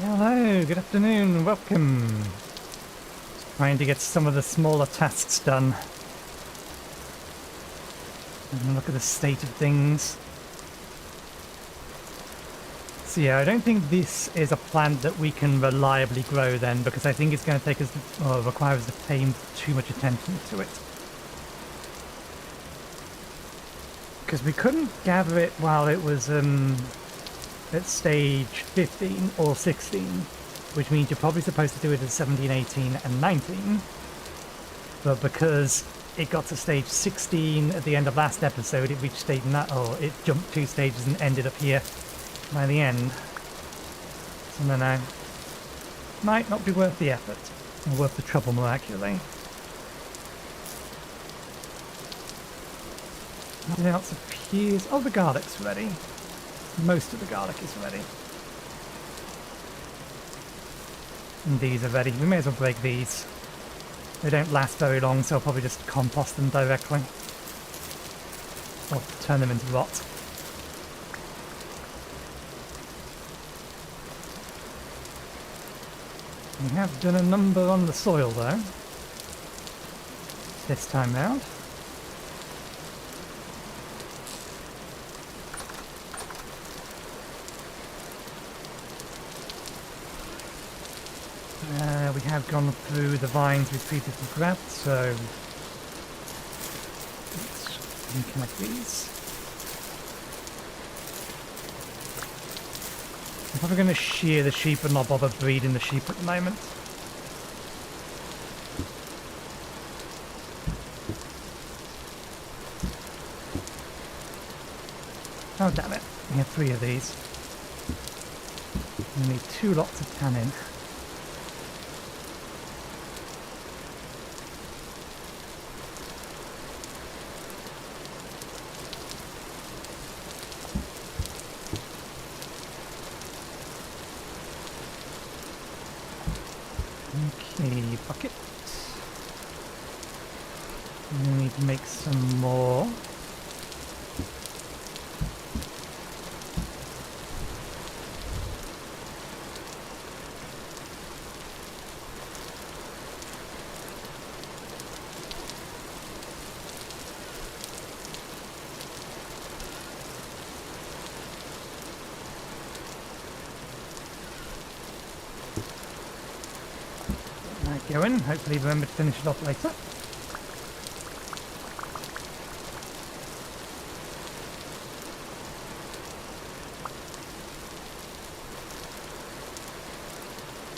Hello, good afternoon, welcome. Trying to get some of the smaller tasks done. And look at the state of things. So yeah, I don't think this is a plant that we can reliably grow then, because I think it's going to take us, or require us to pay too much attention to it. Because we couldn't gather it while it was at stage 15 or 16, which means you're probably supposed to do it at 17, 18 and 19. But because it got to stage 16 at the end of last episode, it reached stage it jumped 2 stages and ended up here by the end. So no, no. Might not be worth the effort, or worth the trouble more accurately. Nothing else appears. Oh, the garlic's ready. Most of the garlic is ready. And these are ready. We may as well break these. They don't last very long, so I'll probably just compost them directly. Or turn them into rot. We have done a number on the soil though. This time round. We have gone through the vines we previously grabbed, so let's reconnect these. I'm probably going to shear the sheep and not bother breeding the sheep at the moment. Oh damn it, we have 3 of these. We need 2 lots of tannin. Okay, bucket. We need to make some more. Going. Hopefully remember to finish it off later.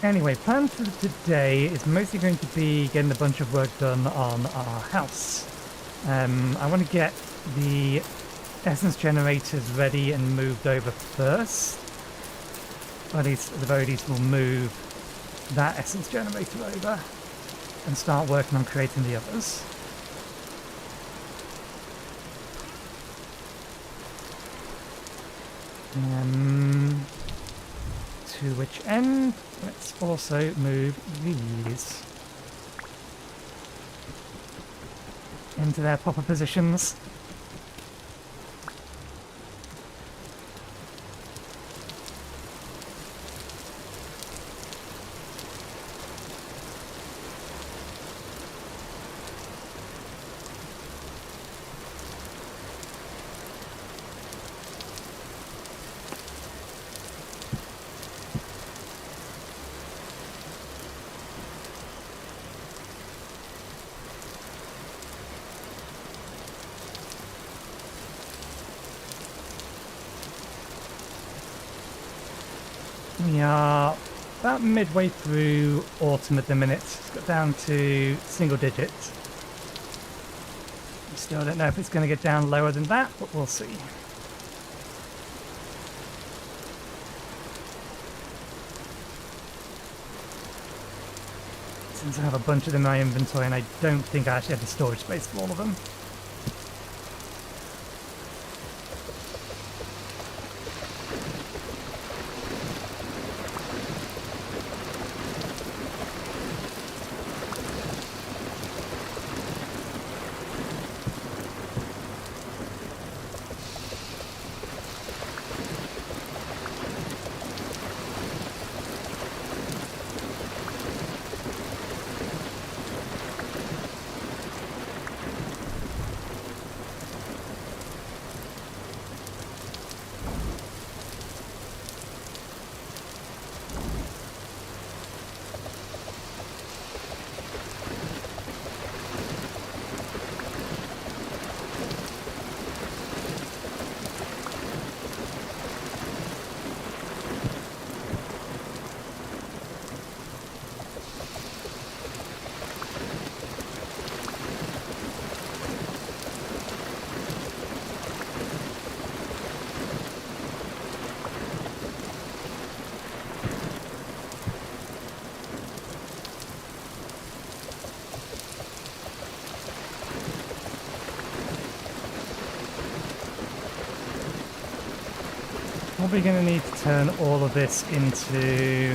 Anyway, plan for today is mostly going to be getting a bunch of work done on our house. I want to get the essence generators ready and moved over first. Or at least, at the very least, we'll move that essence generator over and start working on creating the others. To which end, let's also move these into their proper positions. We are about midway through autumn at the minute. It's got down to single digits. Still don't know if it's going to get down lower than that, but we'll see. Since I have a bunch of them in my inventory and I don't think I actually have the storage space for all of them. probably going to need to turn all of this into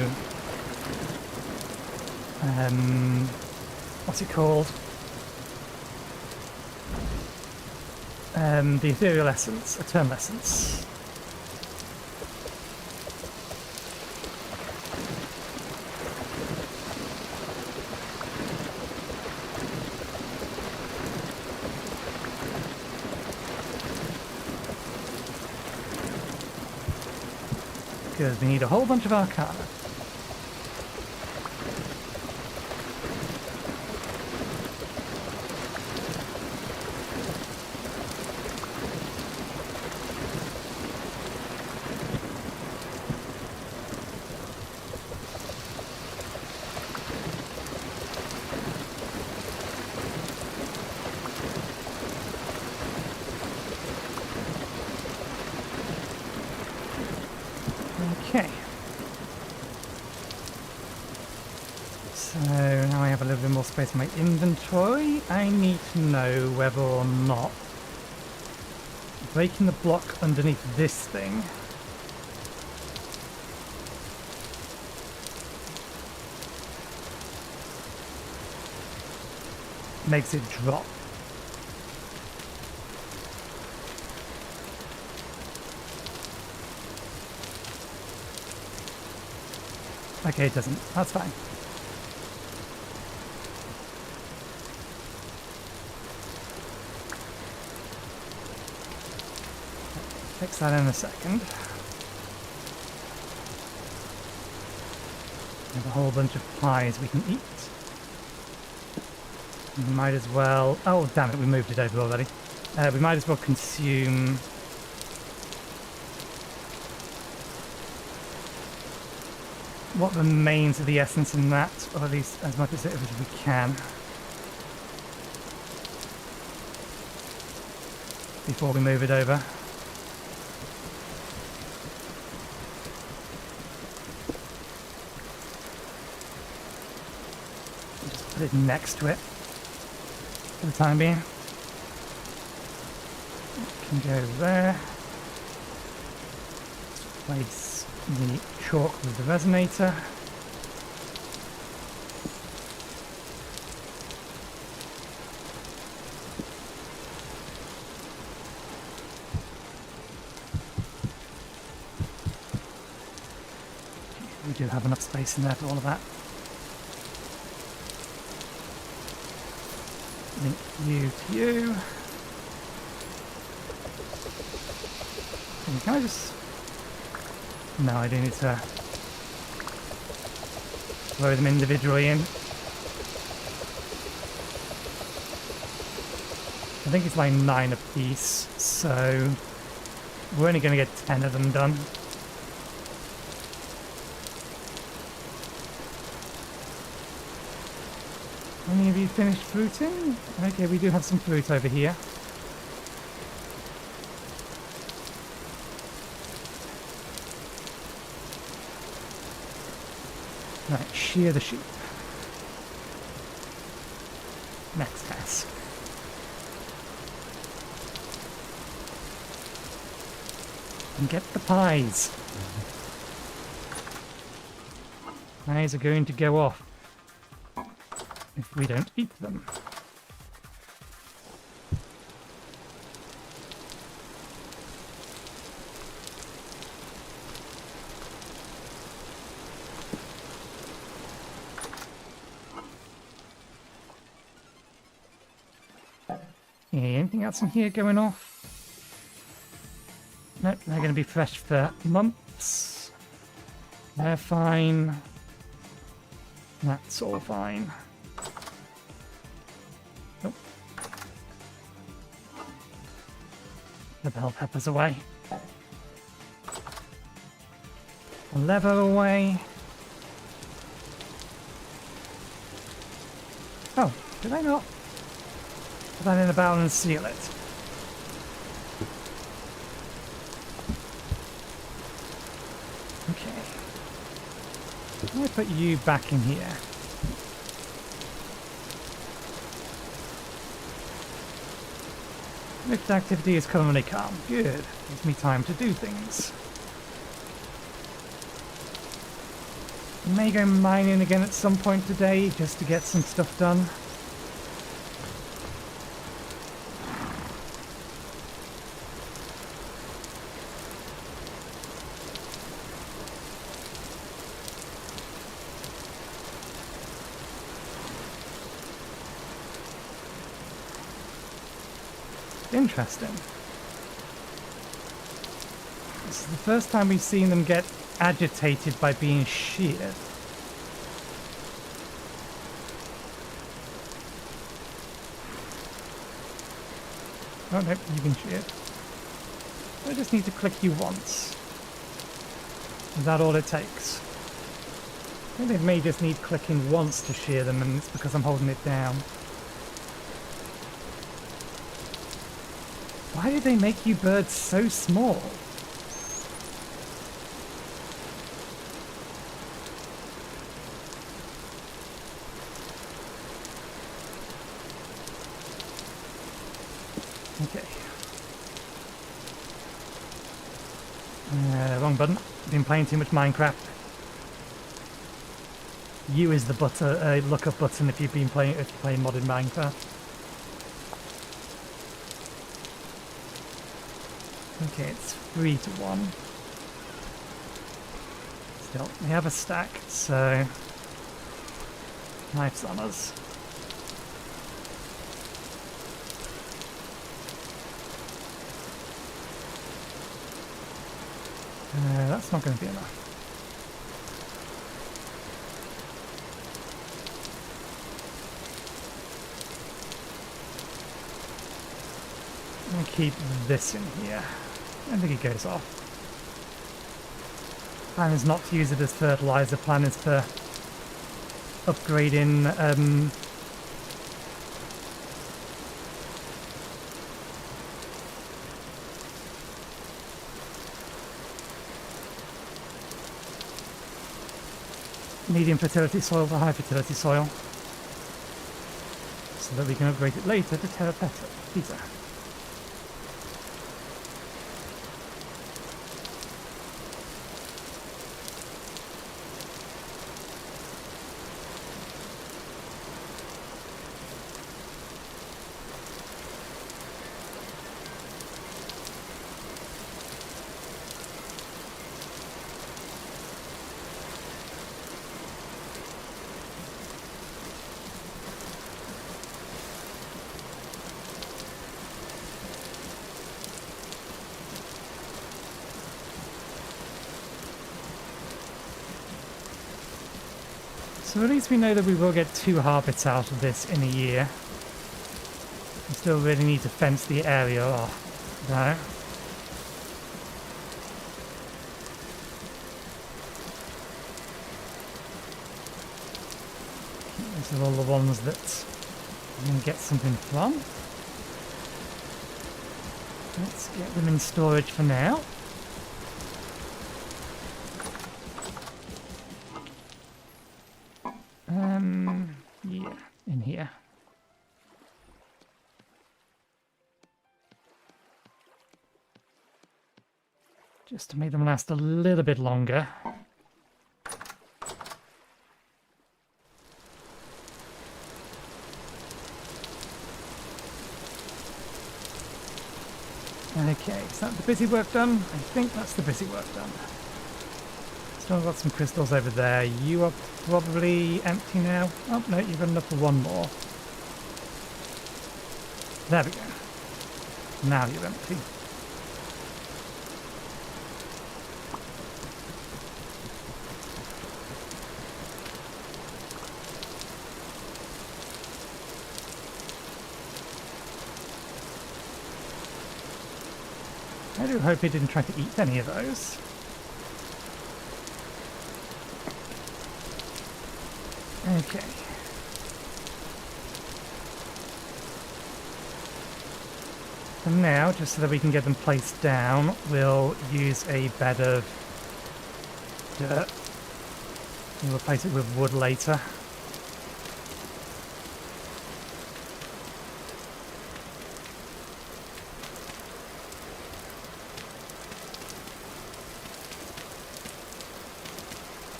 what's it called? The ethereal essence, eternal essence. Because we need a whole bunch of arcana. Okay. So now I have a little bit more space in my inventory. I need to know whether or not breaking the block underneath this thing makes it drop. Okay, it doesn't. That's fine. Fix that in a second. We have a whole bunch of pies we can eat. We might as well... Oh, damn it, we moved it over already. We might as well consume... what remains of the essence in that, or at least as much as it as we can, before we move it over. Just put it next to it for the time being. It can go there. Place the chalk with the resonator. We do have enough space in there for all of that. Link you to you. And can I just... No, I do need to throw them individually in. I think it's like 9 apiece, so we're only going to get 10 of them done. Any of you finished fruiting? Okay, we do have some fruit over here. Right, shear the sheep. Next task. And get the pies. Pies are going to go off if we don't eat them. Yeah, anything else in here going off? Nope, they're going to be fresh for months. They're fine. That's all fine. Nope. The bell peppers away. The leather away. Oh, did I not put that in a barrel and seal it? Okay. I'm going to put you back in here. Rift activity is currently calm. Good. Gives me time to do things. May go mining again at some point today just to get some stuff done. Interesting. This is the first time we've seen them get agitated by being sheared. Oh no, you've been sheared. I just need to click you once. Is that all it takes? I think they may just need clicking once to shear them, and it's because I'm holding it down. Why did they make you birds so small? Okay. Wrong button. Been playing too much Minecraft. U is the lookup button if you've been playing modern Minecraft. Okay, it's 3-1. Still, we have a stack, so knife's on us. That's not going to be enough. I'm going to keep this in here. I don't think it goes off. Plan is not to use it as fertilizer. Plan is for upgrading medium fertility soil for high fertility soil, so that we can upgrade it later to terra pizza. So at least we know that we will get 2 habits out of this in a year. We still really need to fence the area off, though. These are all the ones that I'm going to get something from. Let's get them in storage for now. Yeah, in here. Just to make them last a little bit longer. Okay, is that the busy work done? I think that's the busy work done. Still got some crystals over there. You are probably empty now. Oh, no, you've got enough for one more. There we go. Now you're empty. I do hope he didn't try to eat any of those. Okay. For now, just so that we can get them placed down, we'll use a bed of dirt. We'll replace it with wood later.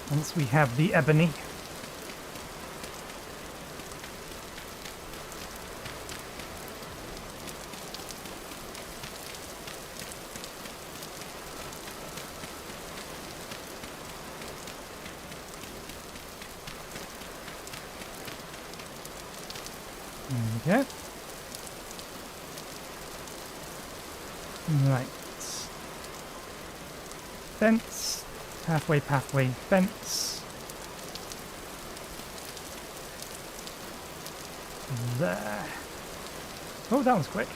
Once we have the ebony. There we go. Right. Fence. Pathway, fence. There. Oh, that was quick.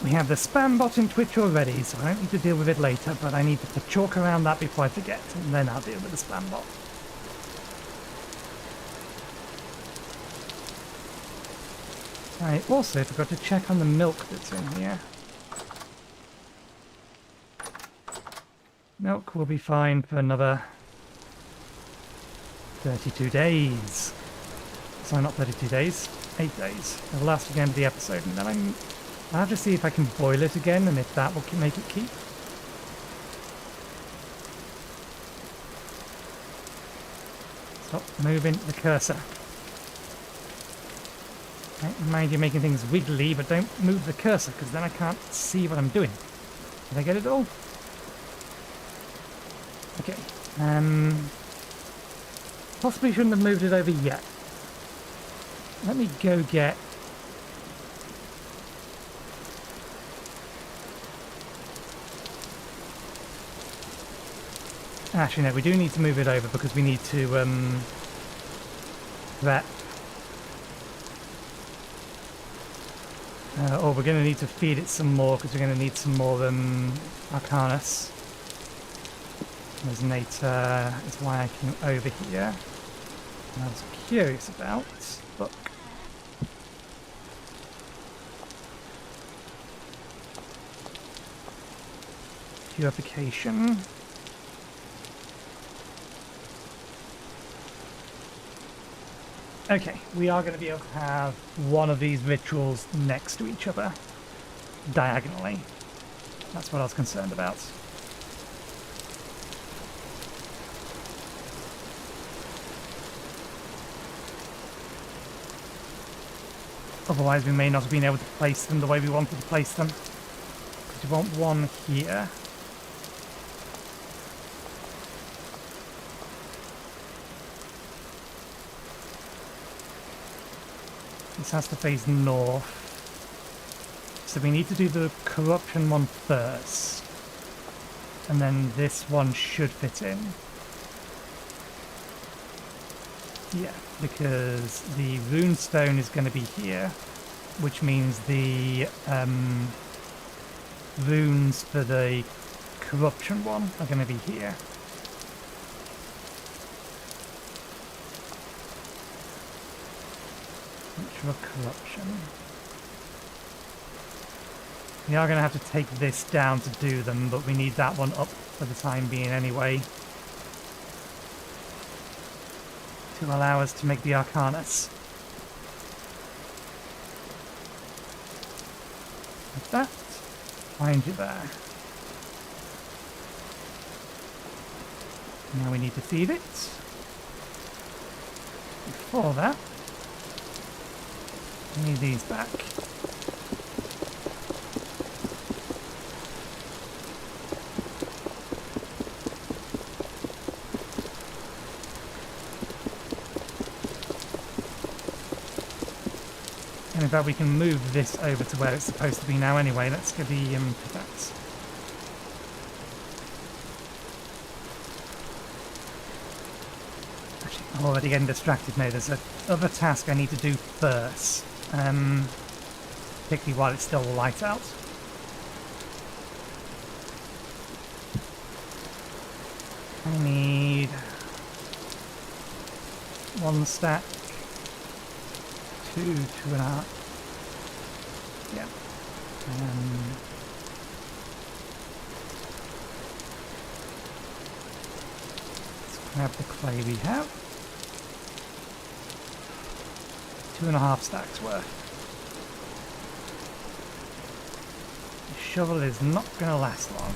We have the spam bot in Twitch already, so I don't need to deal with it later, but I need to put chalk around that before I forget, and then I'll deal with the spam bot. I also forgot to check on the milk that's in here. Milk will be fine for another 32 days. Sorry, not 32 days, 8 days. It'll last to the end of the episode, and then I'll have to see if I can boil it again, and if that will make it keep. Stop moving the cursor. I don't mind you making things wiggly, but don't move the cursor, because then I can't see what I'm doing. Did I get it all? Okay. Possibly shouldn't have moved it over yet. Let me go get... Actually, no, we do need to move it over because we need to, prep. Or we're going to need to feed it some more because we're going to need some more Arcanus. Resonator is why I came over here. And I was curious about. Look. Purification. Okay, we are going to be able to have one of these rituals next to each other, diagonally. That's what I was concerned about. Otherwise we may not have been able to place them the way we wanted to place them. Because you want one here. This has to face north. So we need to do the corruption one first. And then this one should fit in. Yeah, because the runestone is going to be here, which means the runes for the corruption one are going to be here. Ritual corruption. We are going to have to take this down to do them, but we need that one up for the time being anyway. To allow us to make the Arcanus. Like that. Find you there. Now we need to feed it. Before that, I need these back. And in fact we can move this over to where it's supposed to be now anyway. Let's get the pickaxe. Actually, I'm already getting distracted now. There's another task I need to do first. Particularly while it's still light out. I need 1 stack. 2.5. Yeah. Let's grab the clay we have. 2.5 stacks worth. shovel is not going to last long.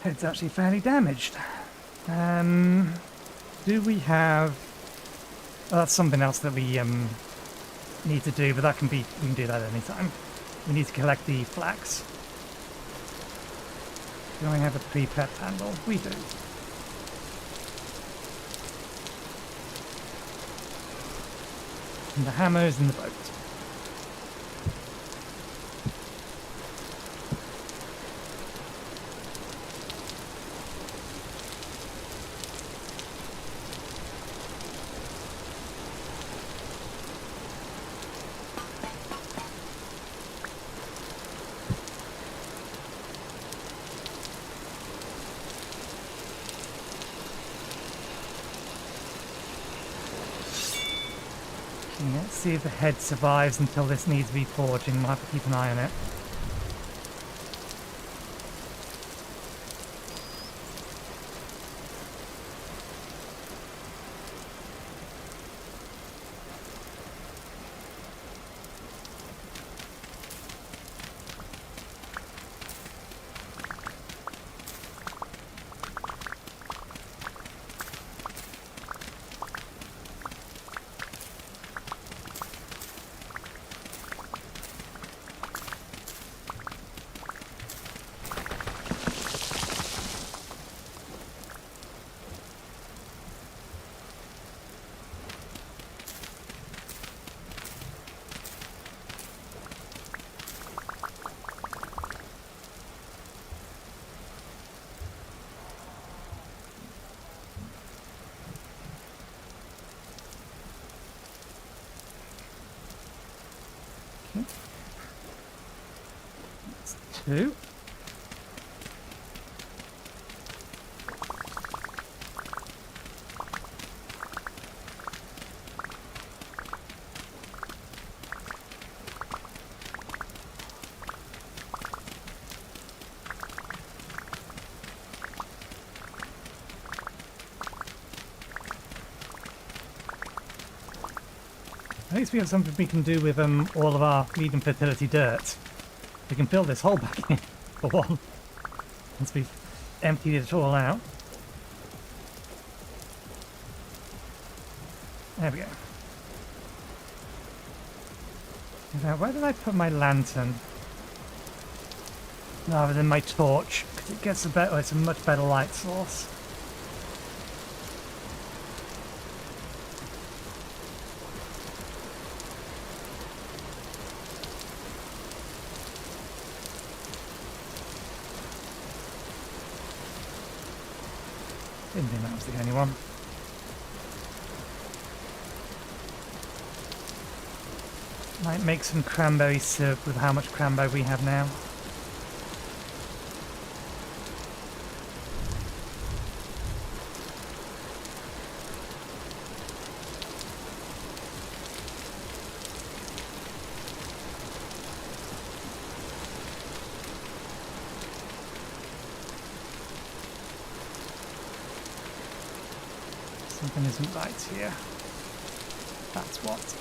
Head's actually fairly damaged. Do we have... Oh, that's something else that we need to do, but that can be... we can do that anytime. We need to collect the flax. Do I have a pre-prep handle? We do. And the hammer's in the boat. Let's see if the head survives until this needs to be forging. We'll have to keep an eye on it. That's 2. At least we have something we can do with all of our medium fertility dirt. We can fill this hole back in, for one, once we've emptied it all out. There we go. Now, where did I put my lantern? Rather than my torch, because it gets a better, it's a much better light source. Didn't think that was the only one. Might make some cranberry syrup with how much cranberry we have now. Something isn't right here. That's what.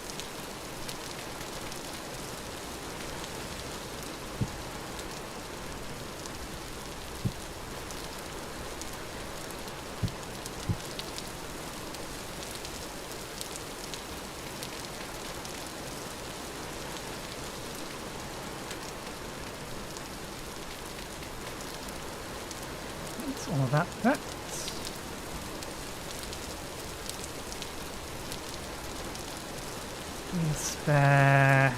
All of that. Spare.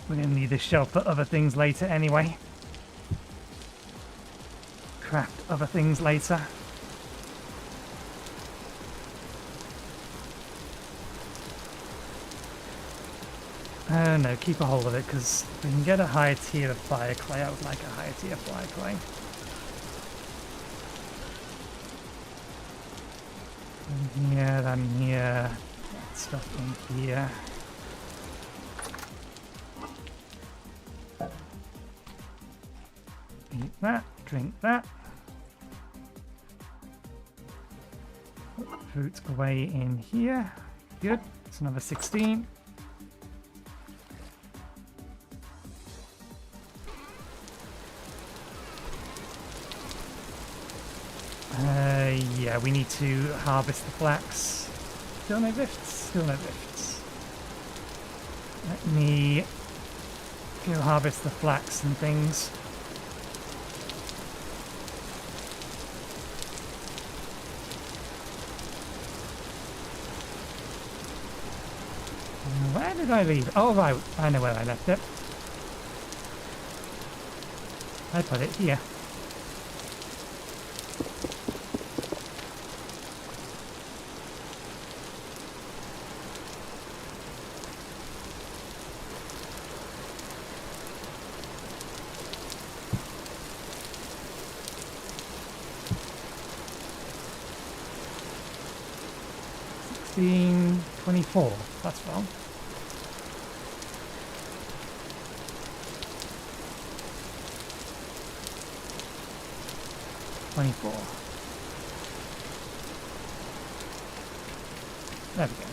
We're going to need this shelf for other things later anyway. Craft other things later. No, keep a hold of it, because we can get a higher tier of fire clay. I would like a higher tier of fire clay. In here, that in here, that stuff in here. Eat that, drink that. Put the fruit away in here. Good, it's another 16. Yeah, we need to harvest the flax. Still no rifts? Still no rifts. Let me go harvest the flax and things. Where did I leave? Oh, right. I know where I left it. I put it here. $16.24. That's wrong. $24. There we go.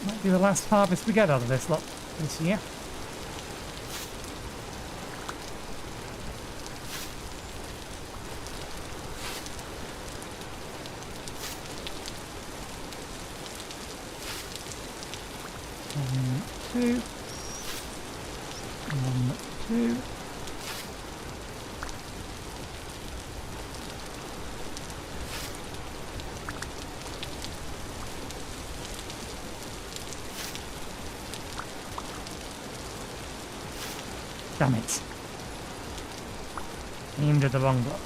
Might be the last harvest we get out of this lot this year. Two. 1, 2. Damn it. Aimed at the wrong block.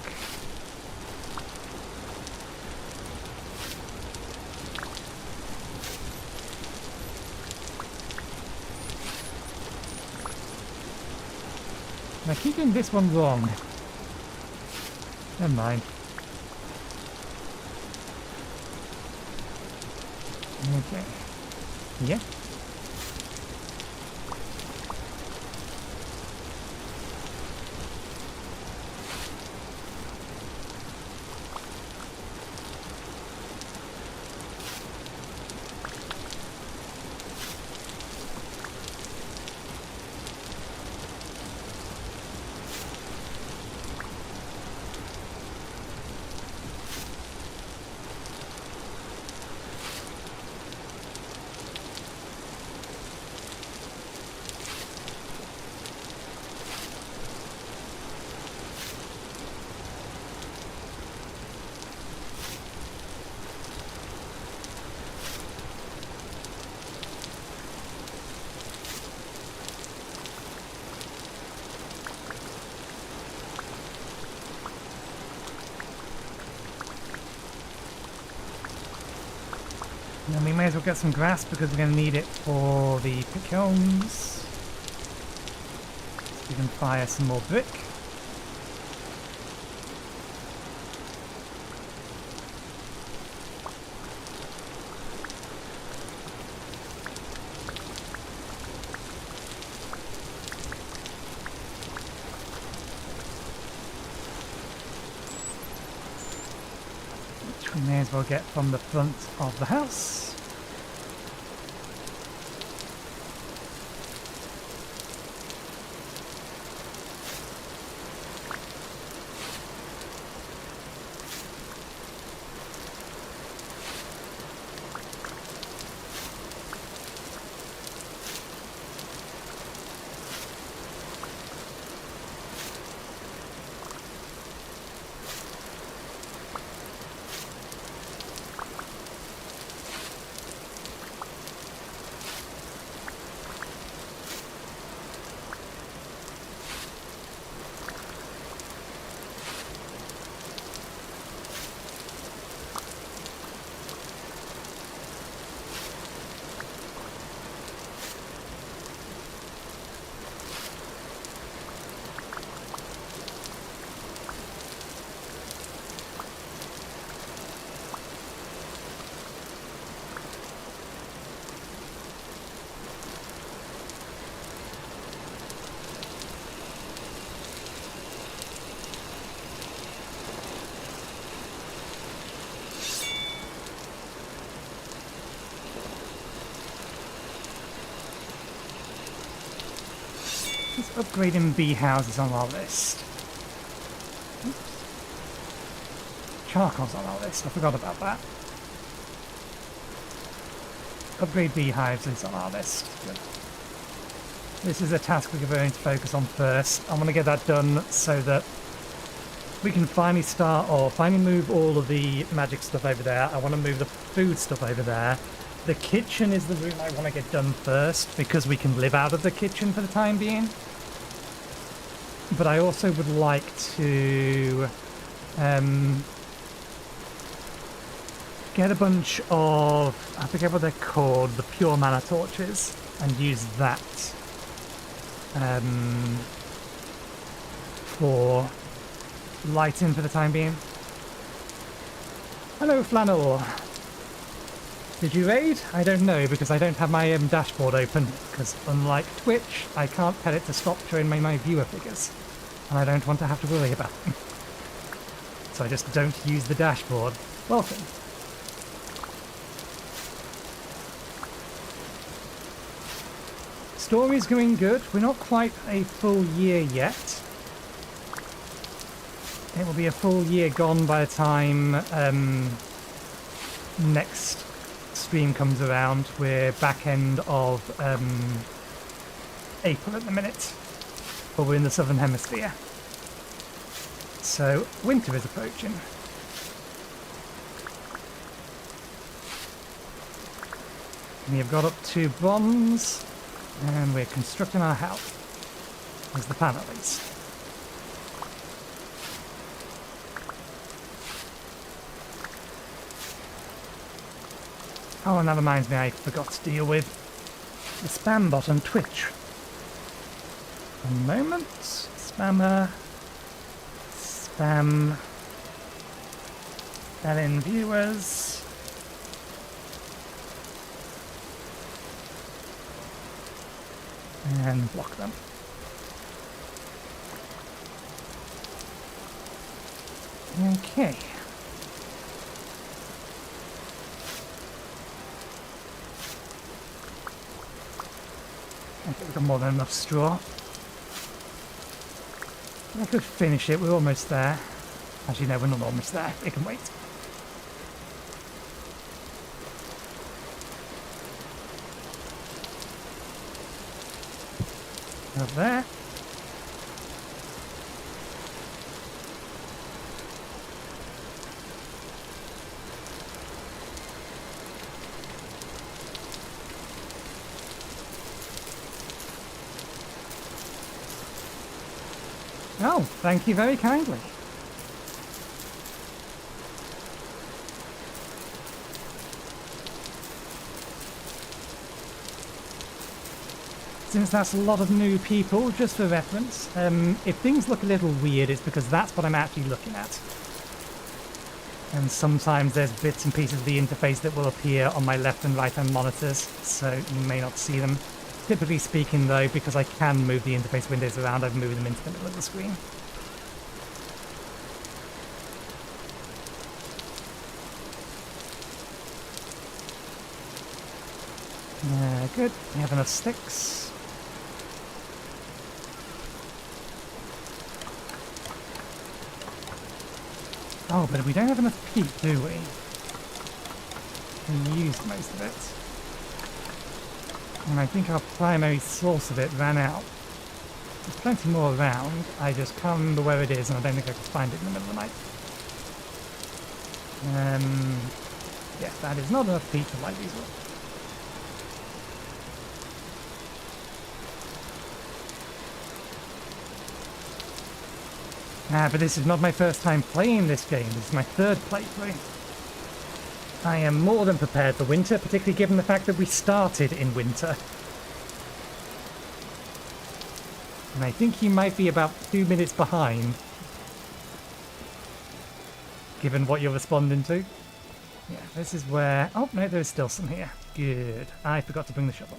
I keep doing this one wrong. Never mind. Okay. Yeah. And then we may as well get some grass because we're going to need it for the pickles. We can fire some more brick. Which we may as well get from the front of the house. Upgrading bee houses on our list. Oops. Charcoal's on our list, I forgot about that. Upgrade beehives is on our list. Good. This is a task we're going to focus on first. I want to get that done so that we can finally move all of the magic stuff over there. I want to move the food stuff over there. The kitchen is the room I want to get done first because we can live out of the kitchen for the time being. But I also would like to get a bunch of, I forget what they're called, the pure mana torches, and use that for lighting for the time being. Hello, Flannel. Did you raid? I don't know because I don't have my dashboard open because unlike Twitch, I can't tell it to stop showing me my viewer figures and I don't want to have to worry about them. So I just don't use the dashboard. Welcome. Story's going good. We're not quite a full year yet. It will be a full year gone by the time next stream comes around. We're back end of April at the minute, but we're in the southern hemisphere, so winter is approaching. We have got up to bronze and we're constructing our house as the panelies. Oh, and that reminds me, I forgot to deal with the spam bot on Twitch. A moment. Spammer. Spam. Add in viewers. And block them. Okay. I think we've got more than enough straw. I could finish it, we're almost there. Actually no, we're not almost there, it can wait. Over there. Oh, thank you very kindly. Since that's a lot of new people, just for reference, if things look a little weird, it's because that's what I'm actually looking at. And sometimes there's bits and pieces of the interface that will appear on my left and right hand monitors, so you may not see them. Typically speaking though, because I can move the interface windows around, I've moved them into the middle of the screen. Good, we have enough sticks. Oh, but we don't have enough peat, do we? We used most of it. And I think our primary source of it ran out. There's plenty more around, I just can't remember where it is and I don't think I can find it in the middle of the night. Yes, that is not enough peat to light these up. But this is not my first time playing this game, this is my third playthrough. I am more than prepared for winter, particularly given the fact that we started in winter. And I think you might be about 2 minutes behind, given what you're responding to. Yeah, this is where... Oh, no, there's still some here. Good. I forgot to bring the shovel.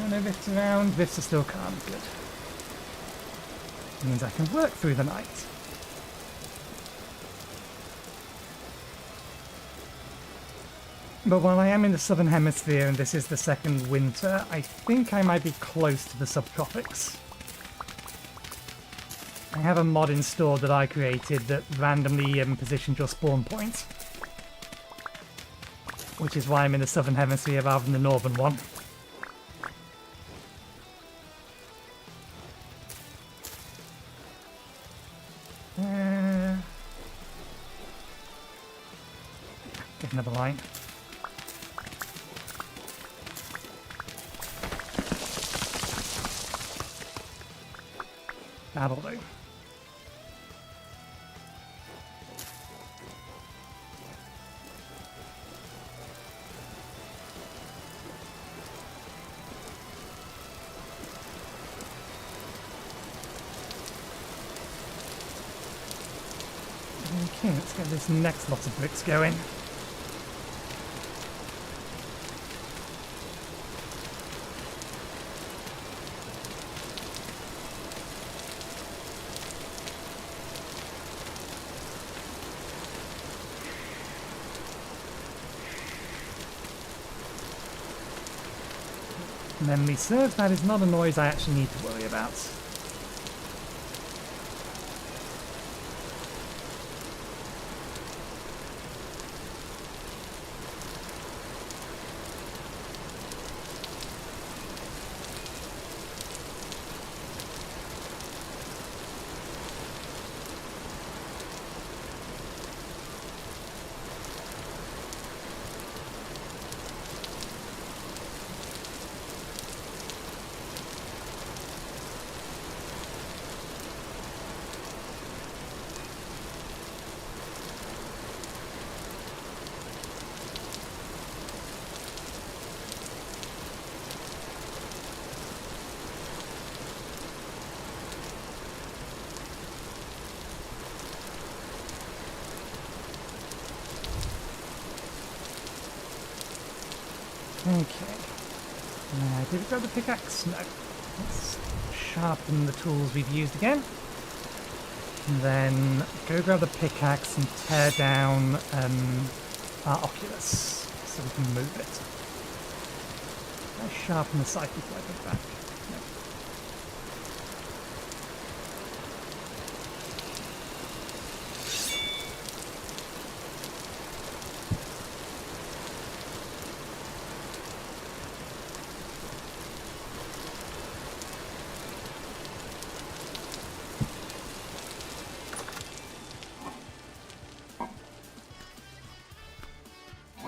No rifts around, rifts are still calm, good. Means I can work through the night. But while I am in the southern hemisphere and this is the second winter, I think I might be close to the subtropics. I have a mod installed that I created that randomly positions your spawn point. Which is why I'm in the southern hemisphere rather than the northern one. Get another line. That'll do. Okay, let's get this next lot of bricks going. Memory serves, that is not a noise I actually need to worry about. Okay. Did we grab the pickaxe? No. Let's sharpen the tools we've used again. And then go grab the pickaxe and tear down our oculus so we can move it. Let's sharpen the scythe before I put it back. No.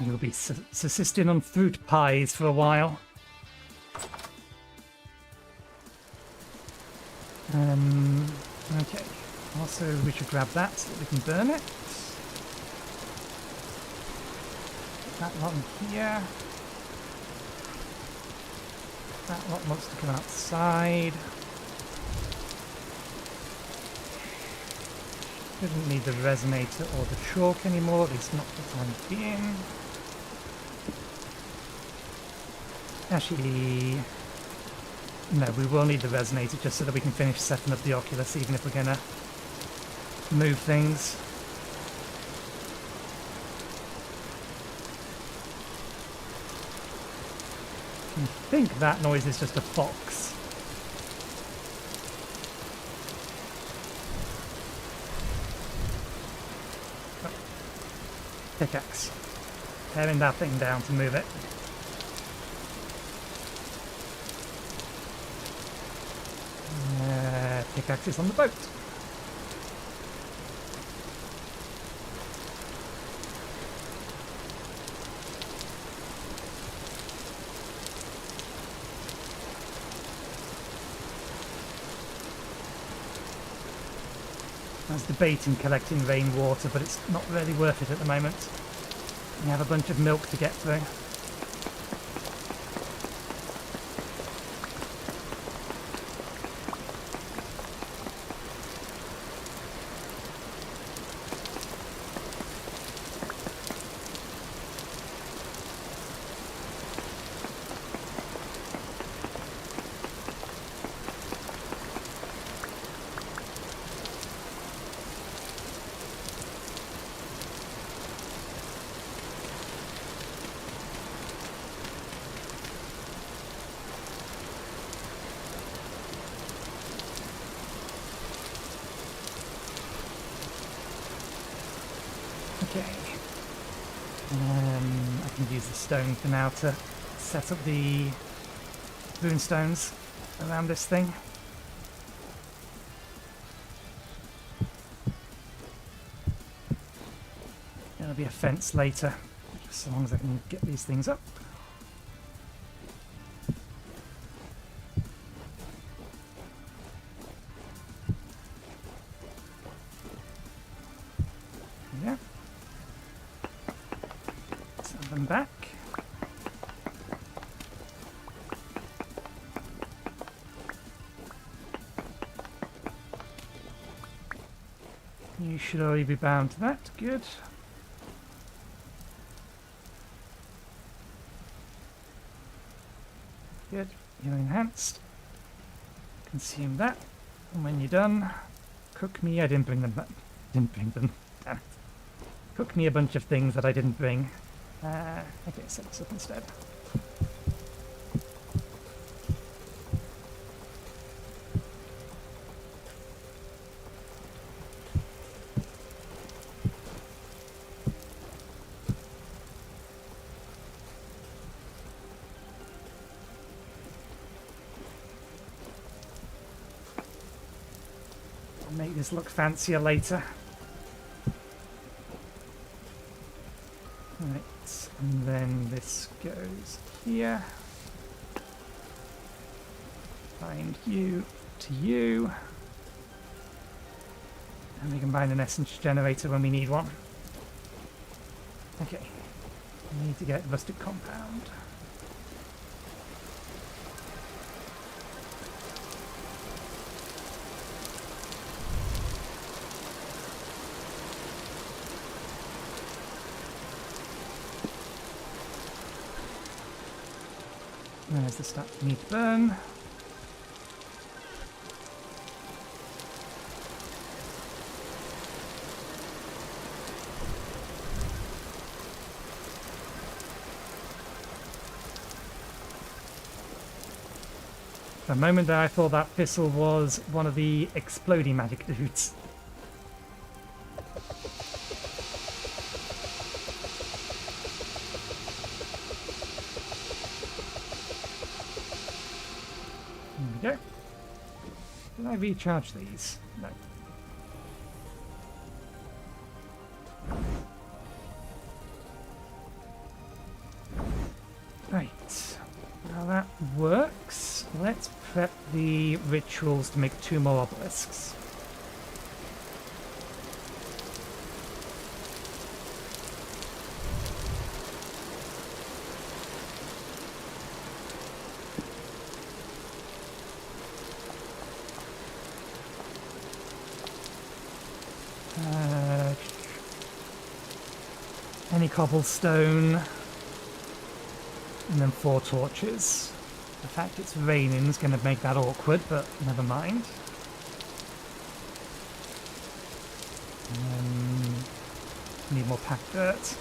You'll be subsisting on fruit pies for a while. Okay. Also, we should grab that so that we can burn it. That lot in here. That lot wants to come outside. Didn't need the resonator or the chalk anymore, at least not for the time being. Actually, no, we will need the resonator just so that we can finish setting up the Oculus, even if we're gonna move things. I think that noise is just a fox. Pickaxe. Tearing that thing down to move it. Pickaxe is on the boat. I was debating collecting rainwater, but it's not really worth it at the moment. We have a bunch of milk to get through. Okay. I can use the stone for now to set up the runestones around this thing. There'll be a fence later, just as long as I can get these things up. Yeah. Send them back. You should already be bound to that. Good. Good. You're enhanced. Consume that. And when you're done, cook me. I didn't bring them. Didn't bring them. Damn it. Cook me a bunch of things that I didn't bring. Okay, set this up instead. I'll make this look fancier later. Right, and then this goes here. Bind you to you. And we can bind an essence generator when we need one. Okay, we need to get rustic compound. There's the stuff we need to burn. For a moment there I thought that thistle was one of the exploding magic dudes. There we go. Did I recharge these? No. Right. Now that works. Let's prep the rituals to make 2 more obelisks. Any cobblestone, and then 4 torches. The fact it's raining is going to make that awkward, but never mind. And then need more packed dirt.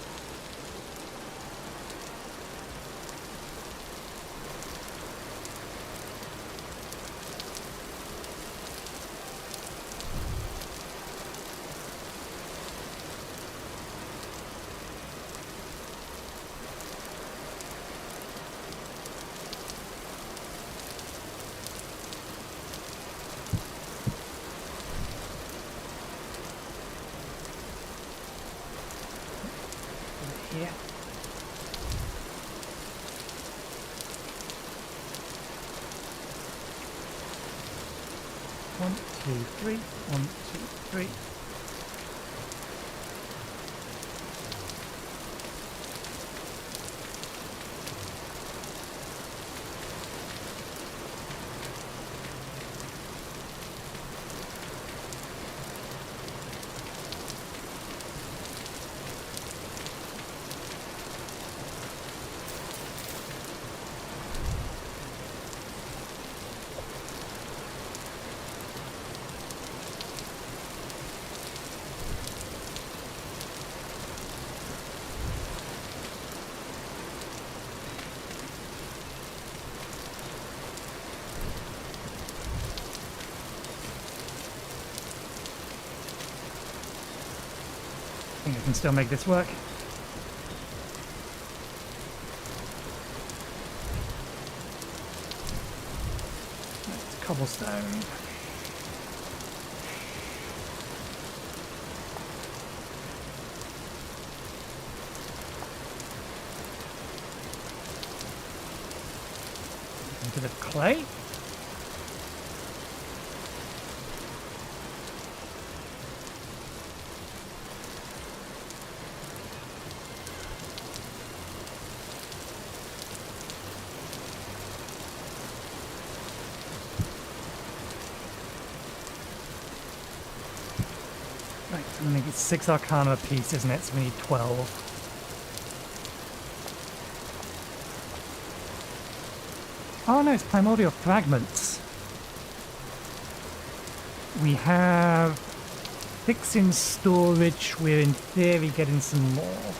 Here. One, two, three. 1, 2, 3. I think I can still make this work. That's cobblestone. Into the clay. Right, I think it's 6 arcana a piece, isn't it? So we need 12. Oh no, it's primordial fragments. We have fixing storage. We're in theory getting some more.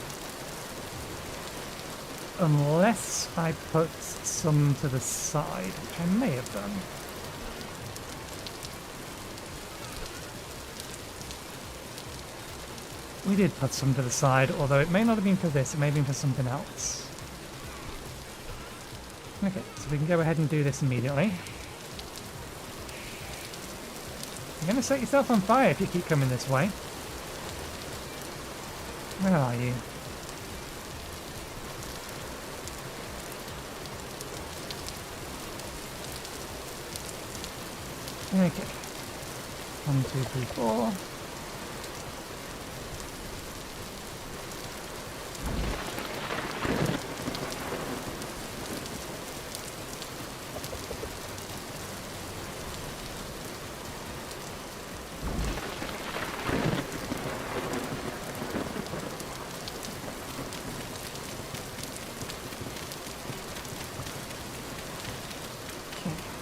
Unless I put some to the side, which I may have done. We did put some to the side, although it may not have been for this, it may have been for something else. Okay, so we can go ahead and do this immediately. You're going to set yourself on fire if you keep coming this way. Where are you? Okay. 1, 2, 3, 4.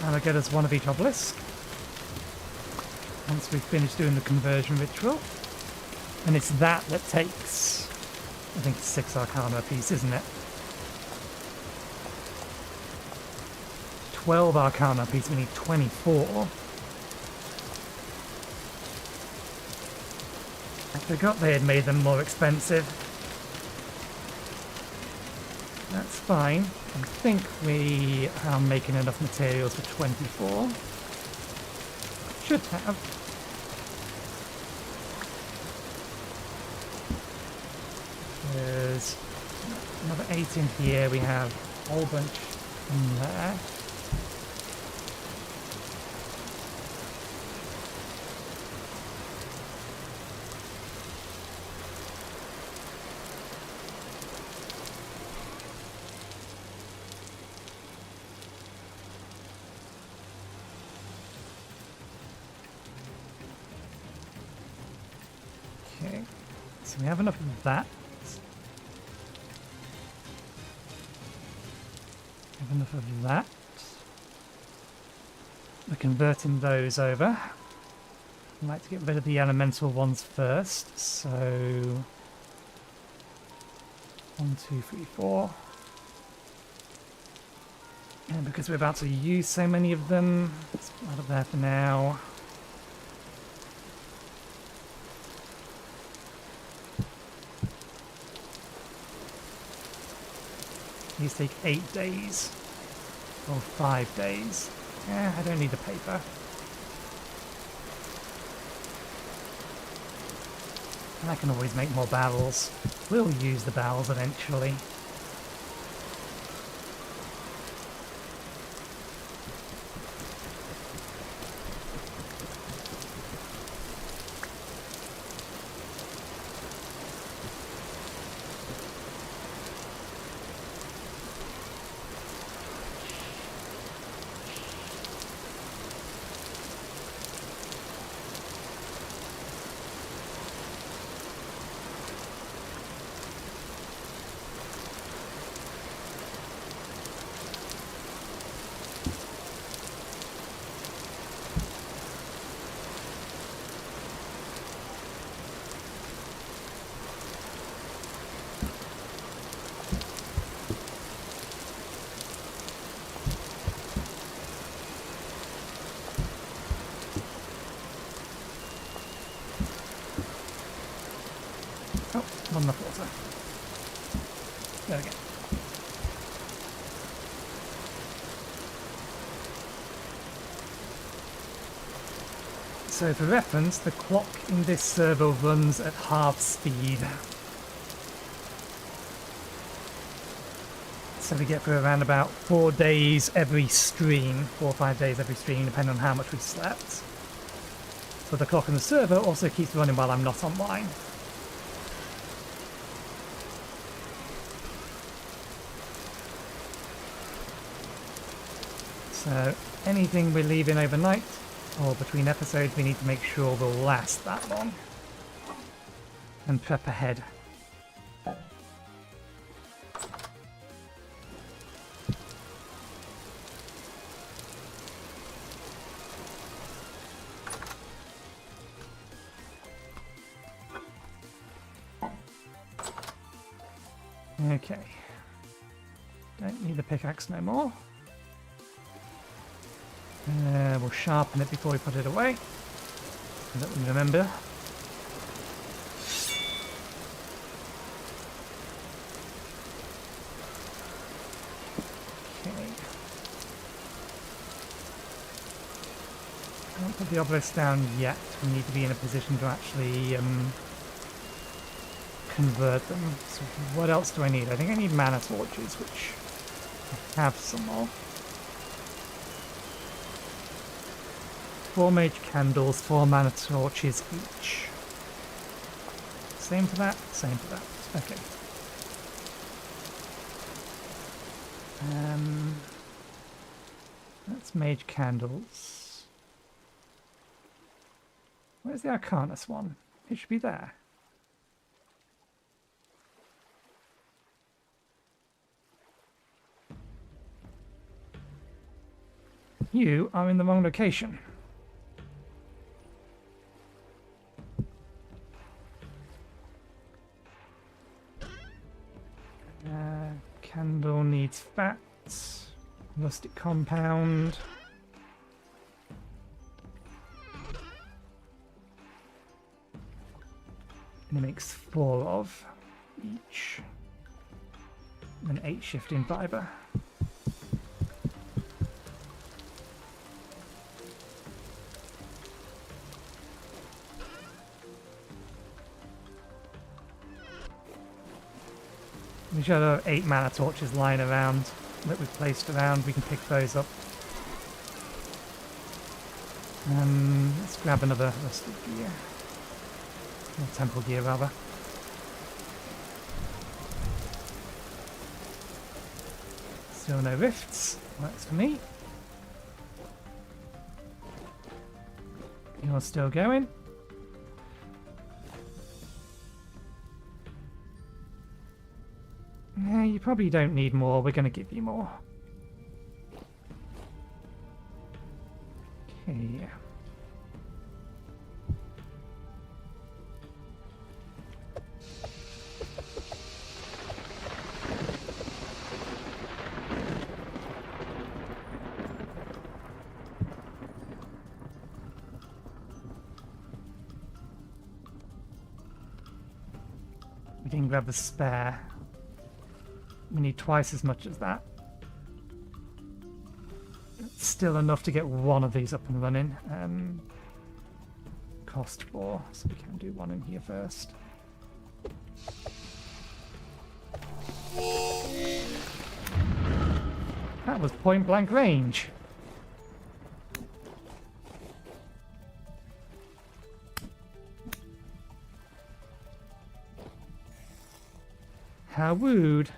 That'll get us one of each obelisk. Once we've finished doing the conversion ritual. And it's that takes, I think, 6 arcana a piece, isn't it? 12 arcana a piece, we need 24. I forgot they had made them more expensive. That's fine. I think we are making enough materials for 24. Should have. There's another 8 in here. We have a whole bunch in there. So we have enough of that. We have enough of that. We're converting those over. I'd like to get rid of the elemental ones first, so 1, 2, 3, 4. And because we're about to use so many of them, let's put that up there for now. These take 8 days, or 5 days. Yeah, I don't need the paper. And I can always make more barrels. We'll use the barrels eventually. Oh, not enough water. There we go. So for reference, the clock in this server runs at half speed. So we get for around about 4 days every stream, 4 or 5 days every stream, depending on how much we've slept. But the clock on the server also keeps running while I'm not online. So anything we're leaving overnight or between episodes, we need to make sure will last that long and prep ahead. Okay, don't need the pickaxe no more. We'll sharpen it before we put it away, so that we remember. Okay. I won't put the obelisks down yet. We need to be in a position to actually convert them. So what else do I need? I think I need mana torches, which I have some of. 4 mage candles, 4 mana torches each. Same for that, same for that. Okay. That's mage candles. Where's the Arcanus one? It should be there. You are in the wrong location. Candle needs fat. Rustic compound. And it makes 4 of each. And 8 shifting fiber. We should have 8 mana torches lying around that we've placed around. We can pick those up. Let's grab another rustic gear. Or temple gear, rather. Still no rifts. Works for me. You're still going. You probably don't need more. We're going to give you more. Okay. We didn't grab the spare. We need twice as much as that. It's still enough to get one of these up and running. Cost 4, so we can do one in here first. That was point blank range. How rude.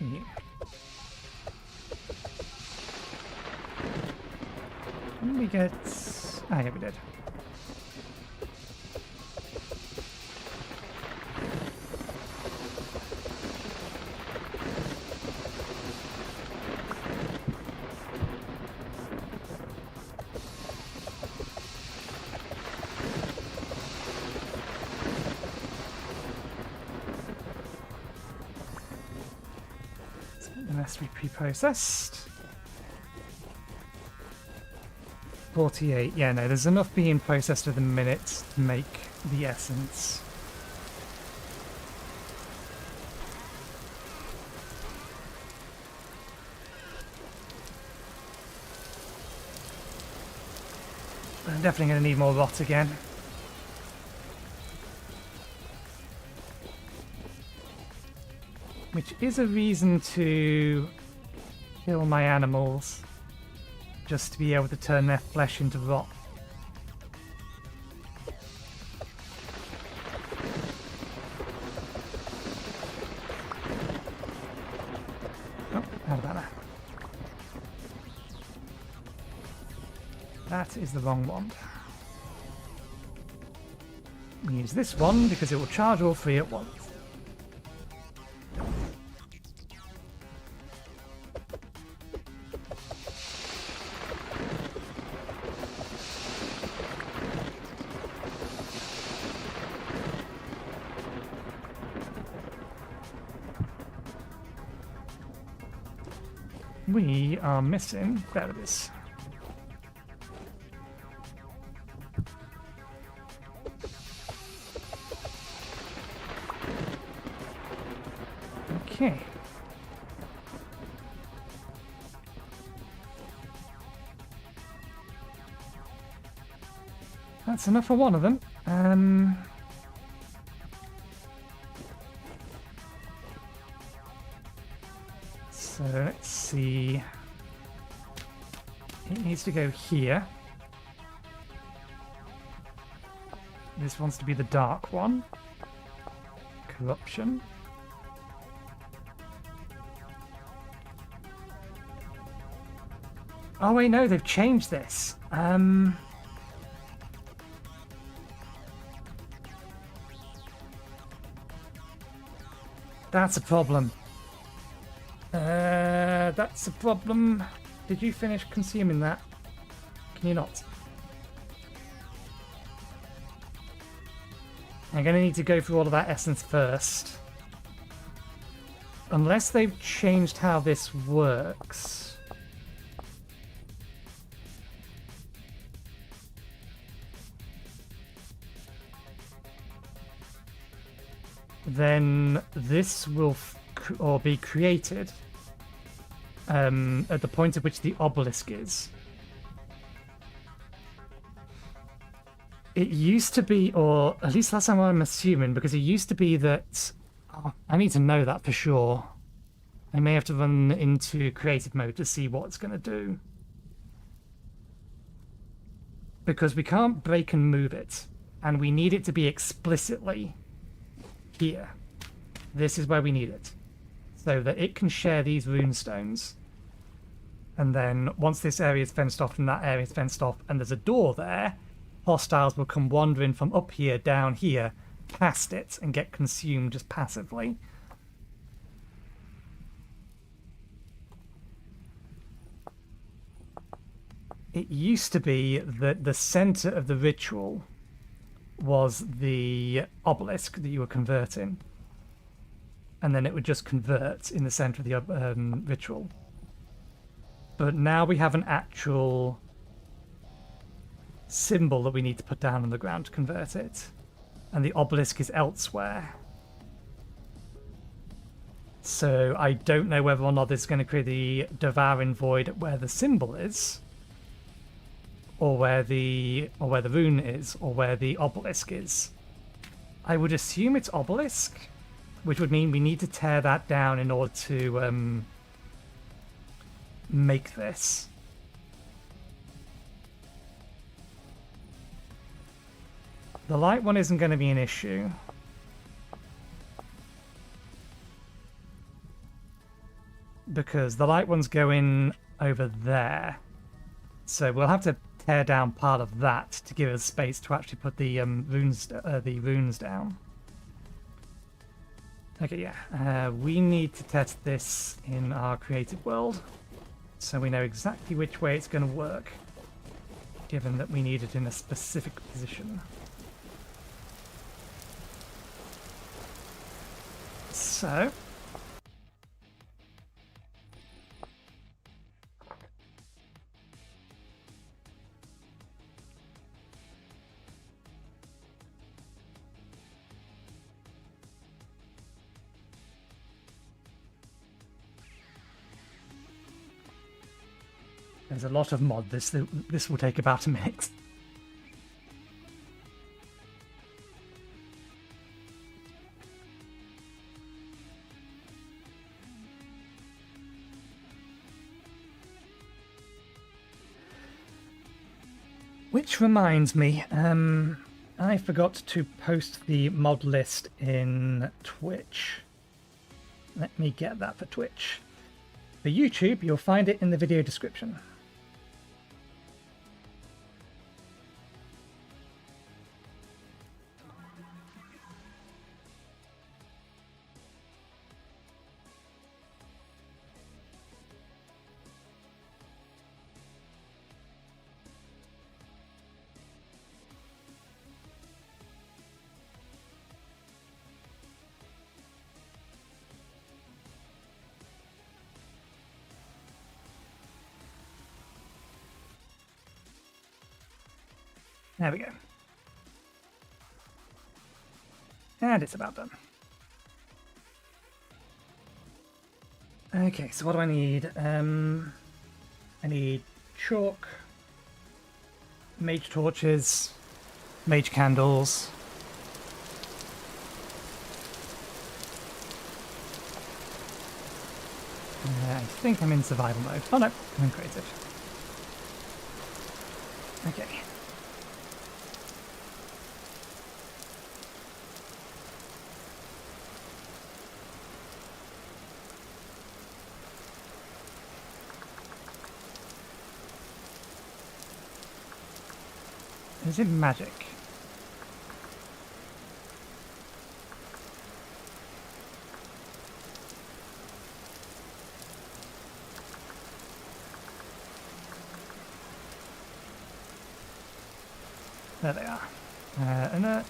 Okay. When we get... Ah, yeah, we did. Unless we pre-processed. 48. Yeah, no, there's enough being processed at the minute to make the essence. But I'm definitely going to need more rot again. Which is a reason to kill my animals, just to be able to turn their flesh into rot. Oh, how about that? That is the wrong one. We use this one because it will charge all three at once. We are missing... There it is. Okay. That's enough for one of them. So let's see. It needs to go here. This wants to be the dark one. Corruption. Oh wait, no, they've changed this. That's a problem. That's a problem. Did you finish consuming that? Can you not? I'm going to need to go through all of that essence first. Unless they've changed how this works. Then this will be created at the point at which the obelisk is. It used to be, or at least that's how I'm assuming, because it used to be that... Oh, I need to know that for sure. I may have to run into creative mode to see what it's going to do. Because we can't break and move it, and we need it to be explicitly here. This is where we need it. so that it can share these runestones. And then once this area is fenced off and that area is fenced off and there's a door there, hostiles will come wandering from up here, down here, past it, and get consumed just passively. It used to be that the center of the ritual was the obelisk that you were converting. And then it would just convert in the center of the ritual. But now we have an actual symbol that we need to put down on the ground to convert it. And the obelisk is elsewhere. So I don't know whether or not this is going to create the devouring void where the symbol is, or where the rune is, or where the obelisk is. I would assume it's obelisk, which would mean we need to tear that down in order to make this. The light one isn't going to be an issue. Because the light one's going over there. So we'll have to tear down part of that to give us space to actually put the runes down. Okay, yeah. We need to test this in our creative world, so we know exactly which way it's going to work, given that we need it in a specific position. So there's a lot of mod. This will take about a minute. Which reminds me, I forgot to post the mod list in Twitch. Let me get that for Twitch. For YouTube, you'll find it in the video description. There we go. And it's about done. Okay, so what do I need? I need chalk, mage torches, mage candles. I think I'm in survival mode. Oh no, I'm in creative. Okay. Is it magic? There they are. Inert.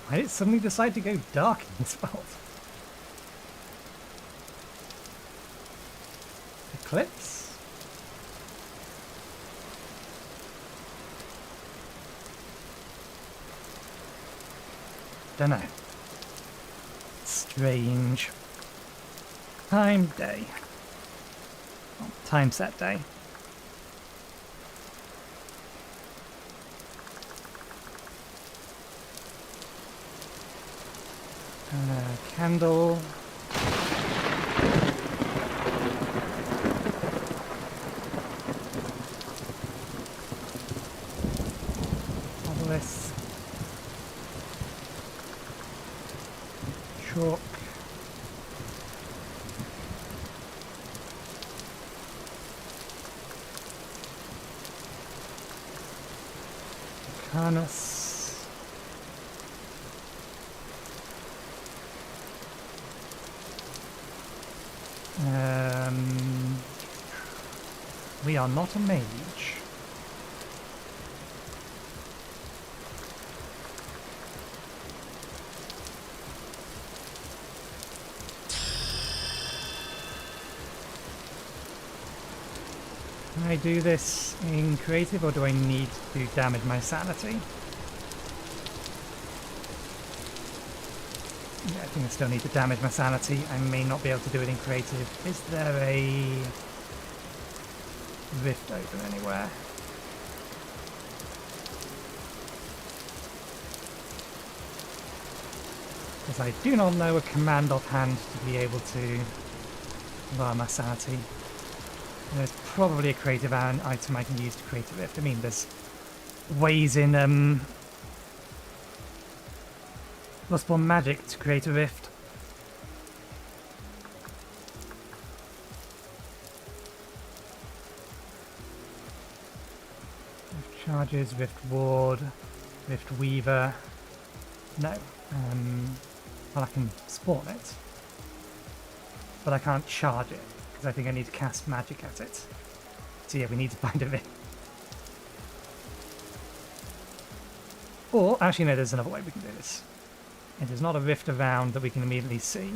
Why did it suddenly decide to go dark in this world? Eclipse? Dunno. Strange. Time, day. Oh, time set day. Candle. Obelisk. harness. We are not a mage. Can I do this in creative, or do I need to damage my sanity? Yeah, I think I still need to damage my sanity. I may not be able to do it in creative. Is there a rift open anywhere? Because I do not know a command offhand to be able to lower my sanity. There's probably a creative item I can use to create a rift. I mean, there's ways in possible magic to create a rift. Rift charges, rift ward, rift weaver. No. Well, I can spawn it, but I can't charge it because I think I need to cast magic at it. So yeah, we need to find a rift. Or, actually no, there's another way we can do this. It is not a rift around that we can immediately see.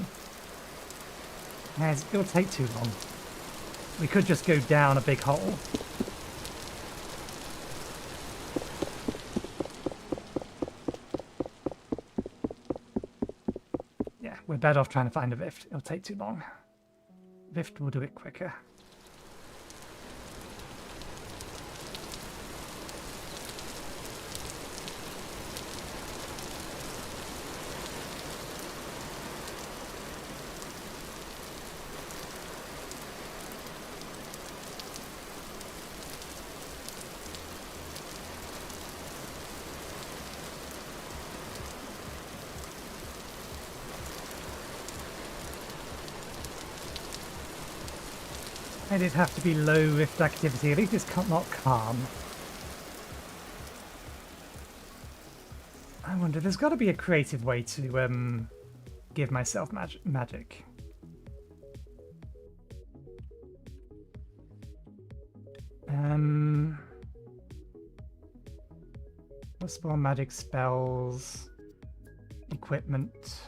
It will take too long. We could just go down a big hole. Yeah, we're better off trying to find a rift. It'll take too long. Rift will do it quicker. It did have to be low rift activity, at least it's not calm. I wonder, there's got to be a creative way to give myself magic. Possible magic spells, equipment.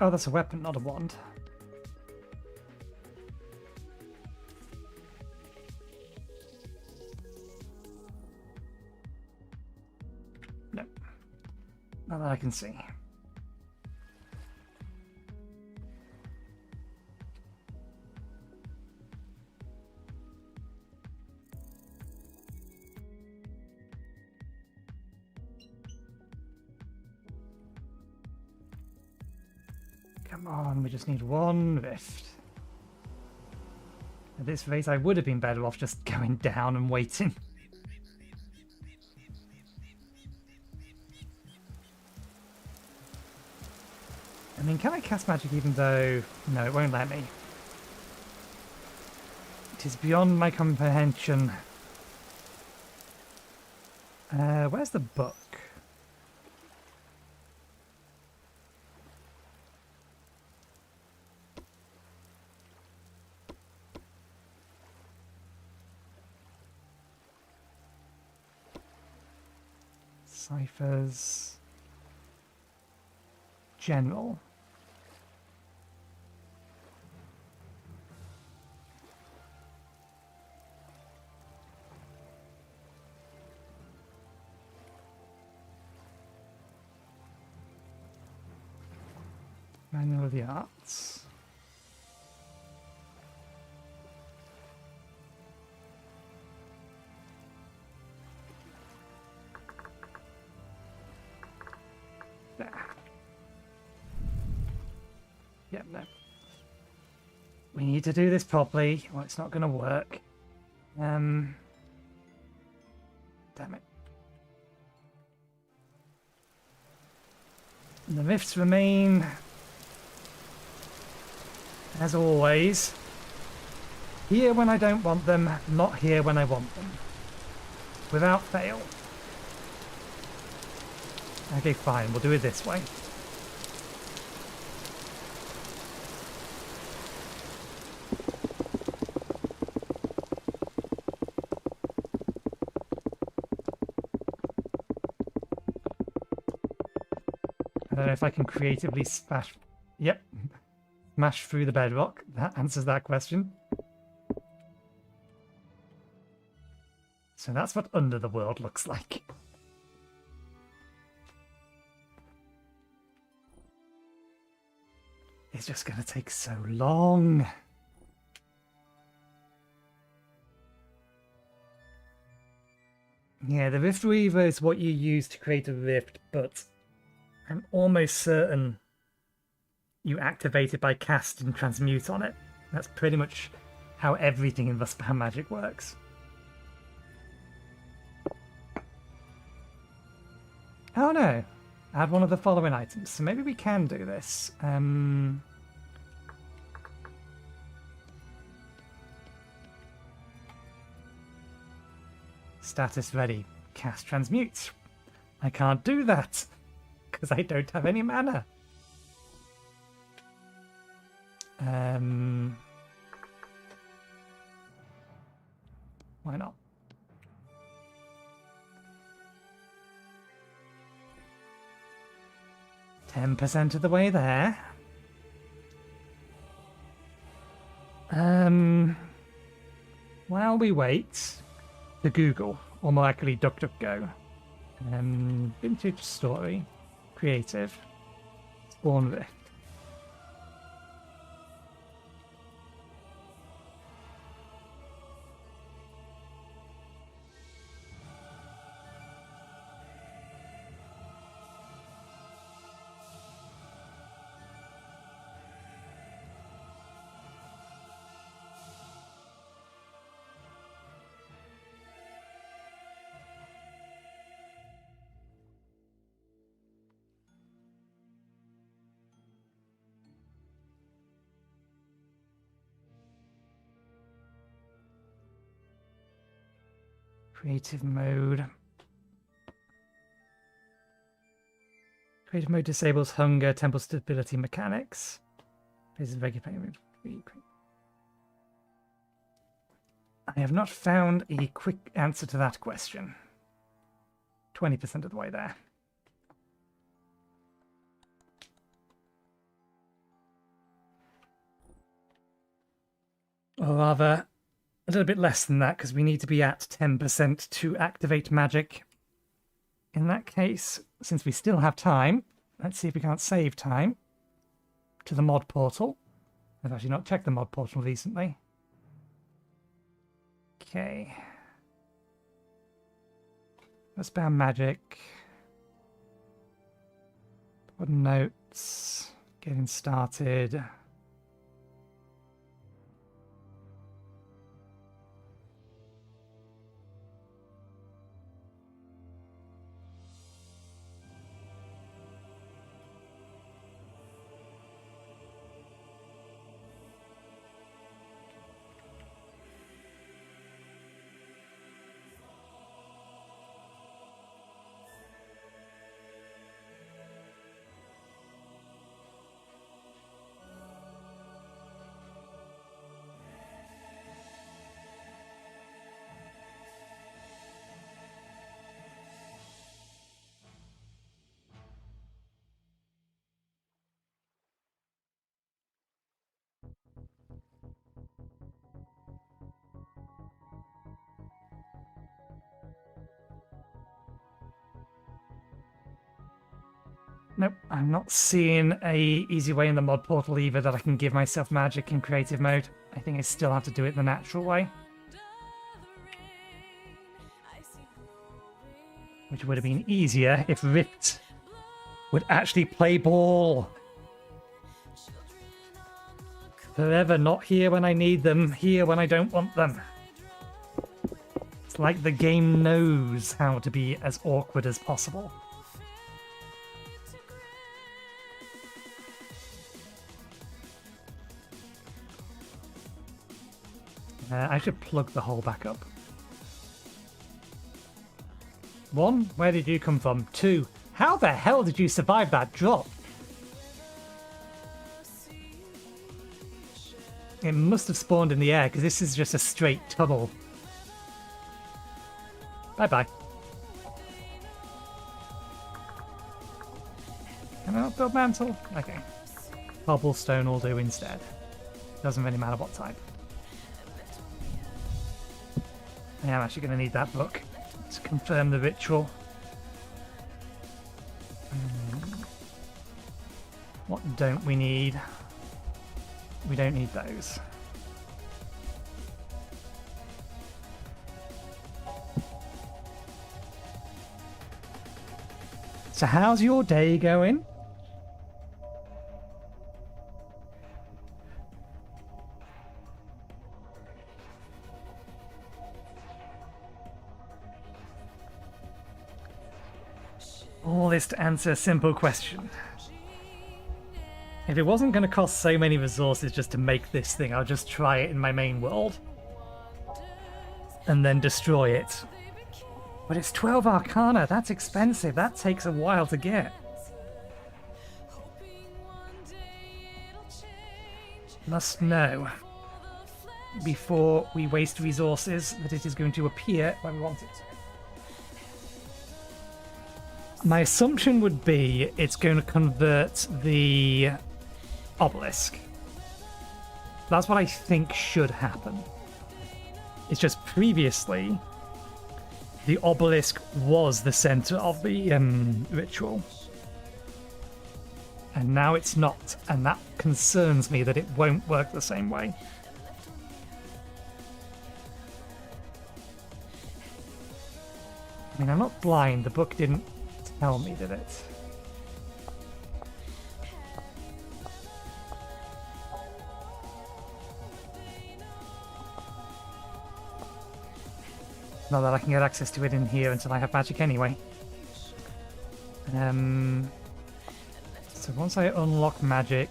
Oh, that's a weapon, not a wand. No. Not that I can see. Come on, we just need one rift. At this rate, I would have been better off just going down and waiting. I mean, can I cast magic even though... No, it won't let me. It is beyond my comprehension. Where's the book? Ciphers. General. Manual of the Arts. Yeah, no. We need to do this properly, or it's not going to work. Damn it. The rifts remain, as always, here when I don't want them, not here when I want them. Without fail. Okay, fine, we'll do it this way. I don't know if I can creatively smash... Yep. Smash through the bedrock. That answers that question. So that's what under the world looks like. It's just going to take so long. Yeah, the Rift Weaver is what you use to create a rift, but I'm almost certain you activate it by casting Transmute on it. That's pretty much how everything in the spam magic works. Oh no! Add one of the following items. So maybe we can do this. Status ready. Cast Transmute. I can't do that because I don't have any mana. Why not? 10% of the way there. While we wait to Google, or more accurately DuckDuckGo, VintageStory, Creative, Spawn Rift. Creative mode. Creative mode disables hunger, temple stability mechanics. This is regular. I have not found a quick answer to that question. 20% of the way there. Or rather, a little bit less than that, because we need to be at 10% to activate magic. In that case, since we still have time, let's see if we can't save time to the mod portal. I've actually not checked the mod portal recently. Okay. Let's spam magic. Put notes. Getting started. Nope, I'm not seeing a easy way in the mod portal either that I can give myself magic in creative mode. I think I still have to do it the natural way. Which would have been easier if Rift would actually play ball. Forever not here when I need them, here when I don't want them. It's like the game knows how to be as awkward as possible. I should plug the hole back up. 1, where did you come from? 2, how the hell did you survive that drop? It must have spawned in the air, because this is just a straight tunnel. Bye-bye. Can I not build mantle? Okay. Cobblestone will do instead. Doesn't really matter what type. I am actually going to need that book to confirm the ritual. What don't we need? We don't need those. So how's your day going? All this to answer a simple question. If it wasn't going to cost so many resources just to make this thing, I'll just try it in my main world. And then destroy it. But it's 12 Arcana, that's expensive, that takes a while to get. Must know, before we waste resources, that it is going to appear when we want it. My assumption would be it's going to convert the obelisk. That's what I think should happen. It's just previously the obelisk was the center of the ritual. And now it's not, and that concerns me that it won't work the same way. I mean, I'm not blind, the book didn't tell me, did it? Not that I can get access to it in here until I have magic anyway. So once I unlock magic,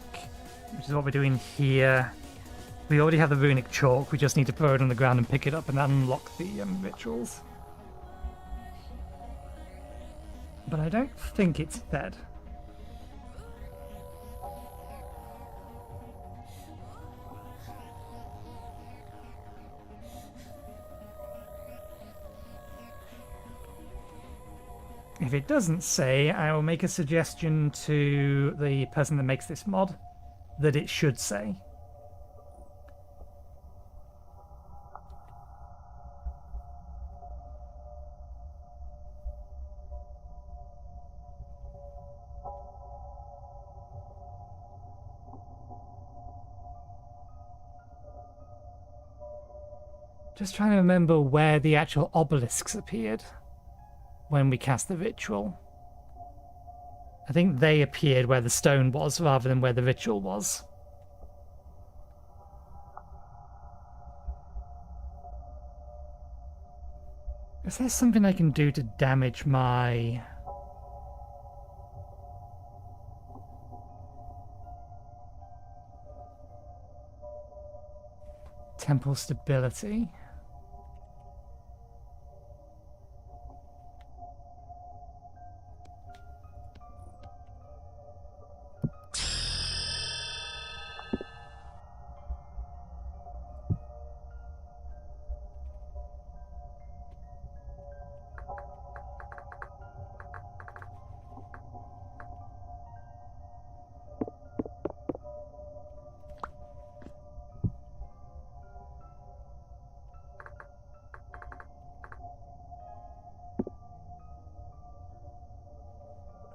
which is what we're doing here, we already have the runic chalk, we just need to throw it on the ground and pick it up and unlock the rituals. But I don't think it's dead. If it doesn't say, I will make a suggestion to the person that makes this mod that it should say. Just trying to remember where the actual obelisks appeared when we cast the ritual. I think they appeared where the stone was rather than where the ritual was. Is there something I can do to damage my... temple stability?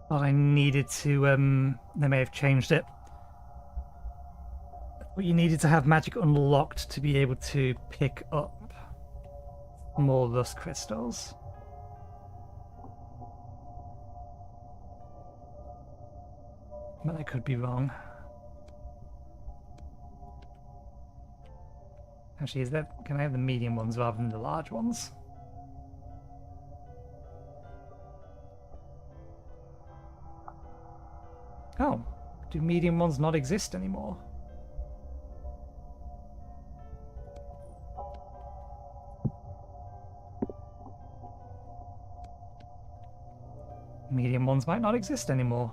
Oh, I needed to, they may have changed it. But you needed to have magic unlocked to be able to pick up more rust crystals. But I could be wrong. Actually, can I have the medium ones rather than the large ones? Oh, do medium ones not exist anymore? Medium ones might not exist anymore.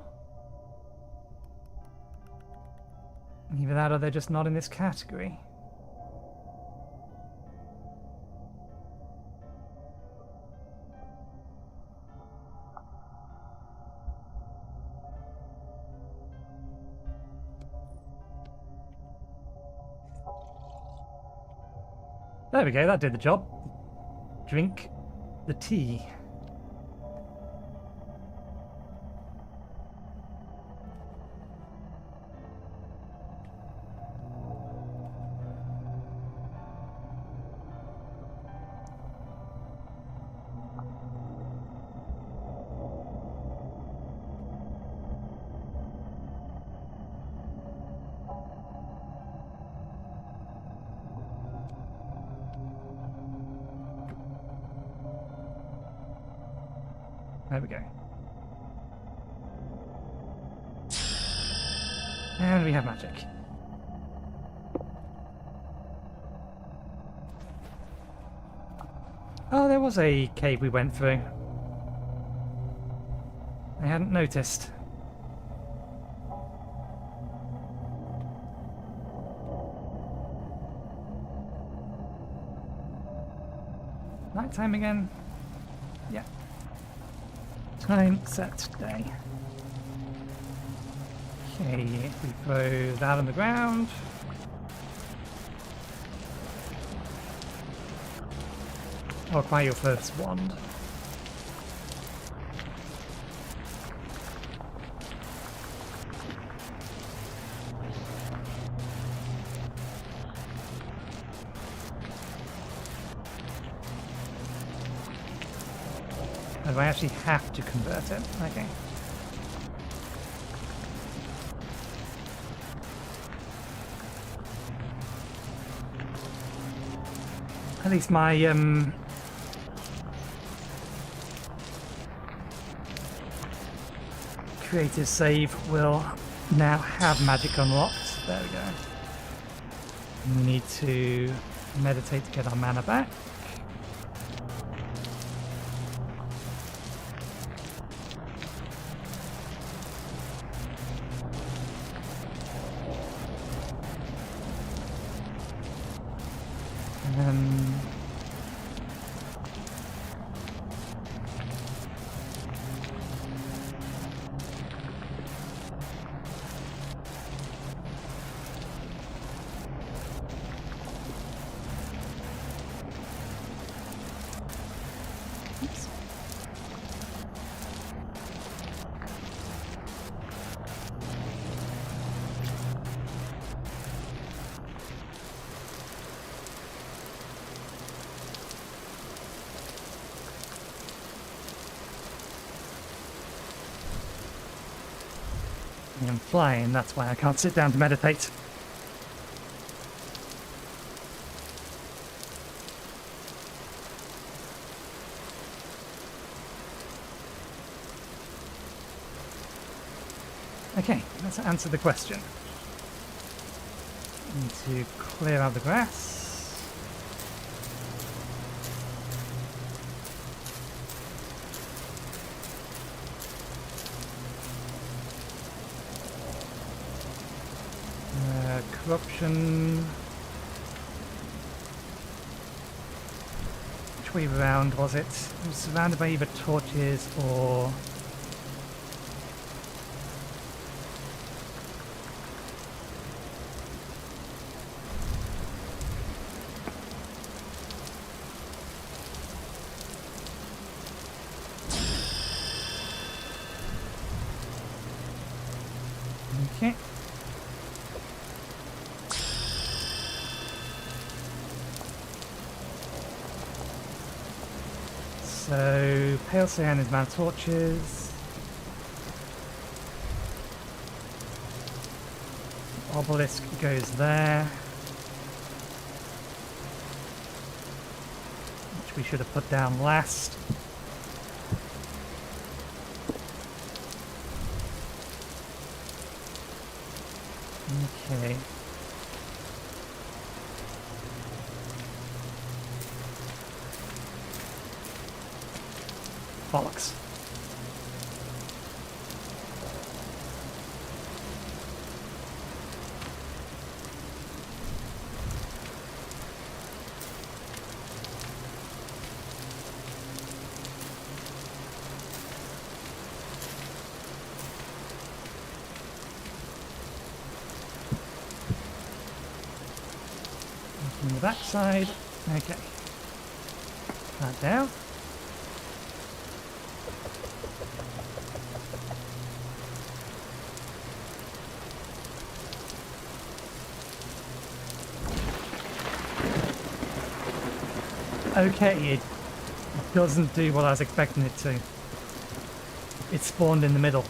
Either that or they're just not in this category. There we go, that did the job. Drink the tea. There we go. And we have magic. Oh, there was a cave we went through. I hadn't noticed. Nighttime again? Yeah. Time set day. Okay, we throw that on the ground. Or acquire your first wand. Oh, do I actually have to convert it? Okay. At least my creative save will now have magic unlocked. There we go. We need to meditate to get our mana back. I'm flying, that's why I can't sit down to meditate. Okay, let's answer the question. Need to clear out the grass. Corruption. Which way around was it? It was surrounded by either torches or... Okay. So, pale cyan is mana torches. Obelisk goes there. Which we should have put down last. Okay. Bollocks. On the back side. Okay. That down. Okay, it doesn't do what I was expecting it to. It spawned in the middle.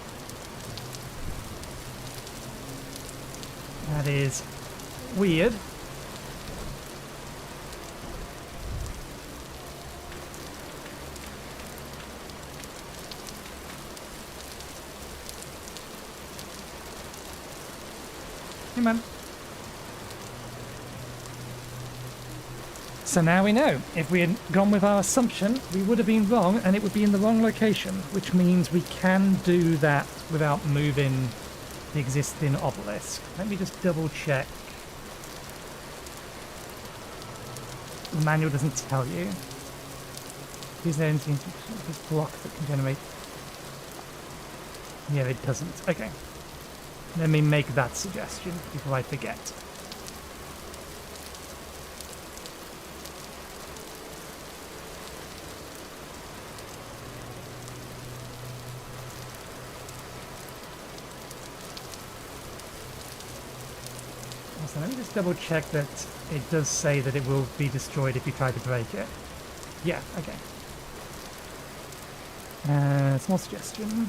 That is weird. Hey man. So now we know. If we had gone with our assumption, we would have been wrong and it would be in the wrong location, which means we can do that without moving the existing obelisk. Let me just double check. The manual doesn't tell you. Is there anything this block that can generate? Yeah, it doesn't. Okay. Let me make that suggestion before I forget. So let me just double check that it does say that it will be destroyed if you try to break it. Yeah, okay. Small suggestion.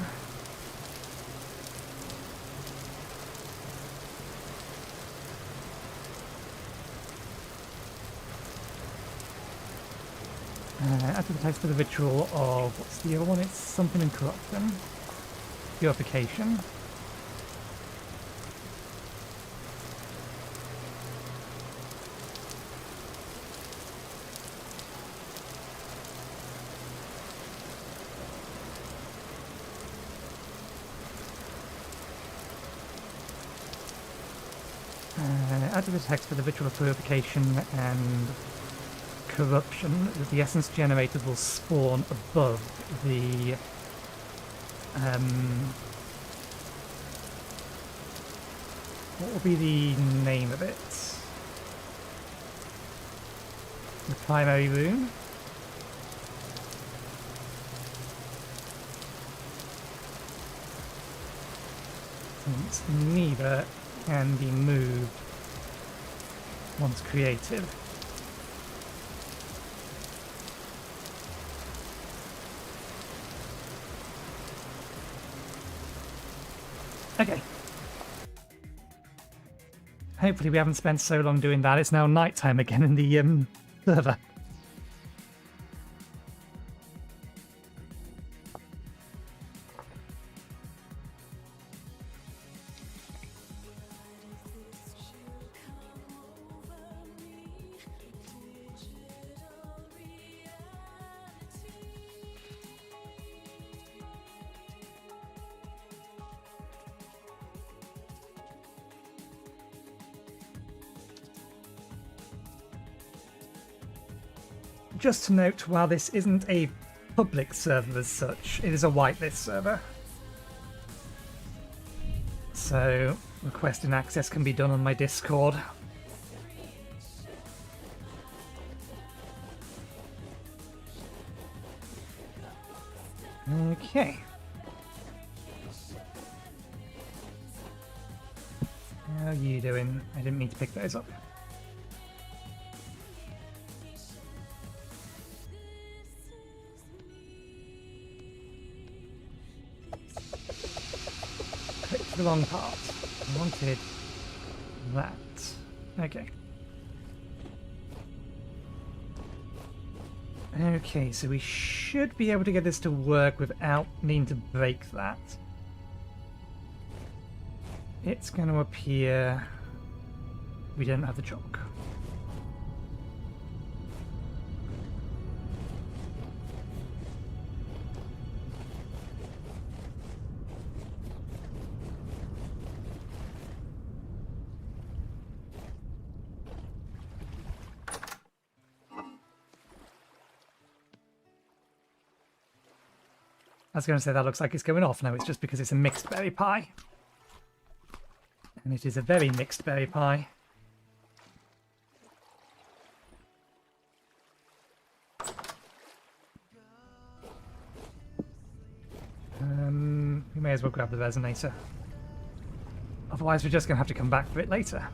Add to the text of the ritual of, what's the other one? It's something in corruption. Purification. Add to the text for the ritual of purification and corruption that the essence generated will spawn above the what will be the name of it? The primary room. Since neither can be moved once created. Okay. Hopefully we haven't spent so long doing that. It's now nighttime again in the server. Just to note, while this isn't a public server as such, it is a whitelist server. So, requesting access can be done on my Discord. Okay. How are you doing? I didn't mean to pick those up. The wrong part. I wanted that. Okay. Okay, so we should be able to get this to work without needing to break that. It's going to appear we don't have the chalk. I was going to say that looks like it's going off. No, it's just because it's a mixed berry pie. And it is a very mixed berry pie. We may as well grab the resonator. Otherwise we're just going to have to come back for it later.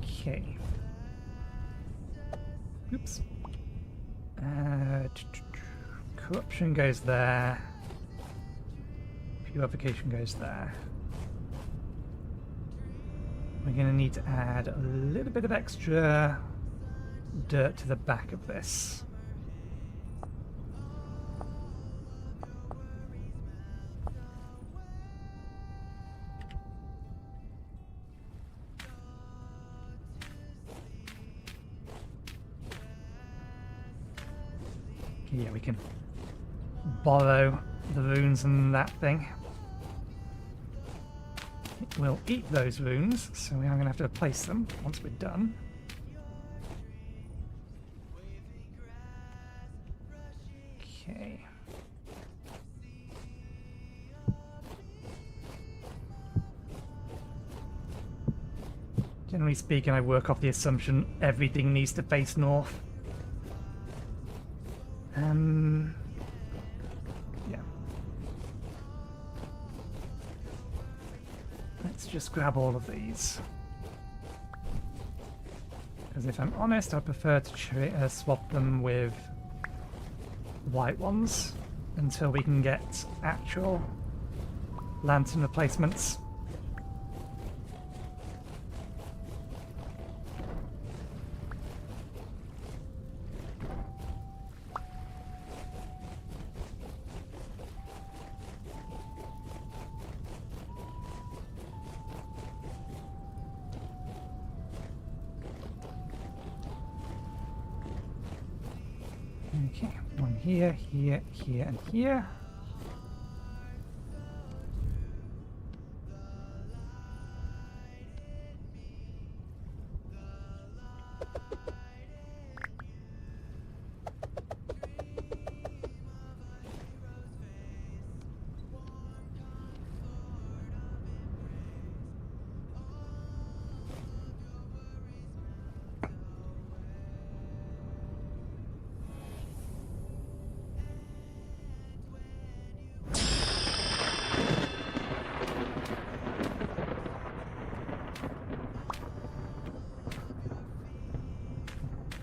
Okay. Oops. Corruption goes there. Purification goes there. We're going to need to add a little bit of extra dirt to the back of this. Yeah, we can borrow the runes and that thing. It will eat those runes, so we are going to have to replace them once we're done. Okay. Generally speaking, I work off the assumption everything needs to face north. Yeah. Let's just grab all of these. Because if I'm honest, I prefer to swap them with white ones until we can get actual lantern replacements. Okay, one here, here, here, and here.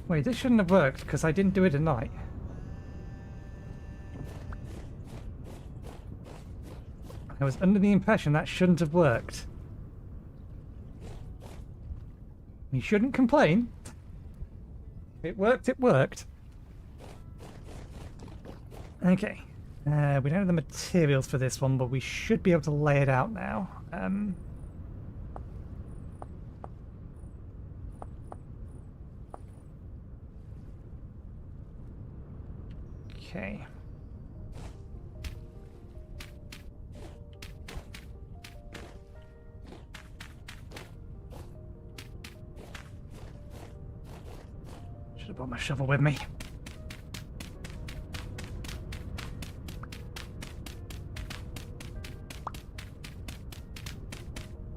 Wait, this shouldn't have worked because I didn't do it at night. I was under the impression that shouldn't have worked. You shouldn't complain. It worked, it worked. Okay. We don't have the materials for this one, but we should be able to lay it out now. Okay. Should have brought my shovel with me.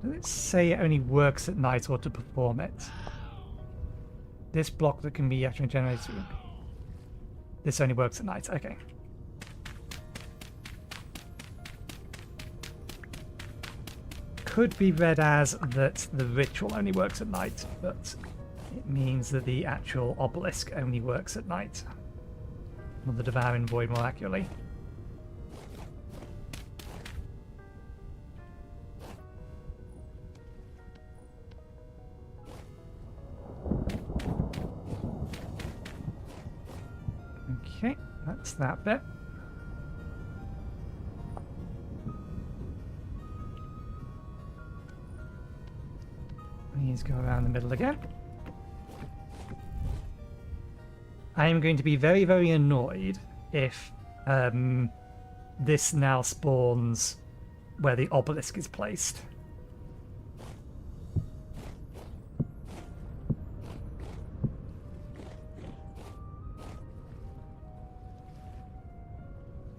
Does it say it only works at night or to perform it? This block that can be actually generated. This only works at night, okay. Could be read as that the ritual only works at night, but It means that the actual obelisk only works at night. Or the devouring void, more accurately. Okay, that's that bit. Please go around the middle again. I am going to be very, very annoyed if this now spawns where the obelisk is placed.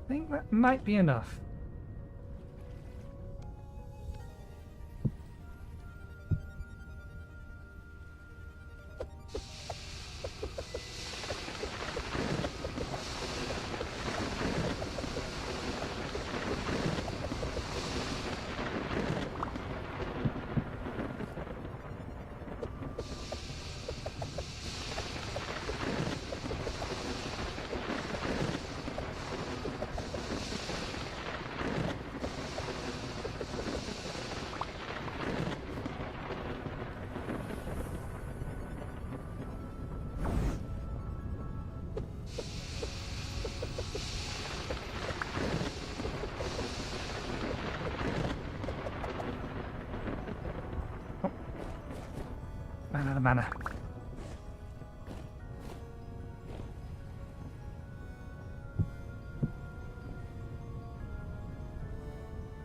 I think that might be enough. Ran out of mana.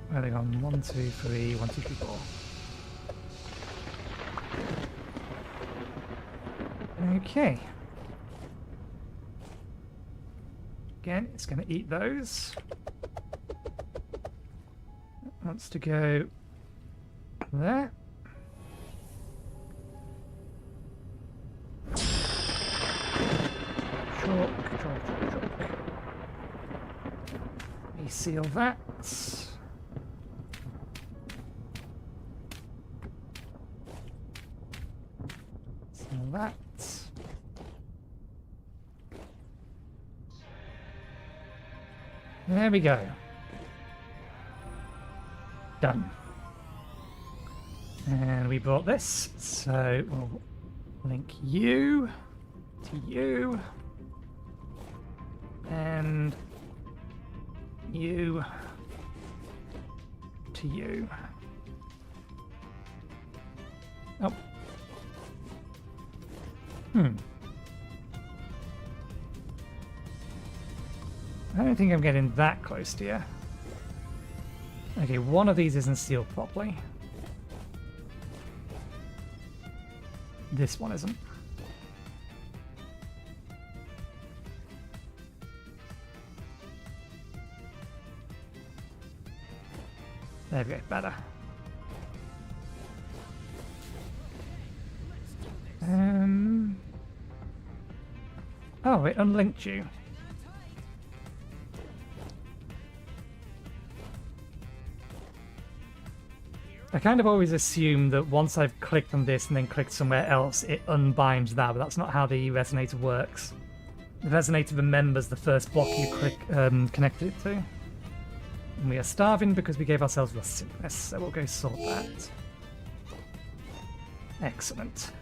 Where are they gone? 1, 2, 3, 1, 2, 3, 4. Okay. Again, it's going to eat those. It wants to go there. Chalk. Reseal that. Seal that. There we go. Done. And we brought this, so we'll link you to you. And you to you. Oh. I don't think I'm getting that close to you. Okay, one of these isn't sealed properly. This one isn't. There we go, better. Oh, it unlinked you. I kind of always assume that once I've clicked on this and then clicked somewhere else, it unbinds that, but that's not how the resonator works. The resonator remembers the first block you connected it to. And we are starving because we gave ourselves rust sickness, so we'll go sort that. Excellent.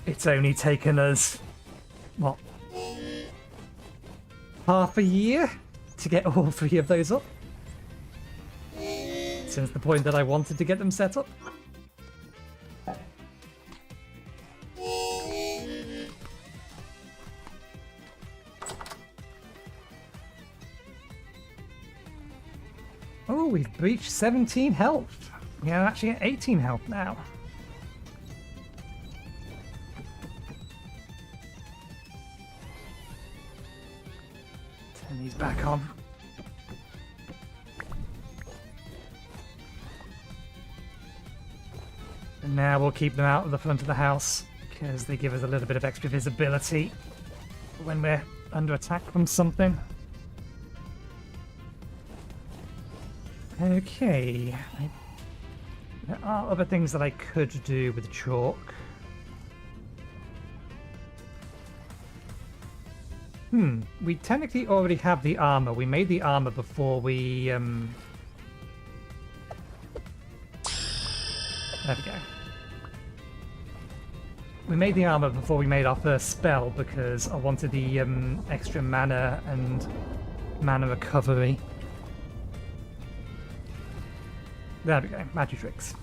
It's only taken us, what, half a year to get all three of those up? Since the point that I wanted to get them set up. Oh, we've breached 17 health. We are actually at 18 health now. Turn these back on. And now we'll keep them out of the front of the house because they give us a little bit of extra visibility when we're under attack from something. Okay, I There are other things that I could do with chalk. We technically already have the armor. We made the armor before we, There we go. We made the armor before we made our first spell because I wanted the extra mana and mana recovery. There we go, magic tricks.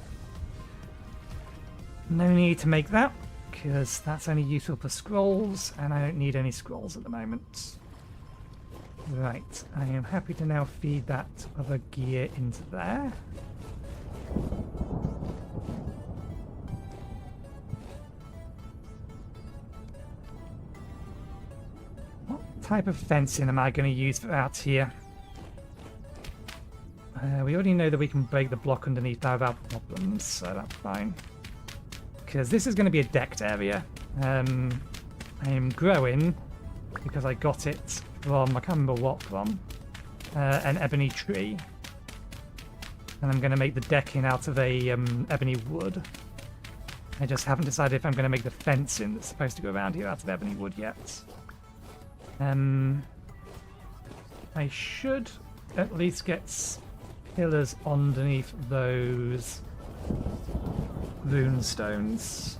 No need to make that, because that's only useful for scrolls, and I don't need any scrolls at the moment. Right, I am happy to now feed that other gear into there. What type of fencing am I going to use for out here? We already know that we can break the block underneath that without problems, so that's fine. Because this is going to be a decked area. I am growing, because I got it from, I can't remember what from, an ebony tree. And I'm going to make the decking out of a ebony wood. I just haven't decided if I'm going to make the fencing that's supposed to go around here out of ebony wood yet. I should at least get pillars underneath those rune stones.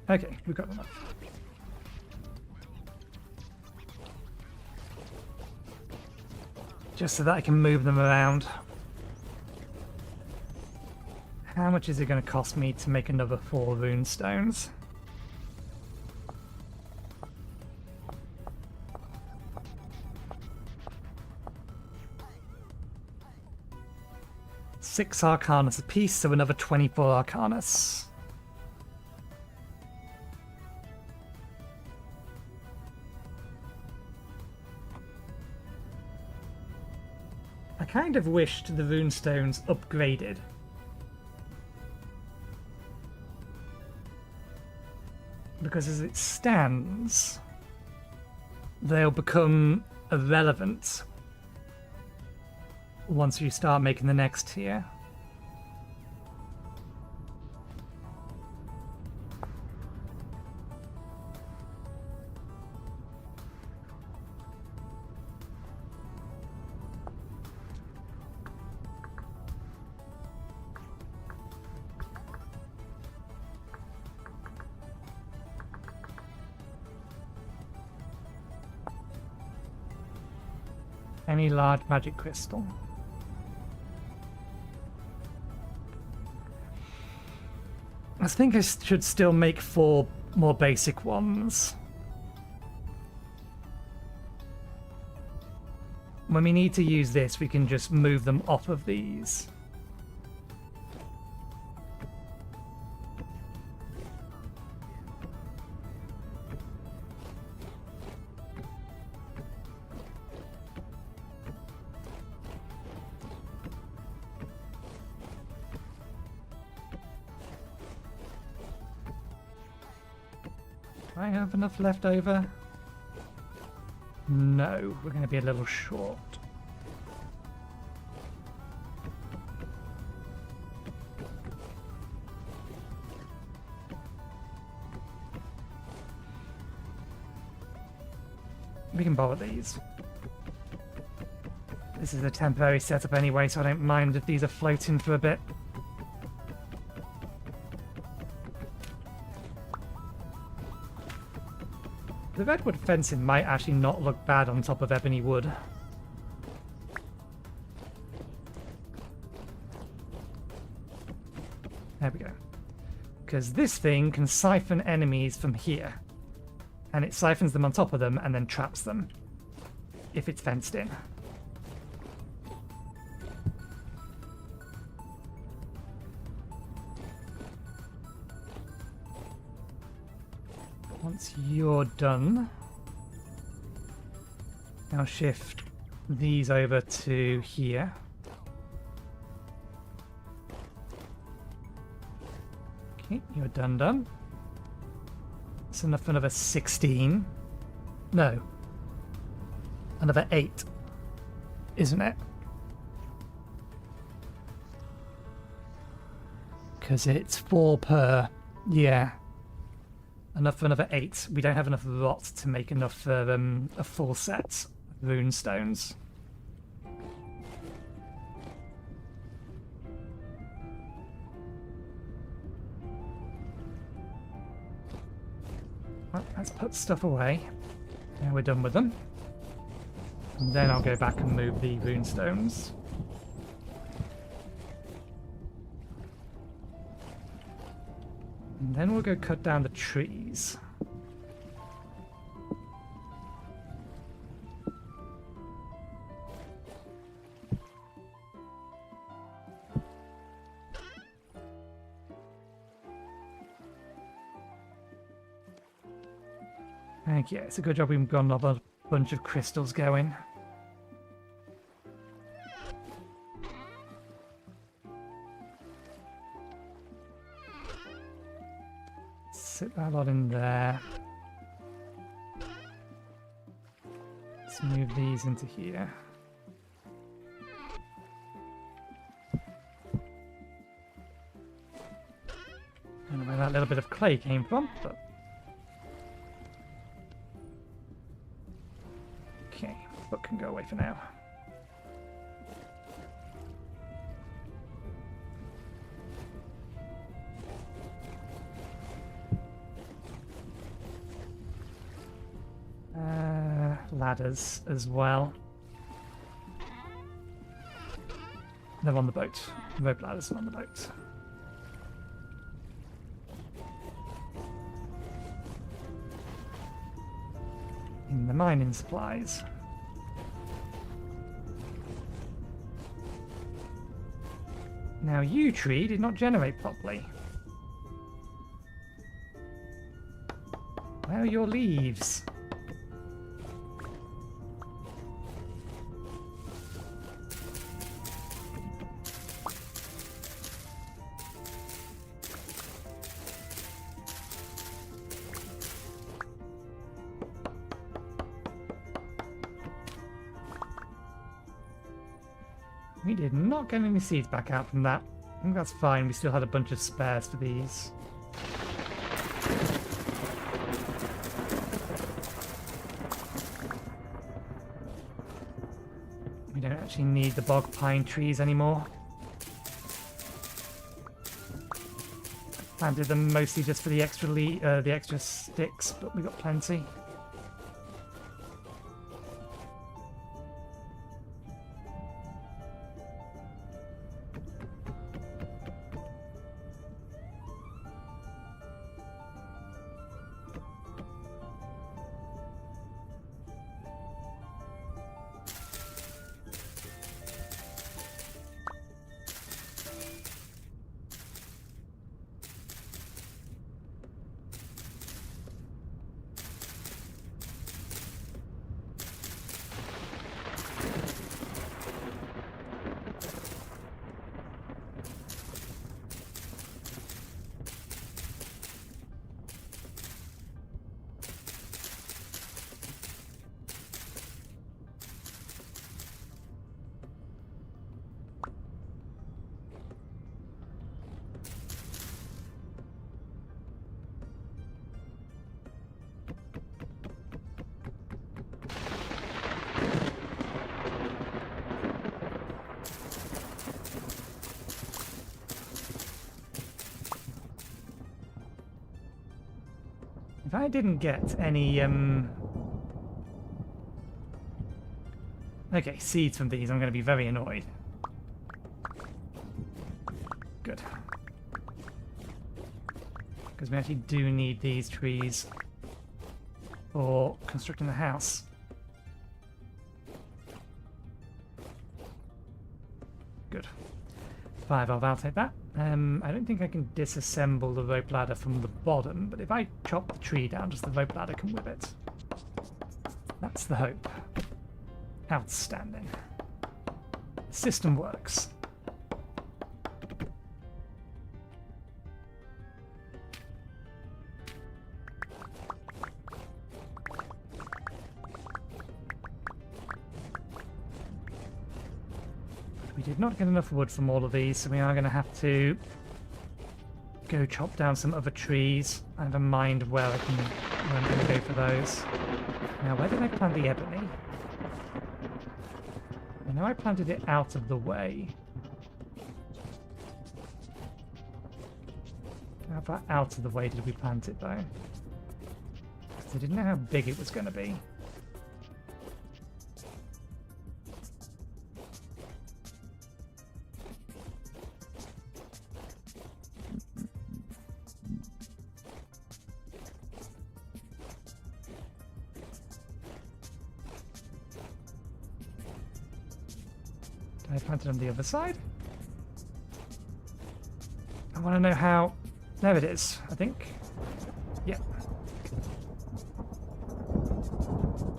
Okay, we've got enough. Just so that I can move them around. How much is it going to cost me to make another 4 rune stones? $6 Arcanus apiece, so another 24 Arcanus. I kind of wished the runestones upgraded. Because as it stands, they'll become irrelevant once you start making the next tier. Any large magic crystal? I think I should still make 4 more basic ones. When we need to use this, we can just move them off of these. I have enough left over? No, we're going to be a little short. We can borrow these. This is a temporary setup anyway, so I don't mind if these are floating for a bit. The redwood fencing might actually not look bad on top of ebony wood. There we go. Because this thing can siphon enemies from here. And it siphons them on top of them and then traps them. If it's fenced in. Once you're done, I'll shift these over to here. Okay, you're done. That's enough for another 16. No, Another 8, isn't it? Because it's 4 per. Yeah. Enough for another 8. We don't have enough rot to make enough for a full set of rune stones. Well, let's put stuff away. Now we're done with them. And then I'll go back and move the rune stones. And then we'll go cut down the trees. Thank you. It's a good job we've got another bunch of crystals going. Sit that lot in there. Let's move these into here. I don't know where that little bit of clay came from, but okay, book can go away for now. Ladders as well. They're on the boat. Rope ladders are on the boat. In the mining supplies. Now you tree did not generate properly. Where are your leaves? We did not get any seeds back out from that. I think that's fine. We still had a bunch of spares for these. We don't actually need the bog pine trees anymore. Planted them mostly just for the extra sticks, but we got plenty. If I didn't get any, okay, seeds from these, I'm going to be very annoyed. Good. Because we actually do need these trees for constructing the house. Good. 5 of, I'll take that. I don't think I can disassemble the rope ladder from the bottom, but if I chop the tree down, just the rope ladder can with it. That's the hope. Outstanding. System works. we did not get enough wood from all of these, so we are going to have to go chop down some other trees. I have a mind of where I'm going to go for those. Now, where did I plant the ebony? I know I planted it out of the way. How far out of the way did we plant it, though? Because I didn't know how big it was going to be. Did I plant it on the other side? I want to know how... There it is, I think. Yep.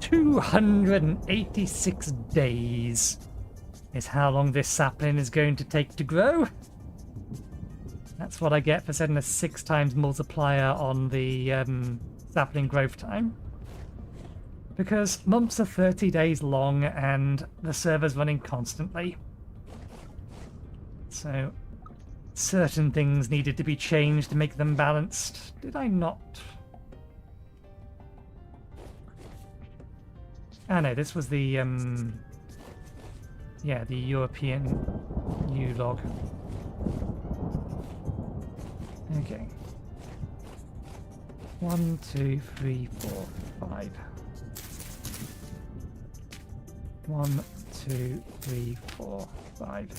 286 days is how long this sapling is going to take to grow. That's what I get for setting a 6 times multiplier on the sapling growth time. Because months are 30 days long and the server's running constantly. So certain things needed to be changed to make them balanced. Did I not? Ah no, this was the yeah, the European new log. Okay. 1, 2, 3, 4, 5. 1, 2, 3, 4, 5.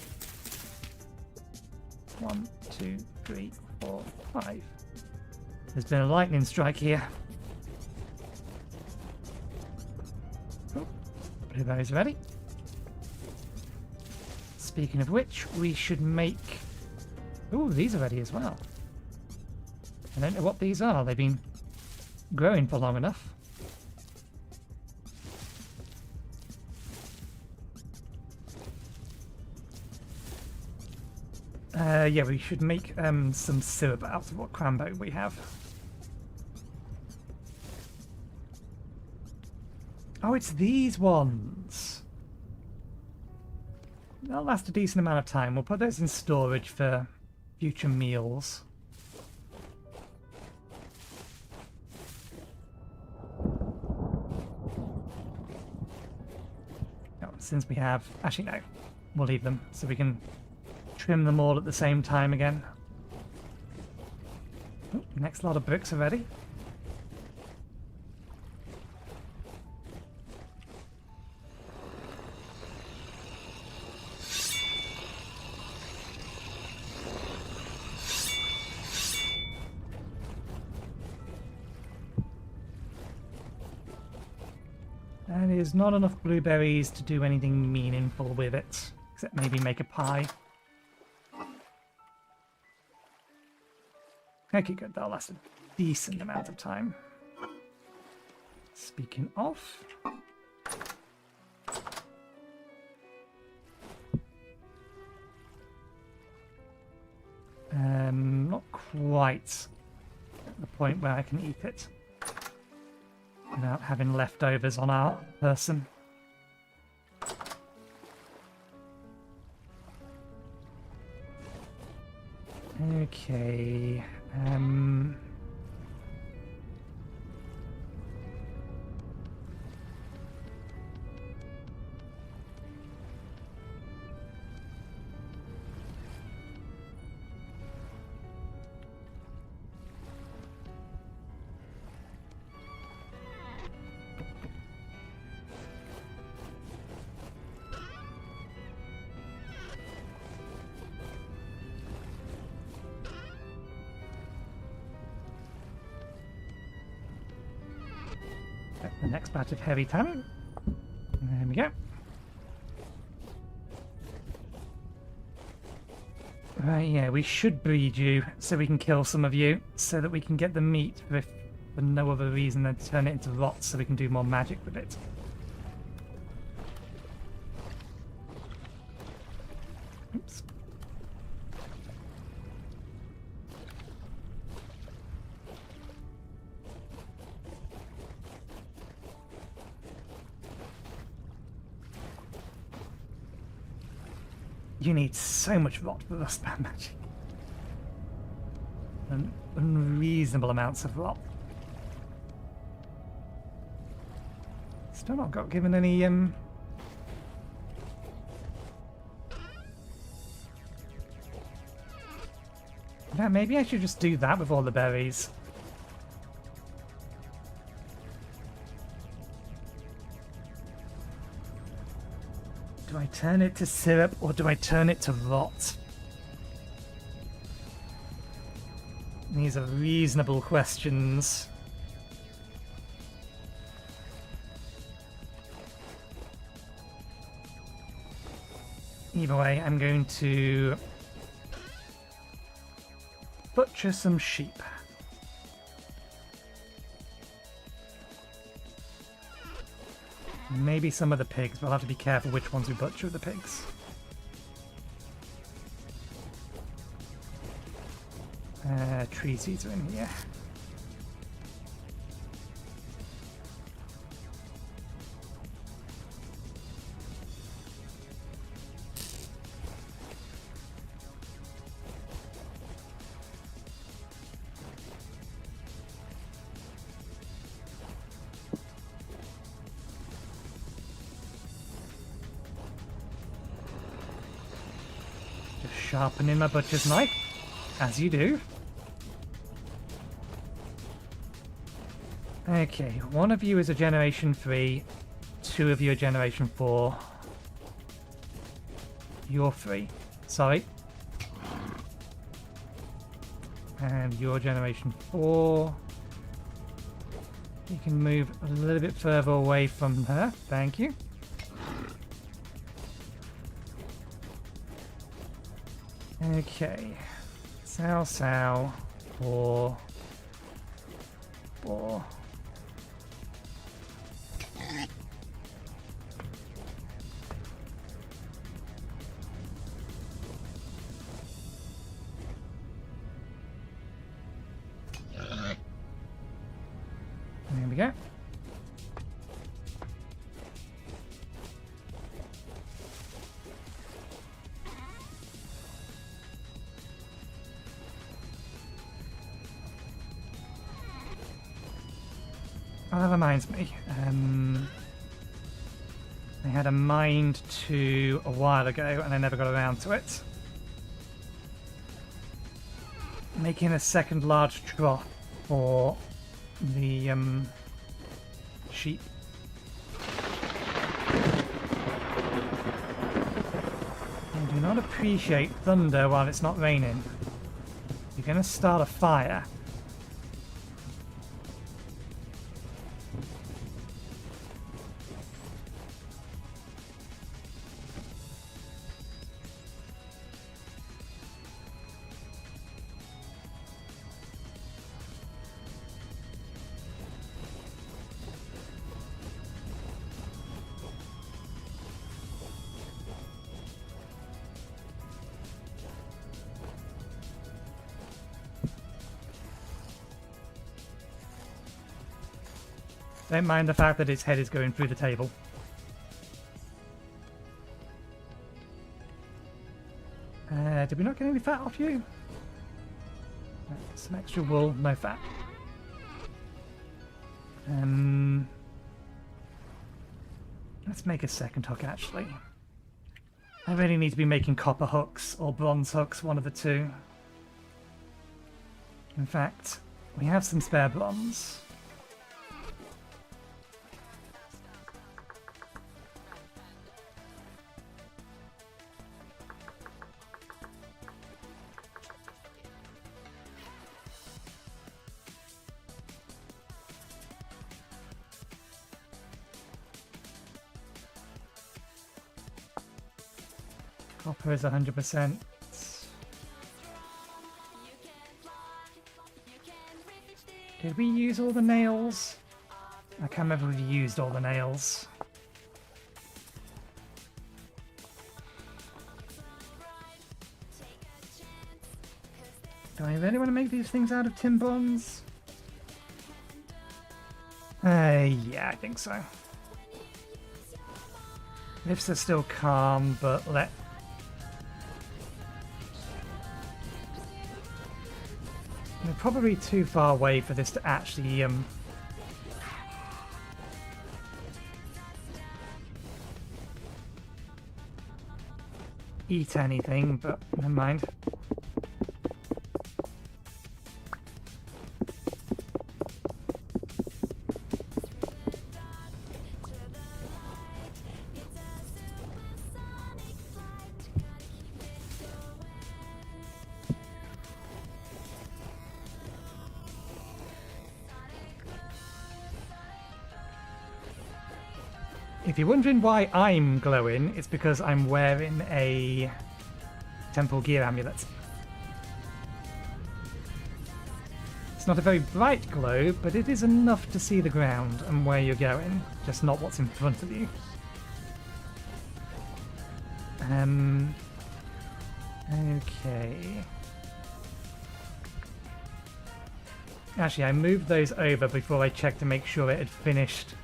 1, 2, 3, 4, 5. There's been a lightning strike here. Oh, blueberries ready. Speaking of which, we should make... Ooh, these are ready as well. I don't know what these are. They've been growing for long enough. Yeah, we should make some syrup out of what cranberry we have. Oh, it's these ones. They'll last a decent amount of time. We'll put those in storage for future meals. Oh, since we have... Actually, no. We'll leave them so we can trim them all at the same time again. Oh, next lot of bricks are ready. And it is not enough blueberries to do anything meaningful with it, except maybe make a pie. Okay, good. That'll last a decent amount of time. Speaking of... not quite at the point where I can eat it without having leftovers on our person. Okay. The next batch of heavy tannin. There we go. Right, yeah, we should breed you so we can kill some of you, so that we can get the meat if for no other reason than to turn it into rot so we can do more magic with it. Oops. You need so much rot for rustbound magic. Unreasonable amounts of rot. Still not got given any yeah, maybe I should just do that with all the berries. Do I turn it to syrup or do I turn it to rot? These are reasonable questions. Either way, I'm going to butcher some sheep. Maybe some of the pigs, but I'll have to be careful which ones we butcher the pigs. Tree seeds are in here. Just sharpening my butcher's knife, as you do. Okay, one of you is a generation 3, 2 of you are generation 4. You're 3. Sorry. And you're generation 4. You can move a little bit further away from her. Thank you. Okay. Sow, boar. There we go. Oh, that reminds me. I had a mind to a while ago and I never got around to it. Making a second large trough for the sheep. I do not appreciate thunder while it's not raining. You're going to start a fire. Don't mind the fact that its head is going through the table. Did we not get any fat off you? Some extra wool, no fat. Let's make a second hook, actually. I really need to be making copper hooks or bronze hooks, one of the two. In fact, we have some spare bronze. Copper is 100%. Did we use all the nails? I can't remember if we used all the nails. Do I really want to make these things out of tin bronze? Yeah, I think so. Lifts are still calm, but They're probably too far away for this to actually eat anything, but never mind. If you're wondering why I'm glowing, it's because I'm wearing a temple gear amulet. It's not a very bright glow, but it is enough to see the ground and where you're going, just not what's in front of you. Okay. Actually, I moved those over before I checked to make sure it had finished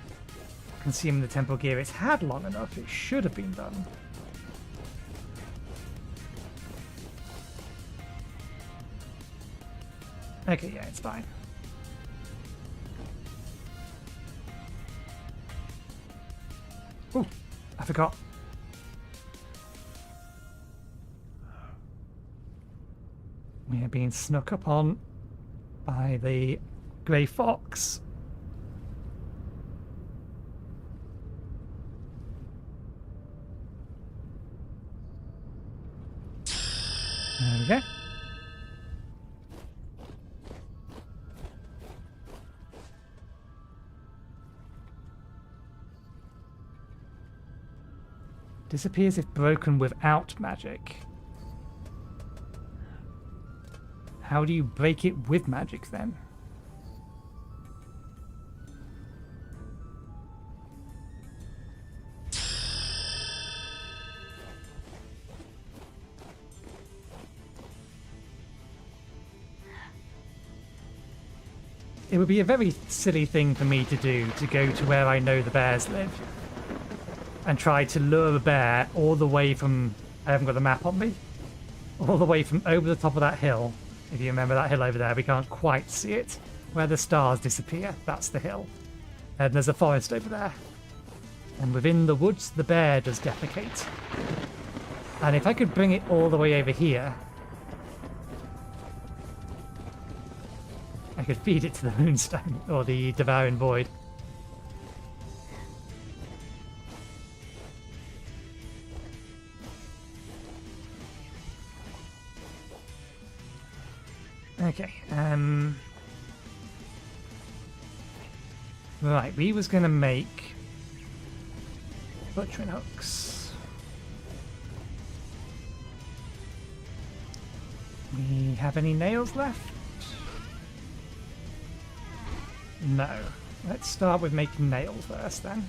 consuming the temple gear. It's had long enough. It should have been done. Okay, yeah, it's fine. Oh, I forgot. We are being snuck up on by the grey fox. There we go. Disappears if broken without magic. How do you break it with magic then? It would be a very silly thing for me to do, to go to where I know the bears live and try to lure a bear all the way from, I haven't got the map on me, all the way from over the top of that hill. If you remember that hill over there, we can't quite see it. Where the stars disappear, that's the hill. And there's a forest over there. And within the woods, the bear does defecate. And if I could bring it all the way over here, I could feed it to the moonstone, or the devouring void. Okay, right, we was gonna make butchering hooks. We have any nails left? No. Let's start with making nails first then.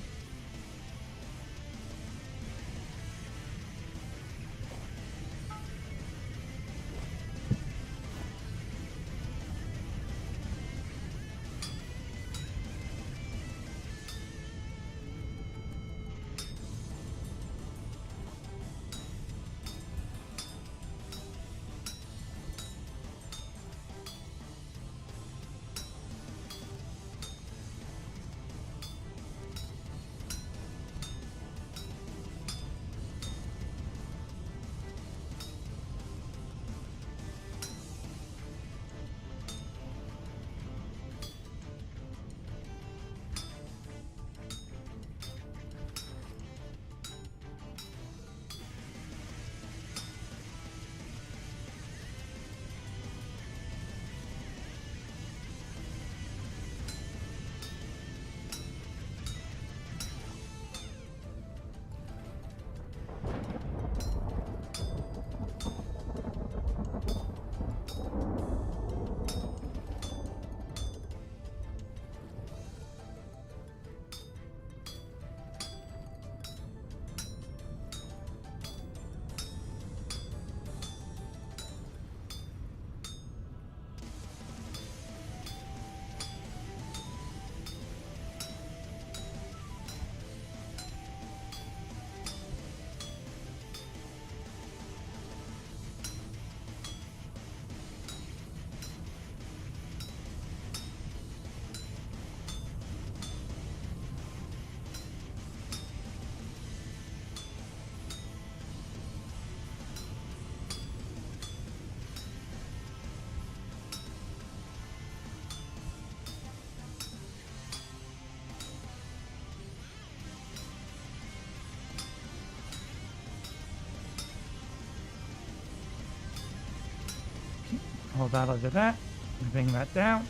Hold that over there. We bring that down.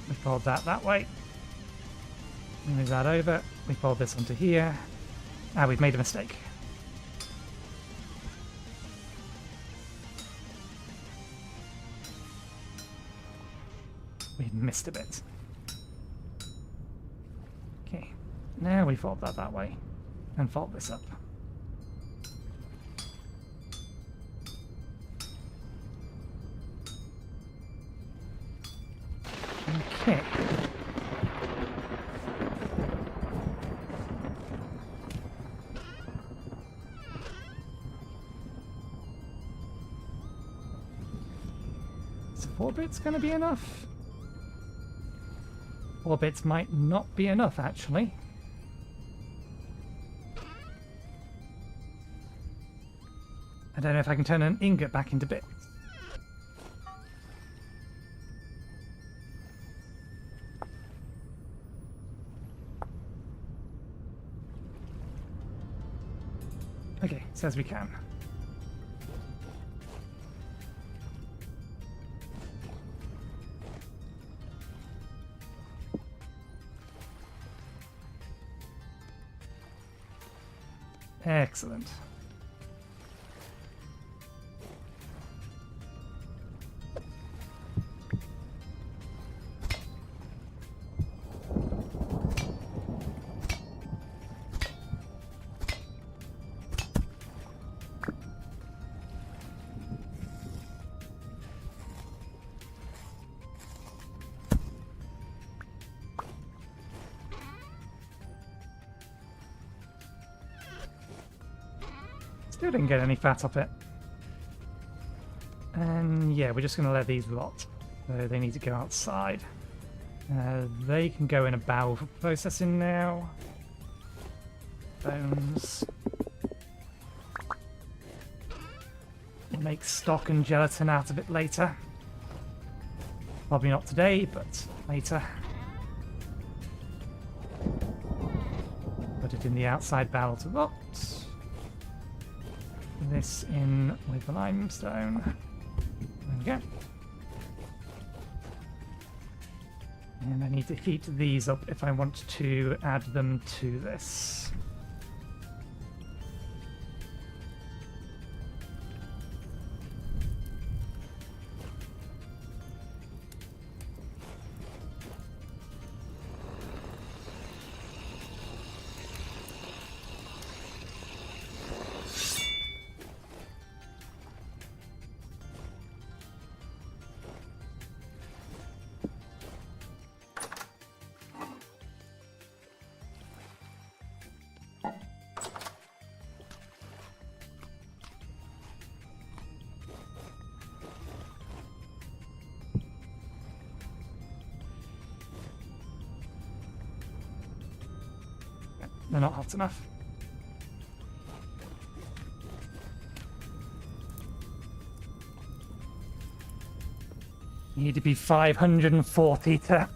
We fold that way. We move that over. We fold this onto here. Ah, we've made a mistake. We missed a bit. Okay, now we fold that way and fold this up. Okay. So 4 bits going to be enough? 4 bits might not be enough, actually. I don't know if I can turn an ingot back into bits. Okay, says we can. Excellent. Still didn't get any fat off it. And yeah, we're just going to let these rot. So they need to go outside. They can go in a barrel for processing now. Bones. We'll make stock and gelatin out of it later. Probably not today, but later. Put it in the outside barrel to rot. This in with the limestone. There we go. And I need to heat these up if I want to add them to this. They're not hot enough. You need to be 540 to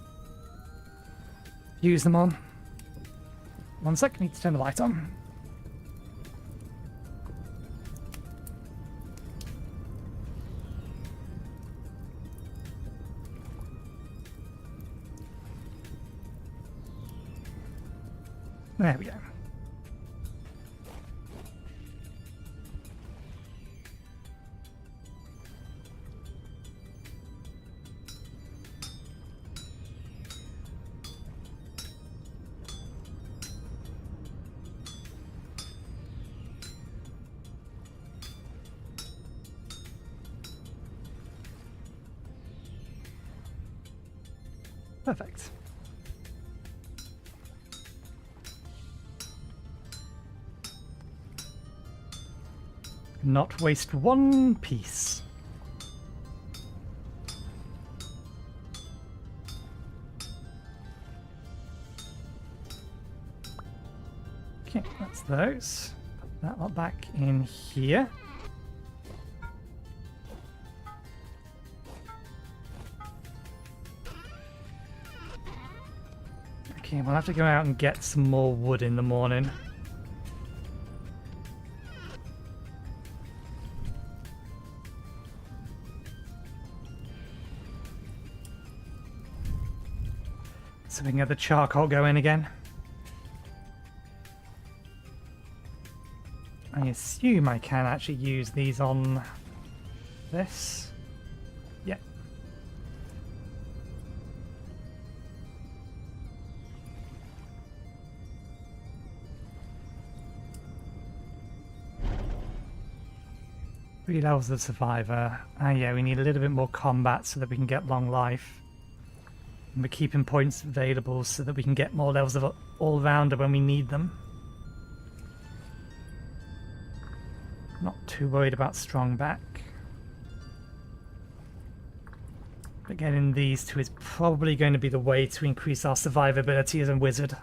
use them on. 1 sec, need to turn the light on. There we go. Perfect. Not waste one piece. Okay, that's those. Put that lot back in here. Okay, we'll have to go out and get some more wood in the morning. So we can get the charcoal going again. I assume I can actually use these on this. Yeah. Three levels of survivor. Yeah, we need a little bit more combat so that we can get long life. And we're keeping points available so that we can get more levels of all-rounder when we need them. Not too worried about strong back. But getting these two is probably going to be the way to increase our survivability as a wizard.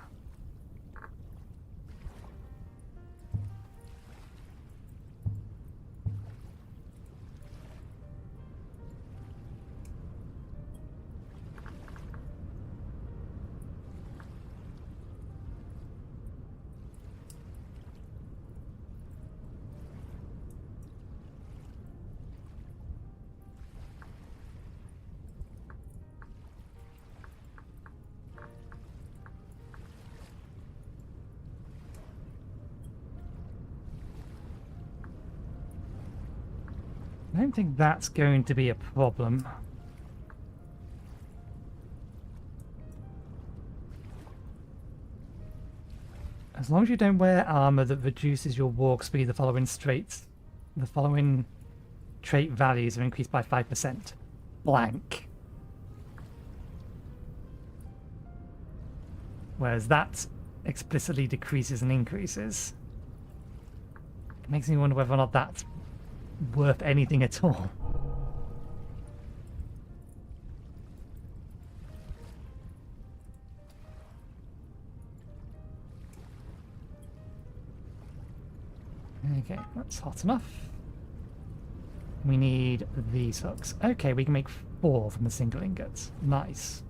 I don't think that's going to be a problem. As long as you don't wear armor that reduces your walk speed, the following trait values are increased by 5%. Blank. Whereas that explicitly decreases and increases. It makes me wonder whether or not that's worth anything at all. Okay, that's hot enough. We need these hooks. Okay, we can make 4 from a single ingot. Nice.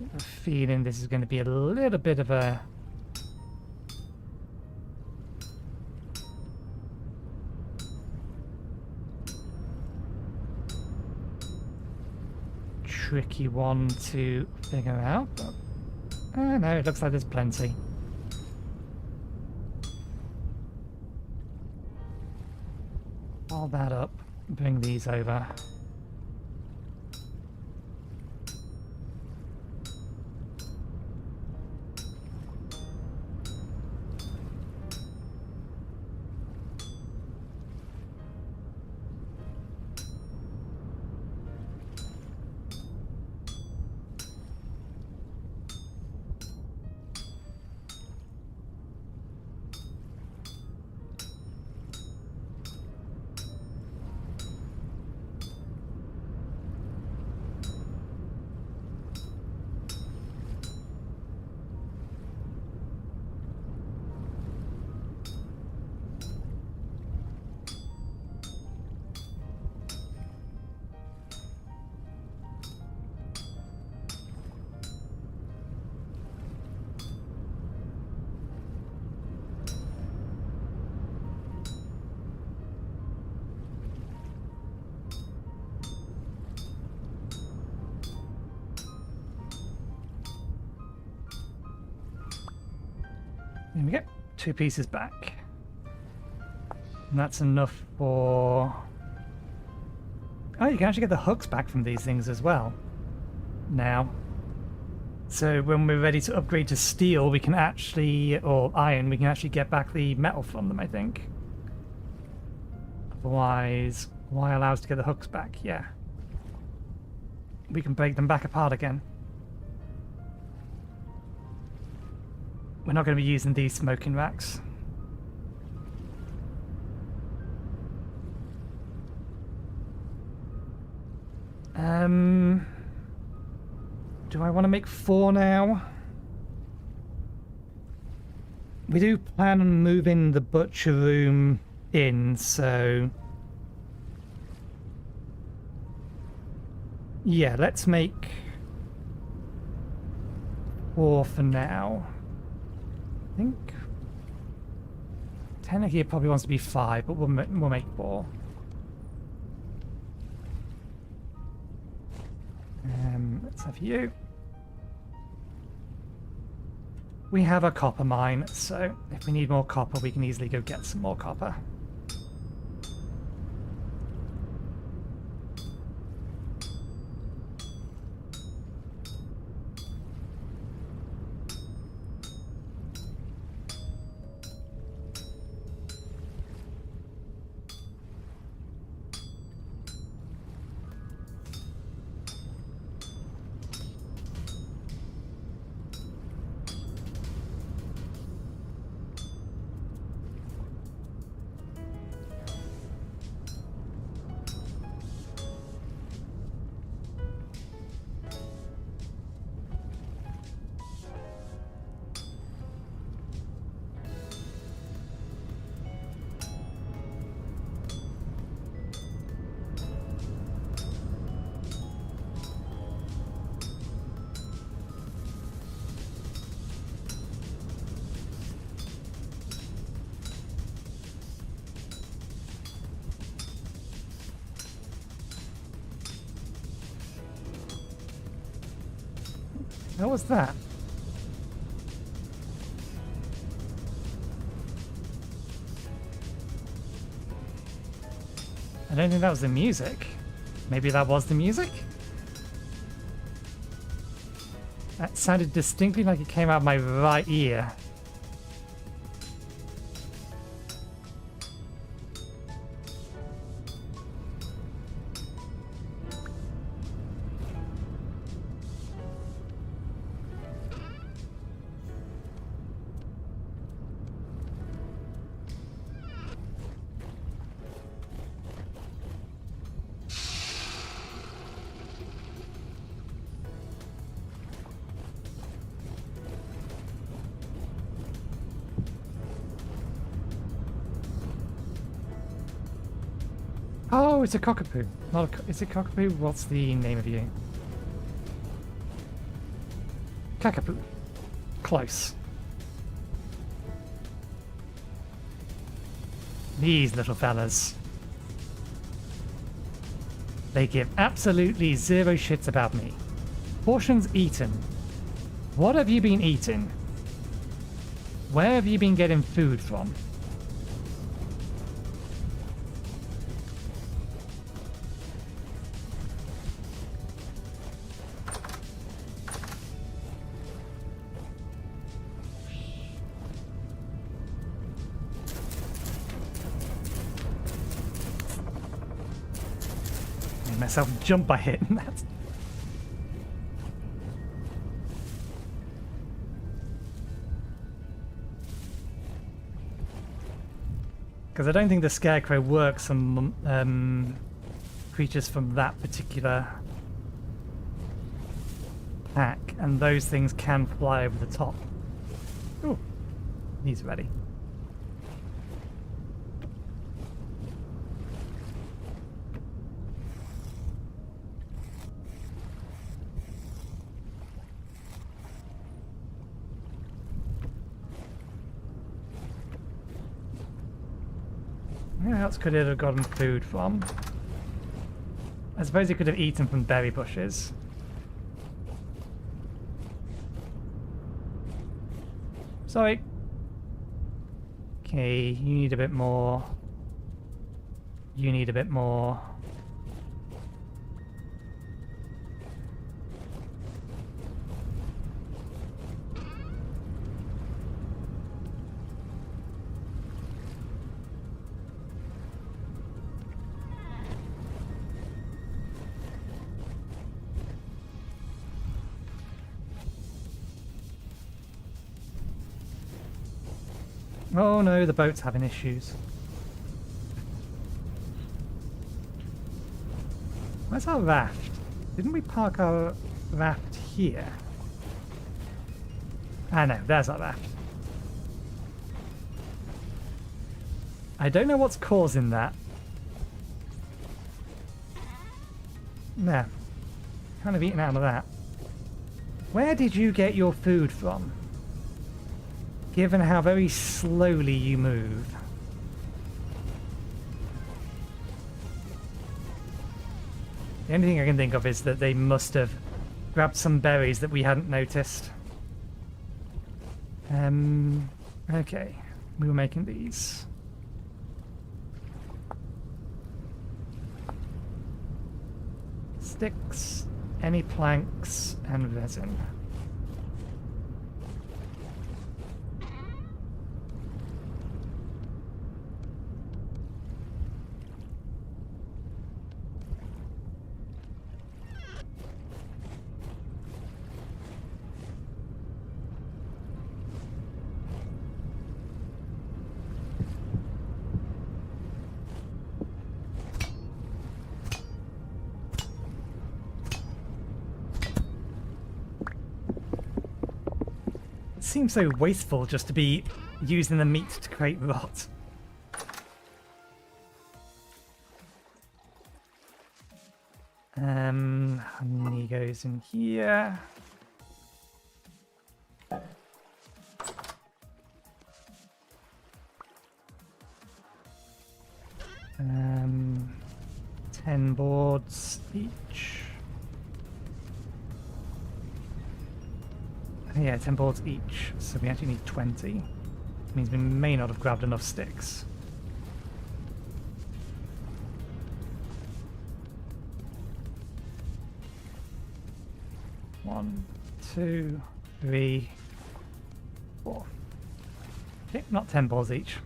I have a feeling this is going to be a little bit of a tricky one to figure out, but no, it looks like there's plenty. Hold that up, bring these over. There we go. 2 pieces back. And that's enough for... Oh, you can actually get the hooks back from these things as well. Now. So when we're ready to upgrade to steel, we can actually... or iron, we can actually get back the metal from them, I think. Otherwise, why allow us to get the hooks back? Yeah. We can break them back apart again. We're not going to be using these smoking racks. Do I want to make 4 now? We do plan on moving the butcher room in, so... yeah, let's make 4 for now. I think 10 here probably wants to be 5, but we'll make 4. Let's have you. We have a copper mine, so if we need more copper, we can easily go get some more copper. What was that? I don't think that was the music. Maybe that was the music? That sounded distinctly like it came out of my right ear. Oh, it's a cockapoo. Not a. Is it cockapoo? What's the name of you? Cockapoo. Close. These little fellas. They give absolutely zero shits about me. Portions eaten. What have you been eating? Where have you been getting food from? Myself jump by hitting that. Because I don't think the scarecrow works on creatures from that particular pack, and those things can fly over the top. Ooh, he's ready. Where else could it have gotten food from? I suppose it could have eaten from berry bushes. Sorry. Okay, you need a bit more. You need a bit more. Oh no, the boat's having issues. Where's our raft? Didn't we park our raft here? Ah no, there's our raft. I don't know what's causing that. Nah, kind of eating out of that. Where did you get your food from? Given how very slowly you move. The only thing I can think of is that they must have grabbed some berries that we hadn't noticed. Okay, we were making these. Sticks, any planks, and resin. Seems so wasteful just to be using the meat to create rot. Honey goes in here. Um, 10 boards each. Yeah, 10 boards each, so we actually need 20. Means we may not have grabbed enough sticks. One, two, three, four. Okay, not 10 boards each.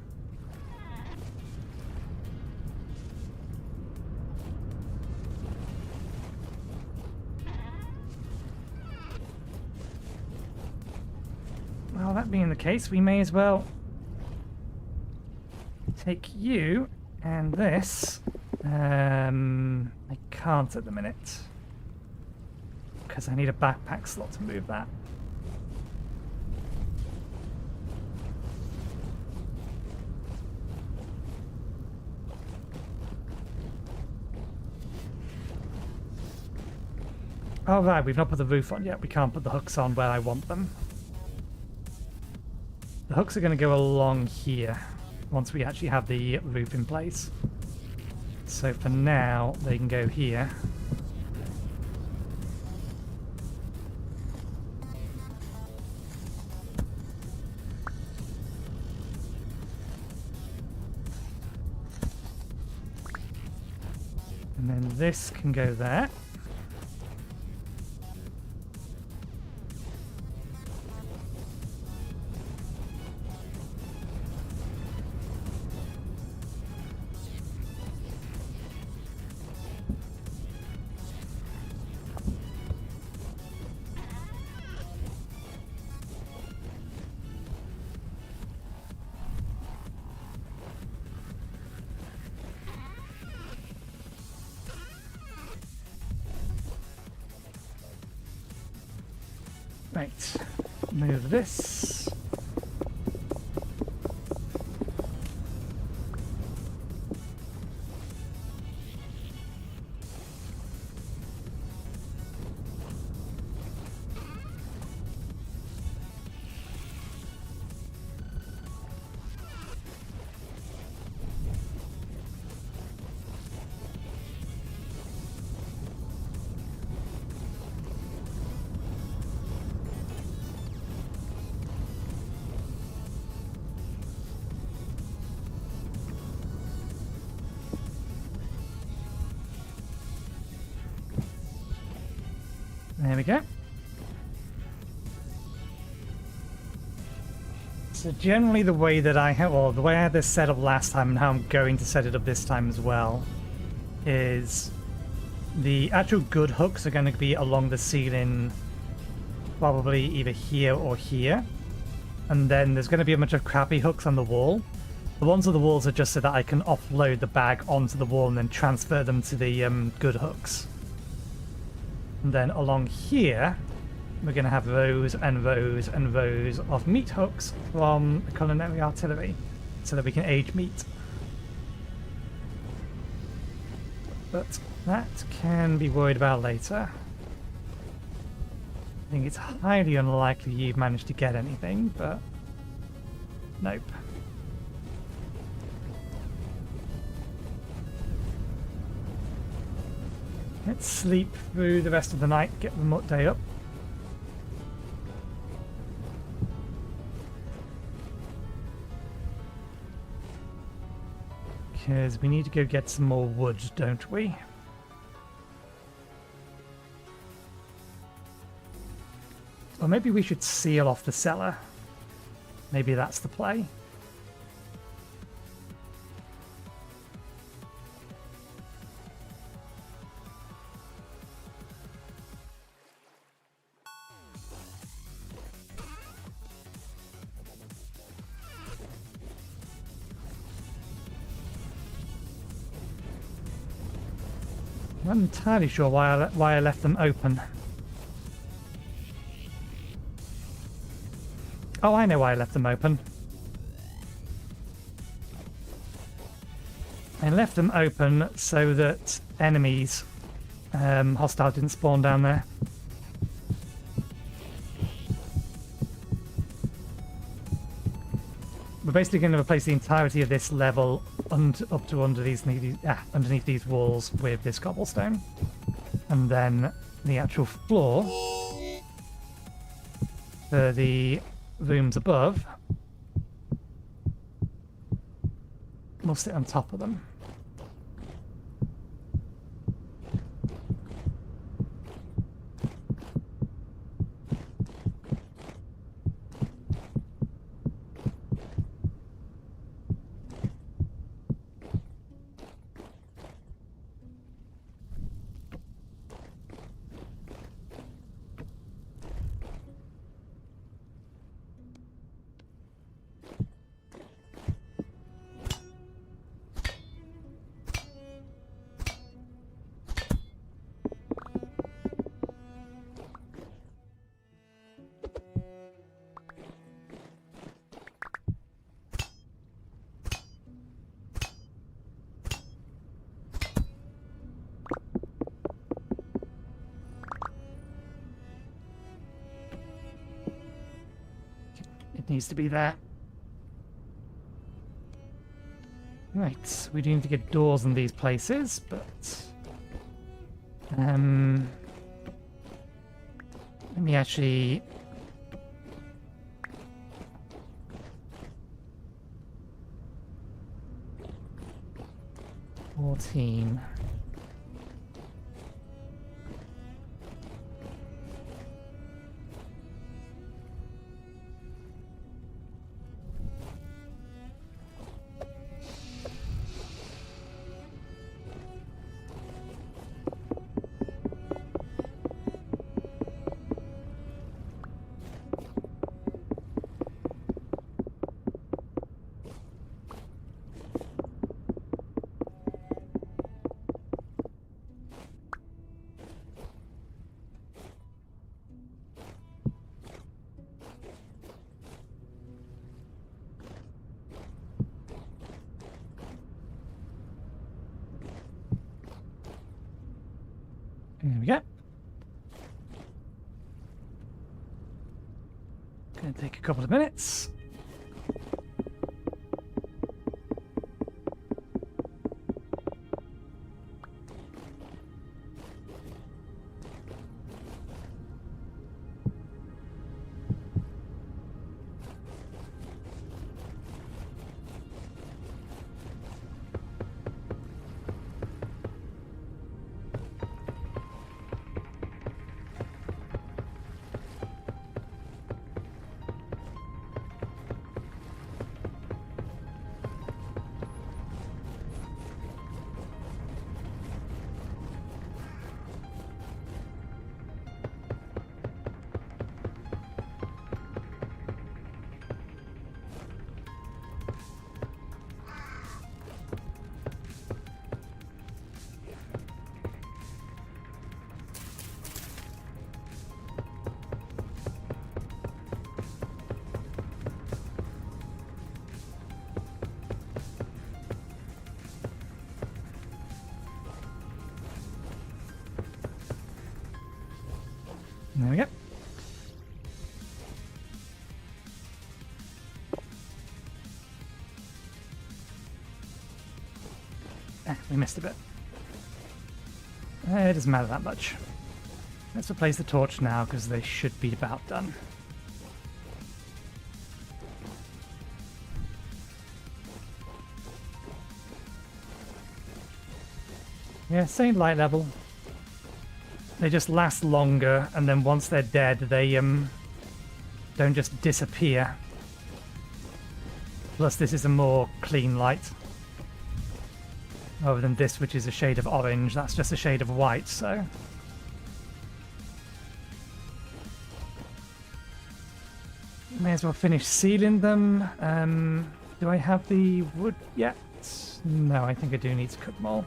Well, that being the case, we may as well take you and this. I can't at the minute because I need a backpack slot to move that. Oh right, we've not put the roof on yet. We can't put the hooks on where I want them. The hooks are going to go along here once we actually have the roof in place. So for now, they can go here. And then this can go there. Right, move this. There we go. So generally the way that I have, or the way I had this set up last time and how I'm going to set it up this time as well, is the actual good hooks are going to be along the ceiling, probably either here or here. And then there's going to be a bunch of crappy hooks on the wall. The ones on the walls are just so that I can offload the bag onto the wall and then transfer them to the good hooks. And then along here, we're going to have rows and rows and rows of meat hooks from the culinary artillery so that we can age meat. But that can be worried about later. I think it's highly unlikely you've managed to get anything, but nope. Let's sleep through the rest of the night, get the day up. Because we need to go get some more wood, don't we? Or maybe we should seal off the cellar. Maybe that's the play. I'm not entirely sure why I left them open. Oh, I know why I left them open. I left them open so that enemies, hostile, didn't spawn down there. We're basically going to replace the entirety of this level up to underneath these walls with this cobblestone, and then the actual floor for the rooms above will sit on top of them. Needs to be there. Right, we do need to get doors in these places, but let me actually $14. There we go. Gonna take a couple of minutes. There we go. We missed a bit. It doesn't matter that much. Let's replace the torch now, because they should be about done. Yeah, same light level. They just last longer, and then once they're dead, they don't just disappear. Plus, this is a more clean light. Rather than this, which is a shade of orange. That's just a shade of white, so... May as well finish sealing them. Do I have the wood yet? No, I think I do need to cook more.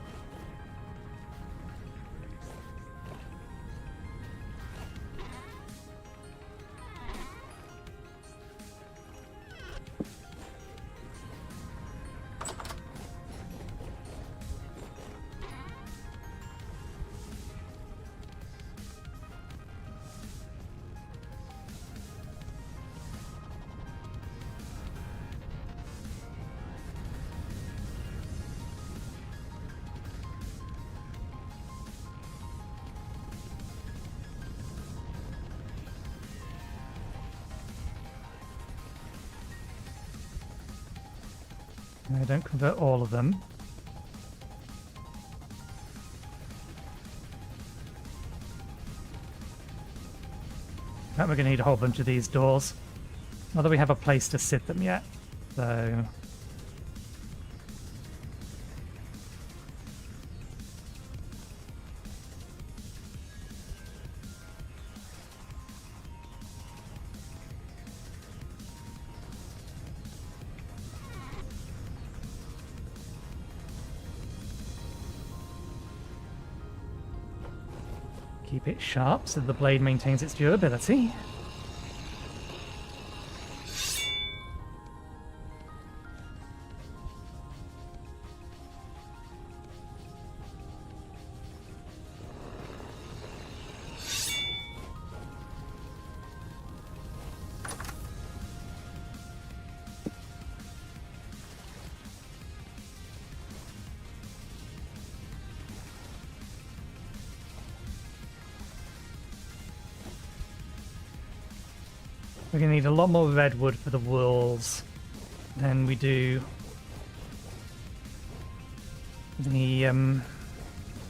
I don't convert all of them. We're going to need a whole bunch of these doors. Not that we have a place to sit them yet, so... Keep it sharp so the blade maintains its durability. We're going to need a lot more redwood for the walls than we do the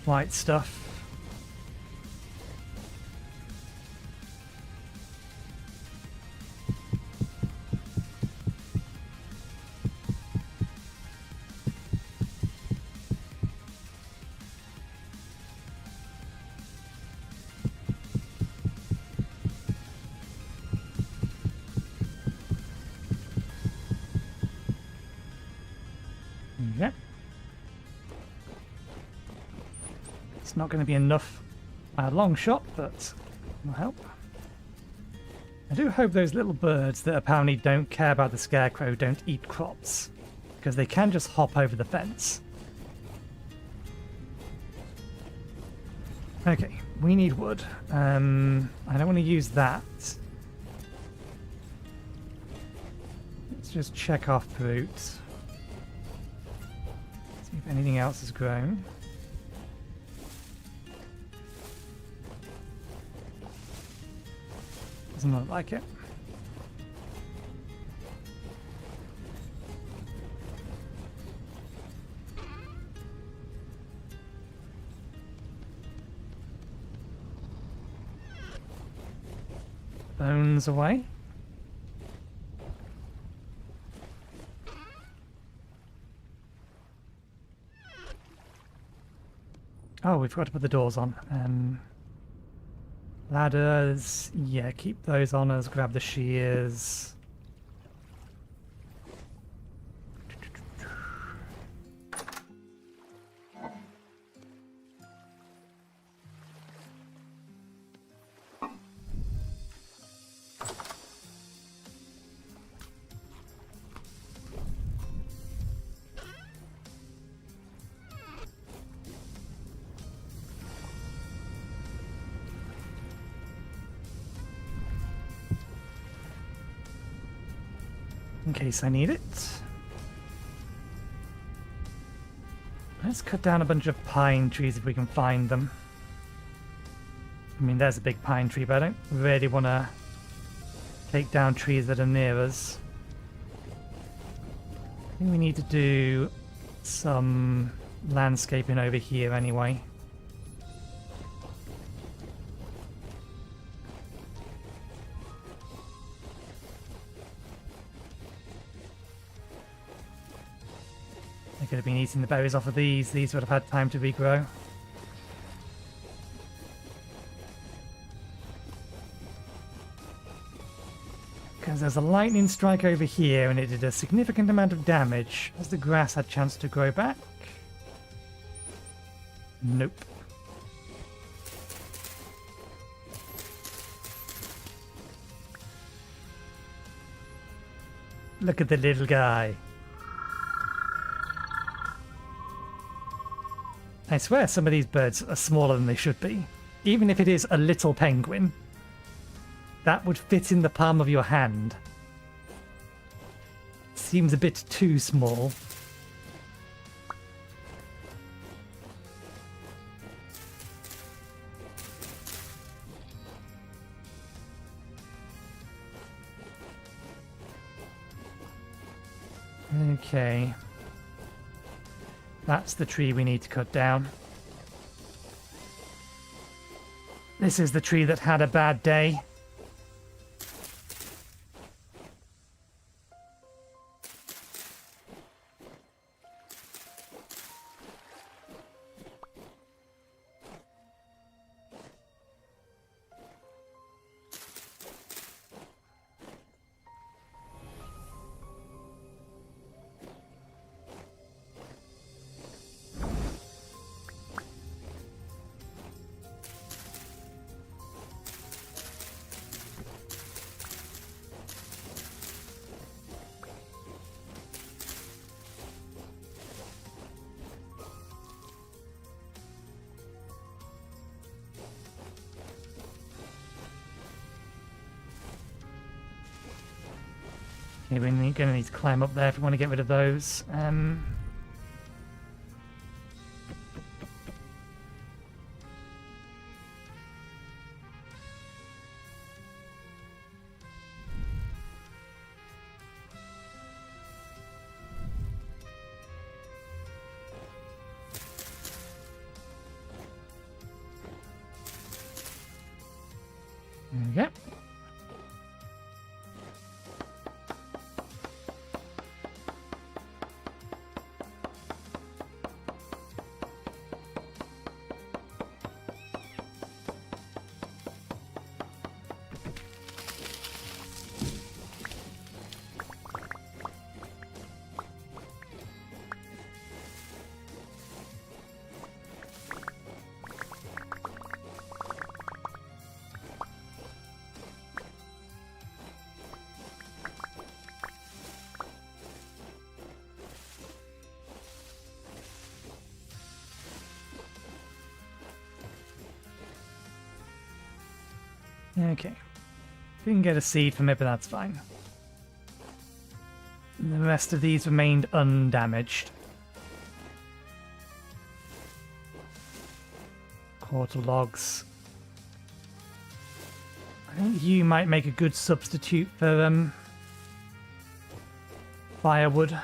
white stuff. Yeah. It's not going to be enough by a long shot, but will help. I do hope those little birds that apparently don't care about the scarecrow don't eat crops, because they can just hop over the fence. Okay, we need wood. I don't want to use that. Let's just check our fruit. See if anything else has grown. Doesn't look like it. Bones away. Oh, we forgot to put the doors on. Ladders, yeah, keep those on us. Grab the shears. In case I need it. Let's cut down a bunch of pine trees if we can find them. I mean, there's a big pine tree, but I don't really want to take down trees that are near us. I think we need to do some landscaping over here anyway. I could have been eating the berries off of these. These would have had time to regrow. Because there's a lightning strike over here and it did a significant amount of damage. Has the grass had a chance to grow back? Nope. Look at the little guy. I swear some of these birds are smaller than they should be. Even if it is a little penguin, that would fit in the palm of your hand. Seems a bit too small. Okay. That's the tree we need to cut down. This is the tree that had a bad day. Okay, we're going to need to climb up there if we want to get rid of those. There we go. Okay. We can get a seed from it, but that's fine. And the rest of these remained undamaged. Quarter logs. I think you might make a good substitute for firewood.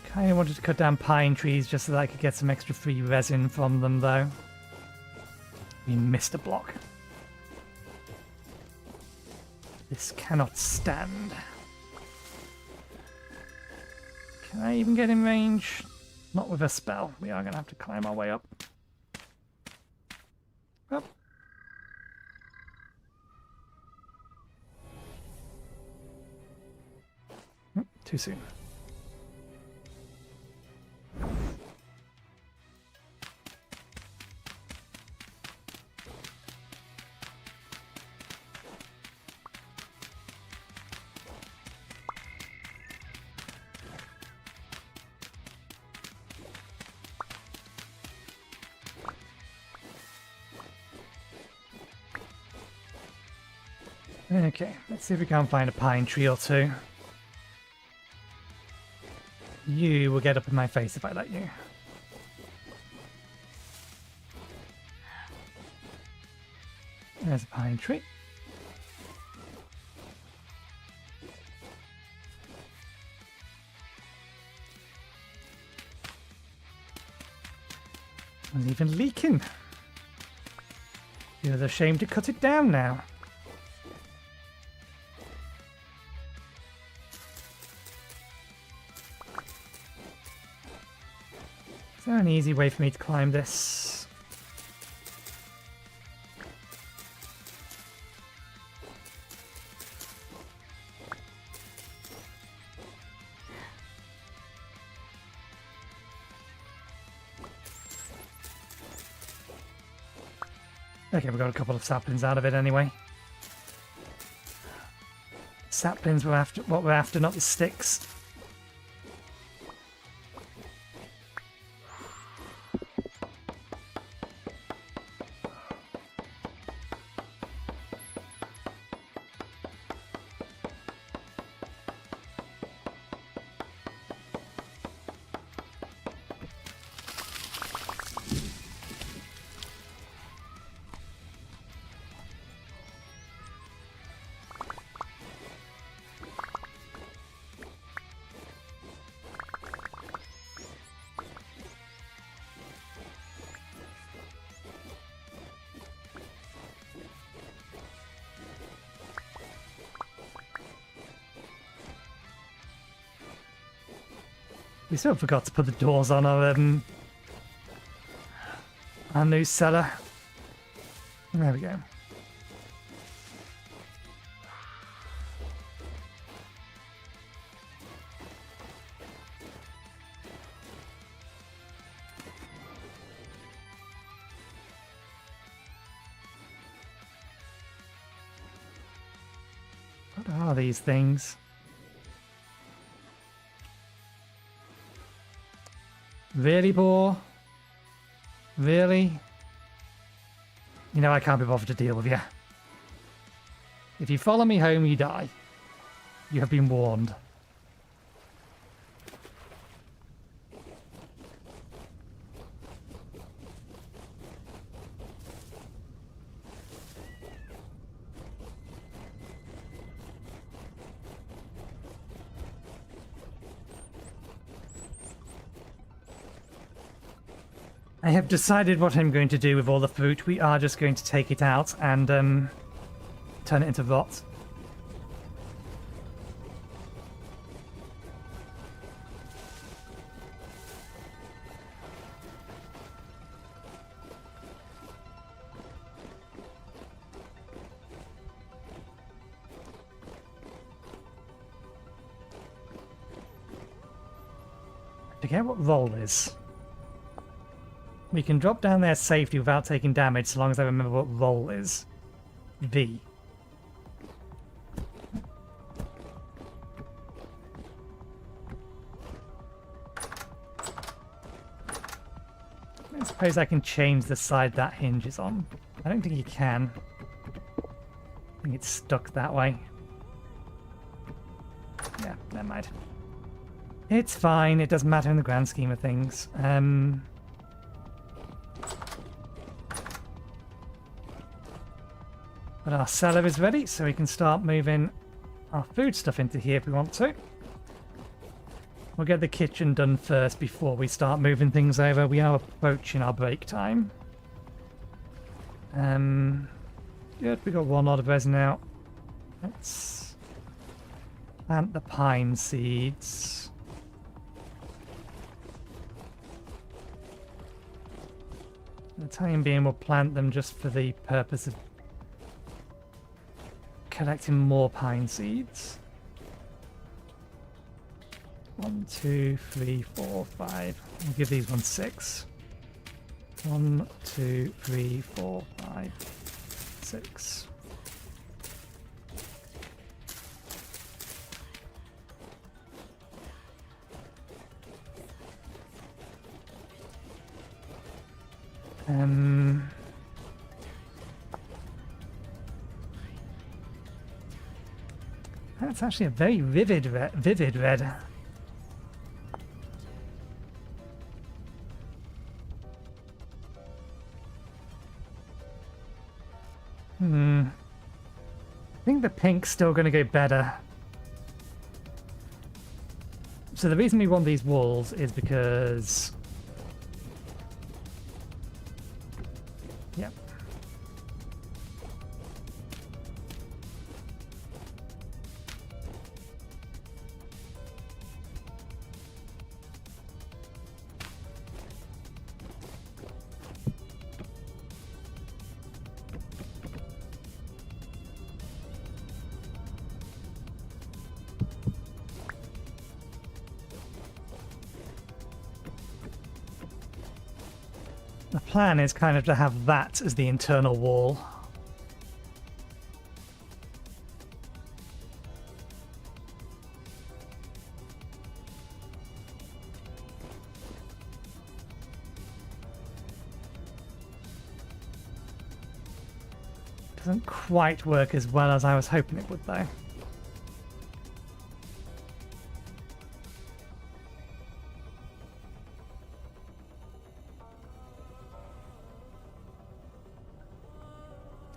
Kind of wanted to cut down pine trees just so that I could get some extra free resin from them, though. We missed a block. This cannot stand. Can I even get in range? Not with a spell. We are going to have to climb our way up. Up. Too soon. Okay, let's see if we can find a pine tree or two. You will get up in my face if I let you. There's a pine tree. It's even leaking. It was a shame to cut it down now. Is there an easy way for me to climb this? Okay, we got a couple of saplings out of it anyway. Saplings were after what we're after, not the sticks. We still forgot to put the doors on our new cellar. There we go. What are these things? Really, boar? Really? You know I can't be bothered to deal with you. If you follow me home, you die. You have been warned. I have decided what I'm going to do with all the fruit. We are just going to take it out and turn it into rot. I forget what roll is. We can drop down their safety without taking damage, so long as I remember what roll is. V. I suppose I can change the side that hinge is on. I don't think you can. I think it's stuck that way. Yeah, never mind. It's fine, it doesn't matter in the grand scheme of things. But our cellar is ready, so we can start moving our food stuff into here if we want to. We'll get the kitchen done first before we start moving things over. We are approaching our break time. Good, we got one lot of resin out. Let's plant the pine seeds. For the time being, we'll plant them just for the purpose of collecting more pine seeds. 1, 2, 3, 4, 5. I'll give these ones 6. 1, 2, 3, 4, 5, 6. That's actually a very vivid red. I think the pink's still going to go better. So the reason we want these walls is because... Yep. The plan is kind of to have that as the internal wall. Doesn't quite work as well as I was hoping it would, though.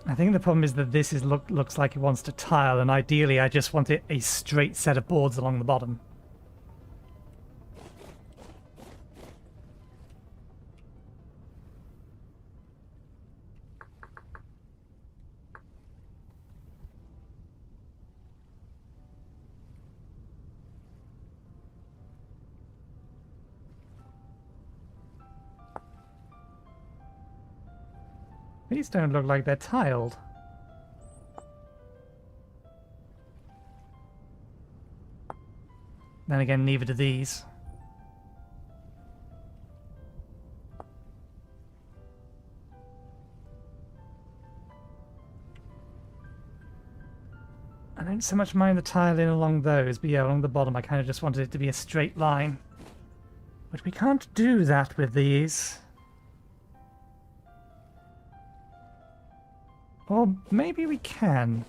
I think the problem is that this looks like it wants to tile, and ideally I just want it a straight set of boards along the bottom. These don't look like they're tiled. Then again, neither do these. I don't so much mind the tiling along those, but yeah, along the bottom I kind of just wanted it to be a straight line. But we can't do that with these. Or maybe we can.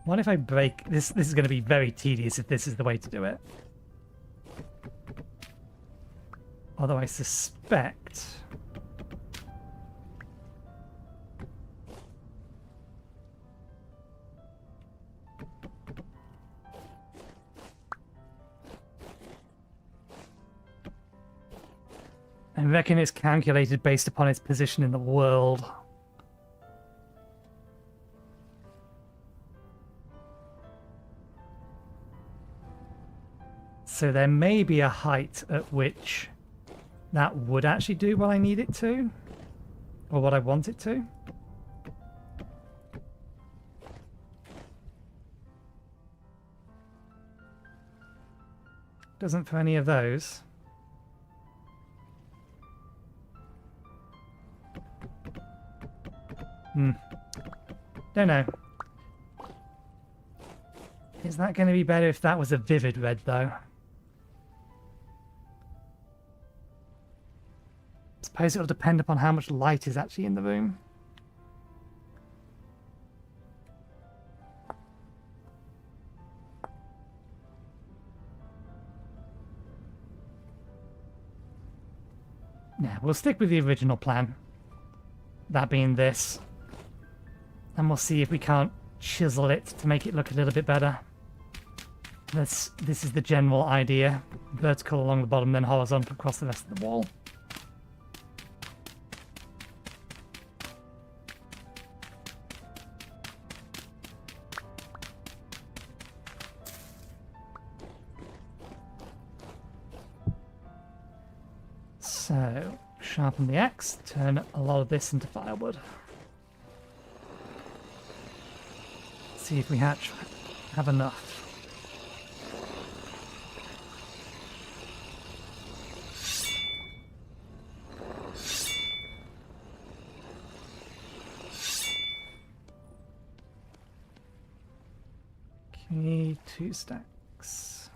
What if I break... This is going to be very tedious if this is the way to do it. Although I suspect... I reckon it's calculated based upon its position in the world. So there may be a height at which that would actually do what I need it to, or what I want it to. Doesn't for any of those. Don't know. Is that going to be better if that was a vivid red, though? Suppose it'll depend upon how much light is actually in the room. Yeah, we'll stick with the original plan. That being this. And we'll see if we can't chisel it to make it look a little bit better. This is the general idea. Vertical along the bottom, then horizontal across the rest of the wall. So, sharpen the axe, turn a lot of this into firewood. See if we have enough. Okay, 2 stacks.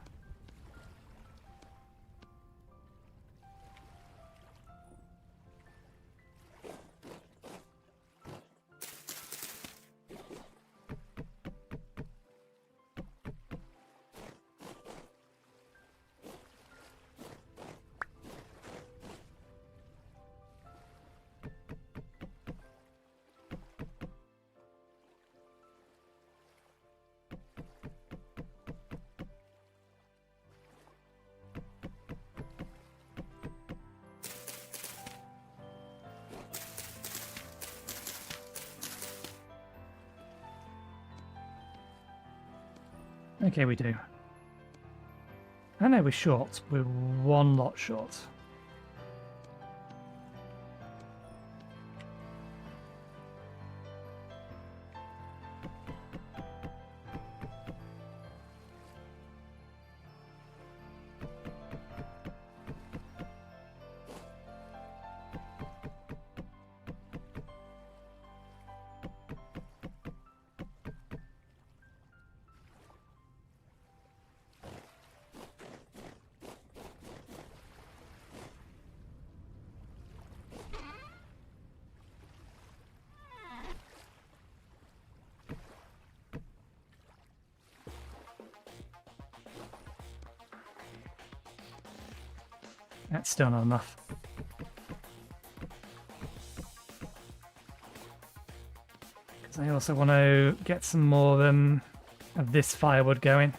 Okay, we do. I know we're short. We're one lot short. That's still not enough. Because I also want to get some more of this firewood going.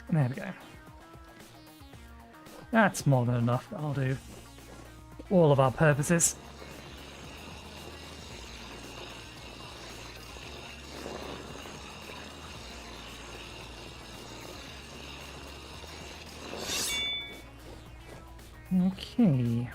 There we go. That's more than enough. That'll do all of our purposes. Okay.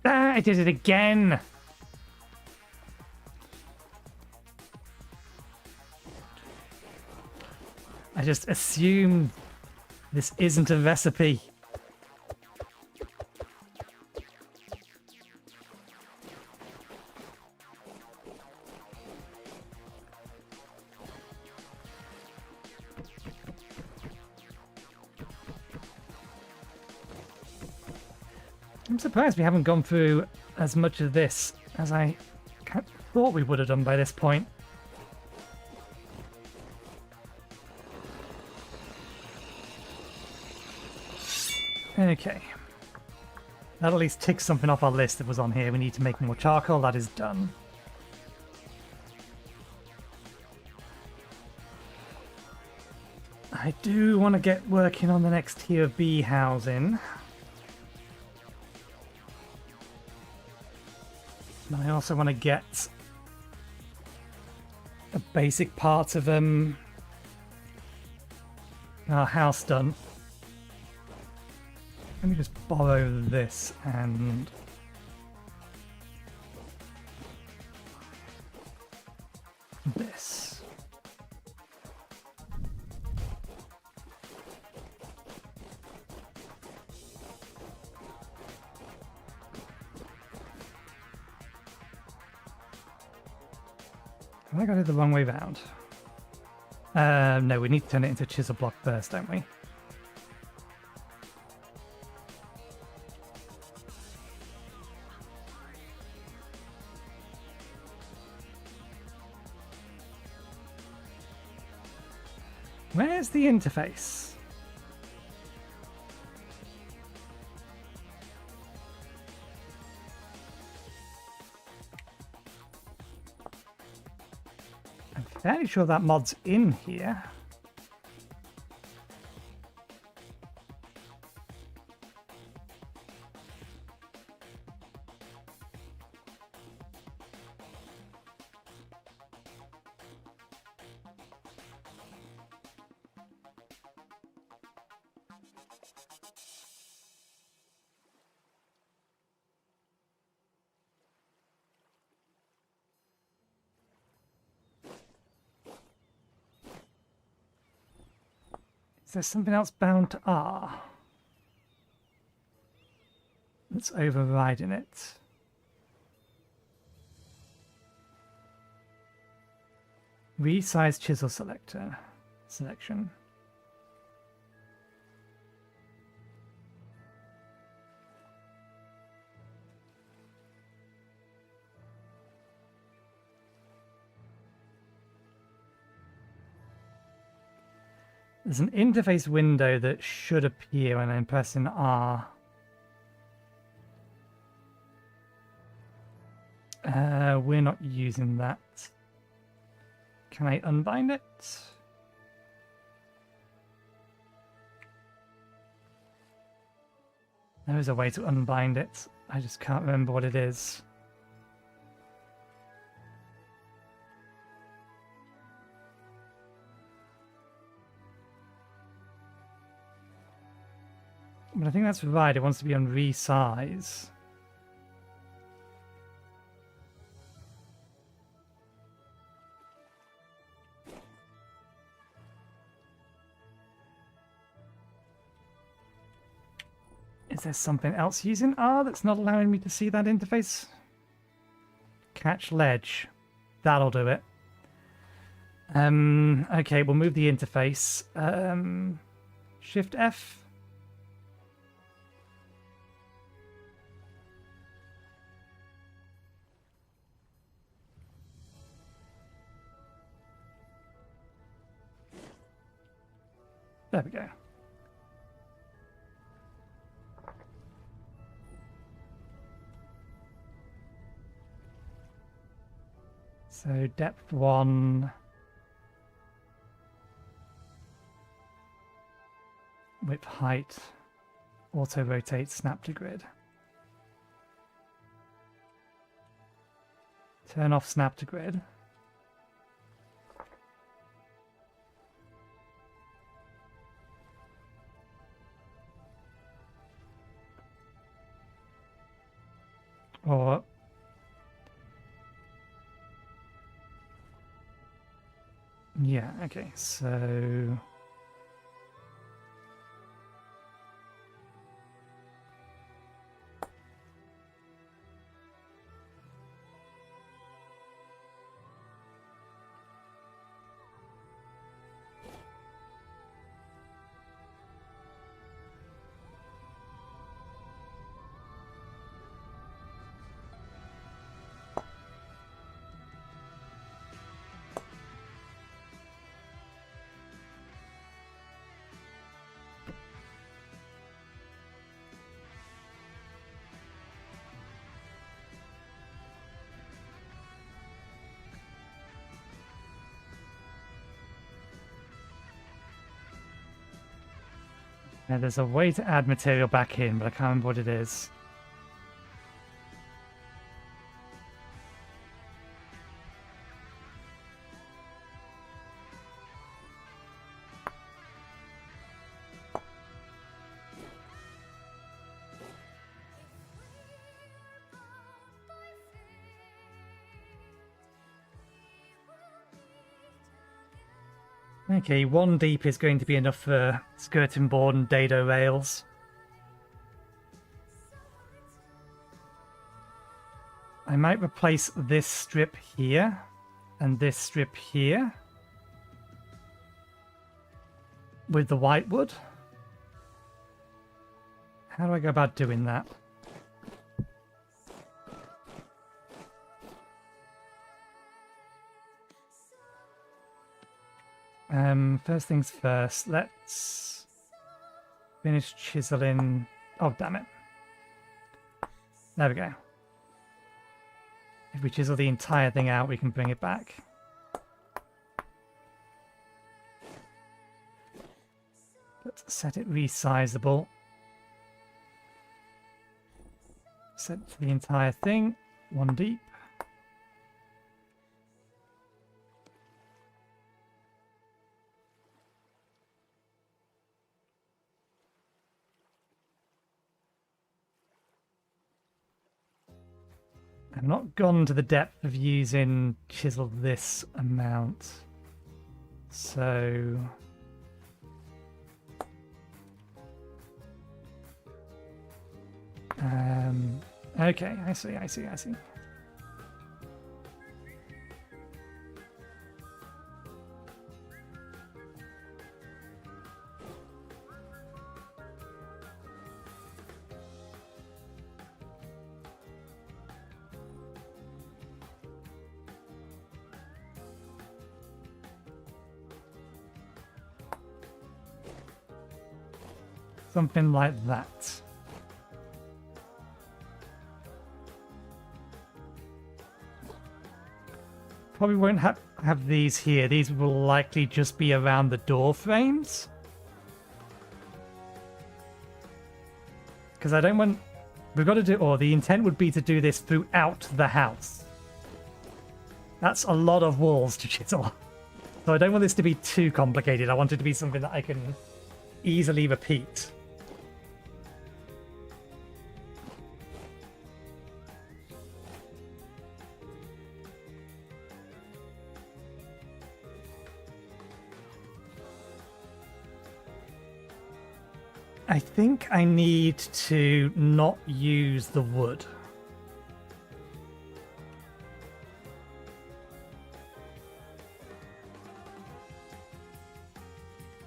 Ah, I did it again! I just assumed this isn't a recipe. I'm surprised we haven't gone through as much of this as I thought we would have done by this point. Okay. That at least ticks something off our list that was on here. We need to make more charcoal. That is done. I do want to get working on the next tier of bee housing. And I also want to get a basic part of our house done. Let me just borrow this and this. Have I got it the wrong way round? No, we need to turn it into chisel block first, don't we? Where's the interface? I'm fairly sure that mod's in here. Is there something else bound to R that's overriding it? Resize chisel selection. There's an interface window that should appear when I'm pressing R. We're not using that. Can I unbind it? There is a way to unbind it. I just can't remember what it is. But I think that's right. It wants to be on resize. Is there something else using R that's not allowing me to see that interface? Catch ledge. That'll do it. Okay, we'll move the interface. Shift F. There we go. So depth 1, width, height, auto rotate, snap to grid. Turn off snap to grid. Or yeah, okay, so now there's a way to add material back in, but I can't remember what it is. Okay, 1 deep is going to be enough for skirting board and dado rails. I might replace this strip here and this strip here with the whitewood. How do I go about doing that? First things first, let's finish chiseling. Oh, damn it. There we go. If we chisel the entire thing out, we can bring it back. Let's set it resizable. Set it to the entire thing, 1 deep. I've not gone to the depth of using chisel this amount. So Okay, I see, I see, I see. Something like that. Probably won't have these here. These will likely just be around the door frames. Because I don't want... We've got to do... Or the intent would be to do this throughout the house. That's a lot of walls to chisel. So I don't want this to be too complicated. I want it to be something that I can easily repeat. I think I need to not use the wood.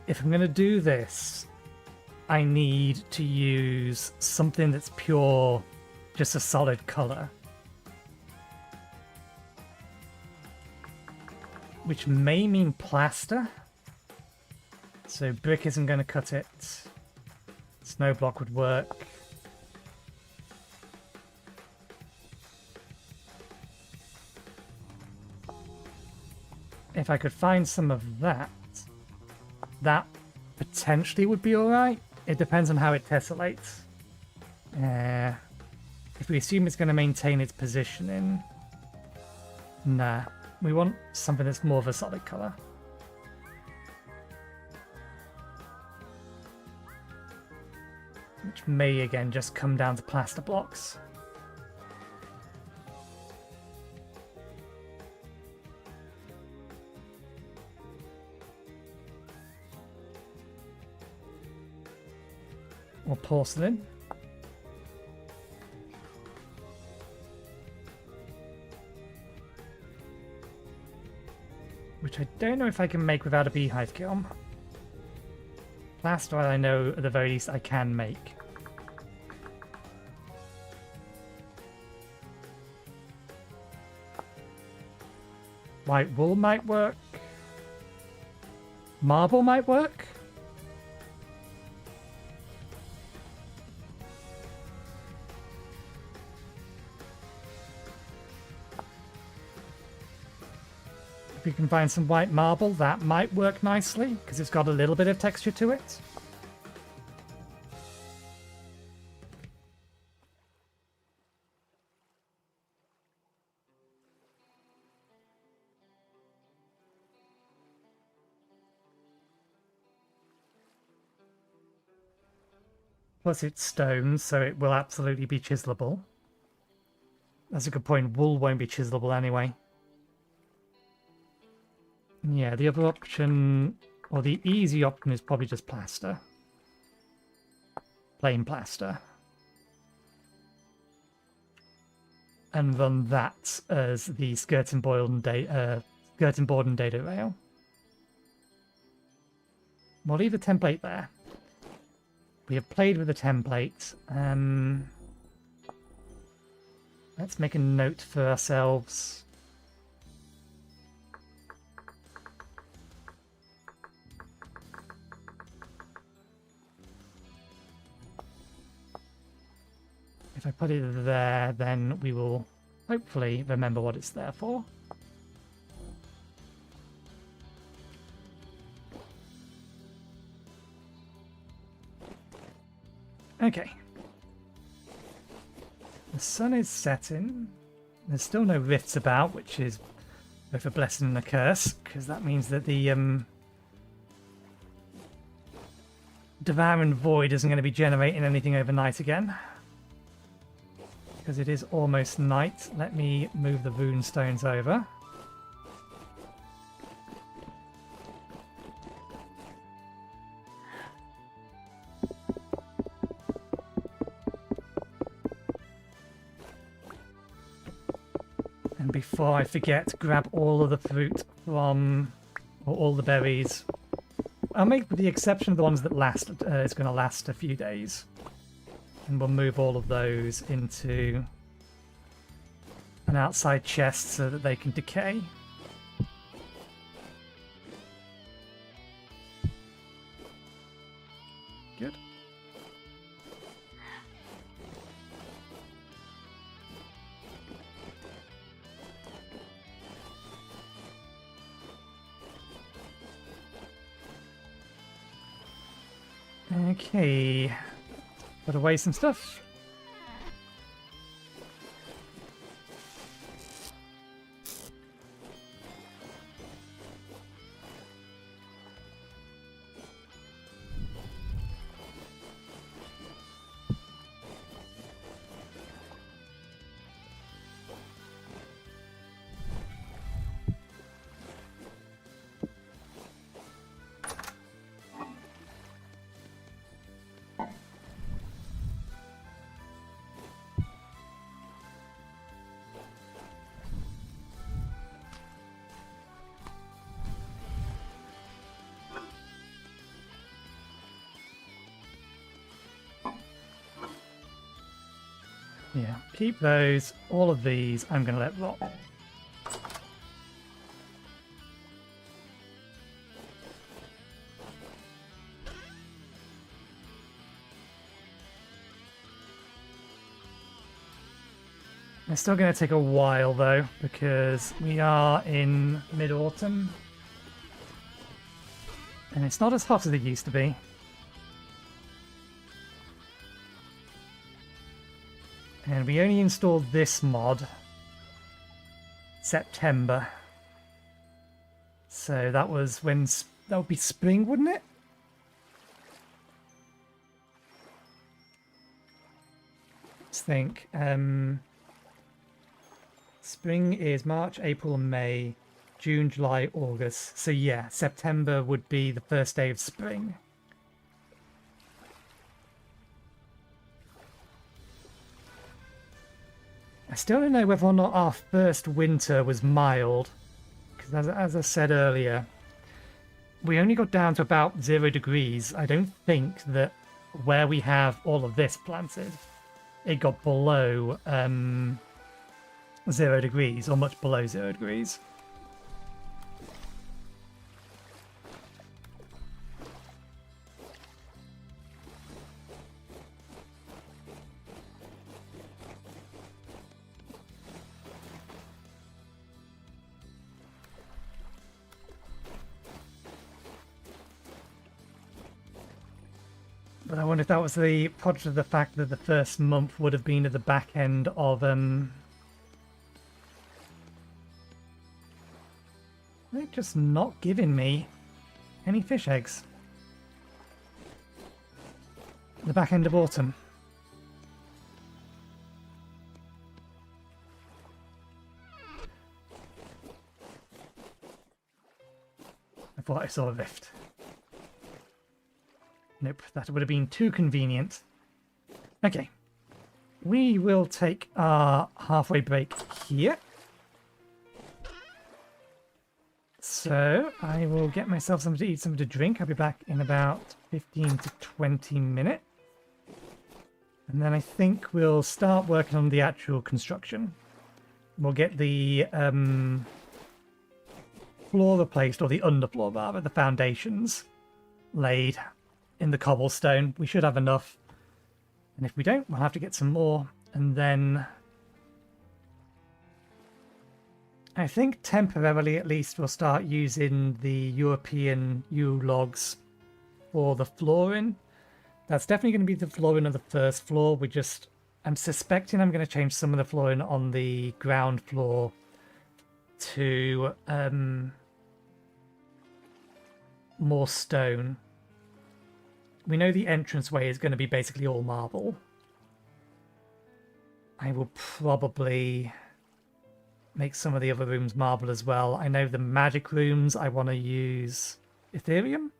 If I'm going to do this, I need to use something that's pure, just a solid color. Which may mean plaster. So brick isn't going to cut it. Snow block would work. If I could find some of that, that potentially would be alright. It depends on how it tessellates. If we assume it's going to maintain its positioning, nah. We want something that's more of a solid colour. Which may again just come down to plaster blocks. Or porcelain. Which I don't know if I can make without a beehive kiln. Plaster, I know at the very least I can make. White wool might work. Marble might work. If we can find some white marble, that might work nicely, because it's got a little bit of texture to it. Plus it's stone, so it will absolutely be chiselable. That's a good point. Wool won't be chiselable anyway. Yeah, the other option, or the easy option, is probably just plaster. Plain plaster. And run that as the skirting board and data rail. We'll leave the template there. We have played with the template. Let's make a note for ourselves. If I put it there, then we will hopefully remember what it's there for. Okay. The sun is setting. There's still no rifts about, which is both a blessing and a curse, because that means that the Devouring Void isn't going to be generating anything overnight again. Because it is almost night. Let me move the rune stones over. And before I forget, grab all of the fruit from, or all the berries. I'll make the exception of the ones that last, it's going to last a few days. And we'll move all of those into an outside chest so that they can decay. Good. Okay. Put away some stuff. Yeah, keep those. All of these I'm going to let rot. It's still going to take a while though, because we are in mid-autumn. And it's not as hot as it used to be. And we only installed this mod September. So that was when, that would be spring, wouldn't it? Let's think. Spring is March, April, May, June, July, August. So yeah, September would be the first day of spring. I still don't know whether or not our first winter was mild, because as I said earlier, we only got down to about 0 degrees. I don't think that where we have all of this planted, it got below 0 degrees, or much below 0 degrees. But I wonder if that was the product of the fact that the first month would have been at the back end of they're just not giving me any fish eggs. The back end of autumn. I thought I saw a rift. Nope, that would have been too convenient. Okay. We will take our halfway break here. So, I will get myself something to eat, something to drink. I'll be back in about 15 to 20 minutes. And then I think we'll start working on the actual construction. We'll get the floor replaced, or the underfloor rather, the foundations laid in the cobblestone. We should have enough. And if we don't, we'll have to get some more. And then I think temporarily at least we'll start using the European U logs for the flooring. That's definitely going to be the flooring of the first floor. I'm suspecting I'm going to change some of the flooring on the ground floor to more stone. We know the entranceway is going to be basically all marble. I will probably make some of the other rooms marble as well. I know the magic rooms I want to use Ethereum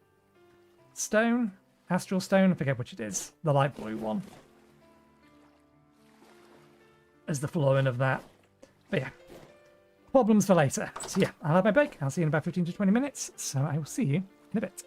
stone, astral stone, I forget which it is, the light blue one, as the flooring of that. But yeah, Problems for later. So yeah, I'll have my break. I'll see you in about 15 to 20 minutes. So I will see you in a bit.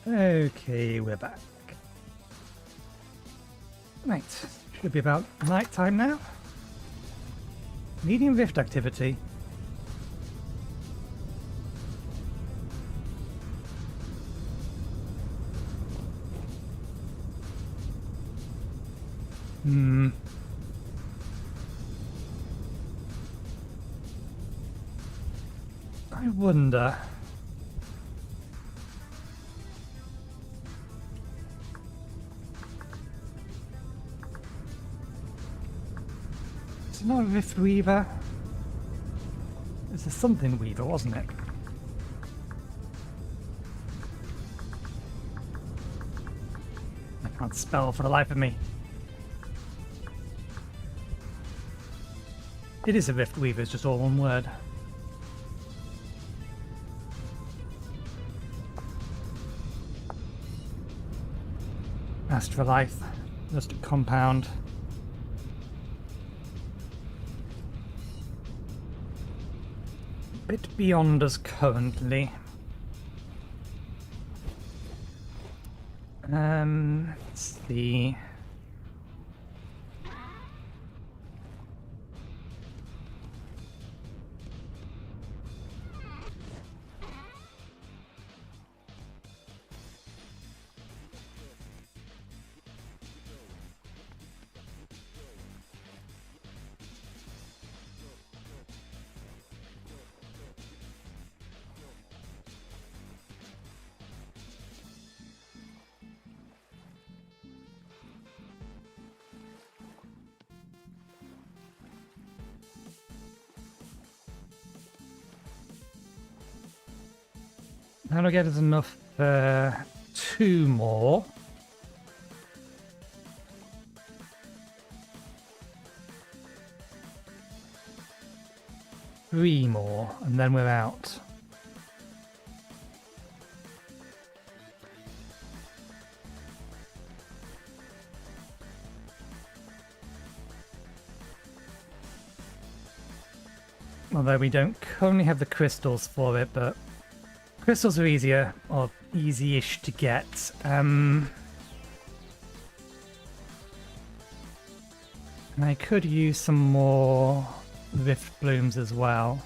Okay, we're back. Right, should be about night time now. Medium rift activity. I wonder. It's not a Rift Weaver. It's a something Weaver, wasn't it? I can't spell for the life of me. It is a Rift Weaver, it's just all one word. Astrolife, just a compound. A bit beyond us currently. Let's see. That'll get us enough for 2 more. Three more, and then we're out. Although we don't currently have the crystals for it, but crystals are easier, or easy-ish to get. And I could use some more Rift Blooms as well.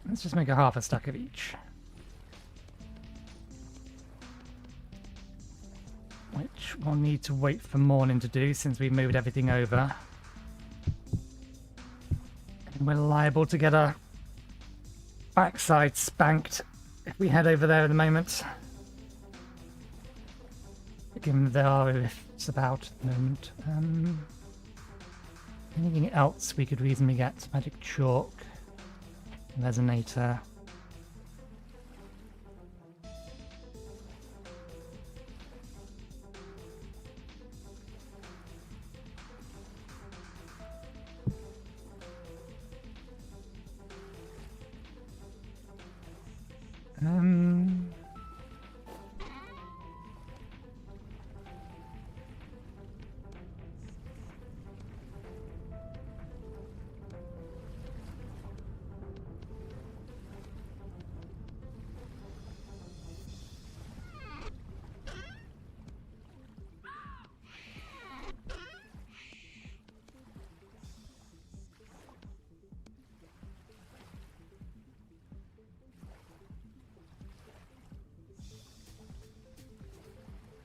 Let's just make a half a stack of each. Which we'll need to wait for morning to do since we've moved everything over. And we're liable to get our backside spanked if we head over there at the moment. Given that there are rifts about at the moment. Anything else we could reasonably get? Magic Chalk. Resonator.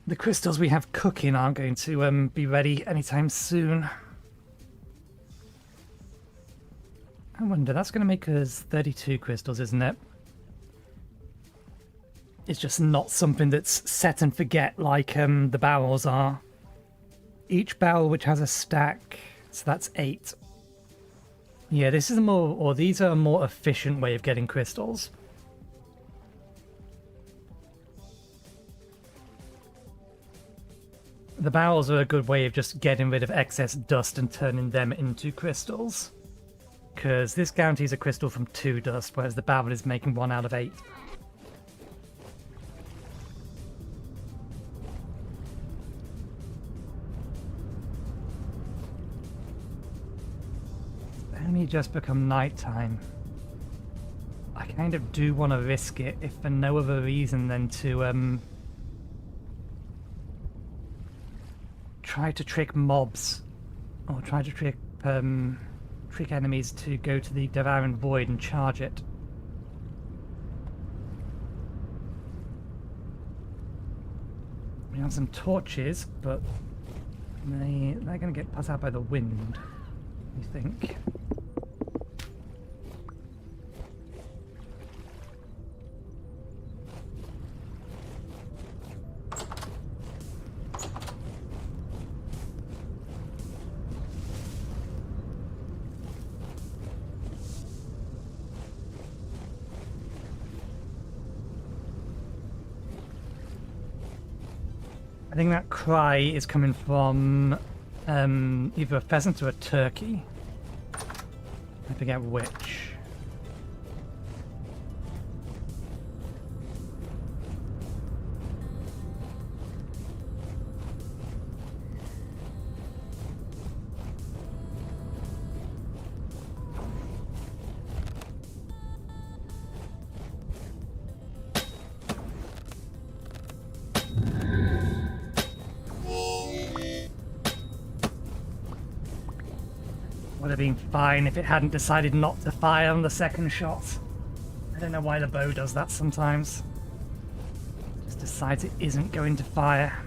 The crystals we have cooking aren't going to be ready anytime soon. I wonder, that's going to make us 32 crystals, isn't it? It's just not something that's set and forget like the barrels are. Each barrel which has a stack, so that's 8. Yeah, this is a more, or these are a more efficient way of getting crystals. The barrels are a good way of just getting rid of excess dust and turning them into crystals. Because this guarantees a crystal from 2 dust, whereas the barrel is making 1 out of 8. may just become nighttime. I kind of do want to risk it, if for no other reason than to try to trick mobs, or try to trick enemies to go to the devouring void and charge it. We have some torches, but they're going to get passed out by the wind, you think? I think that cry is coming from either a pheasant or a turkey. I forget which. Would have been fine if it hadn't decided not to fire on the second shot. I don't know why the bow does that sometimes. Just decides it isn't going to fire.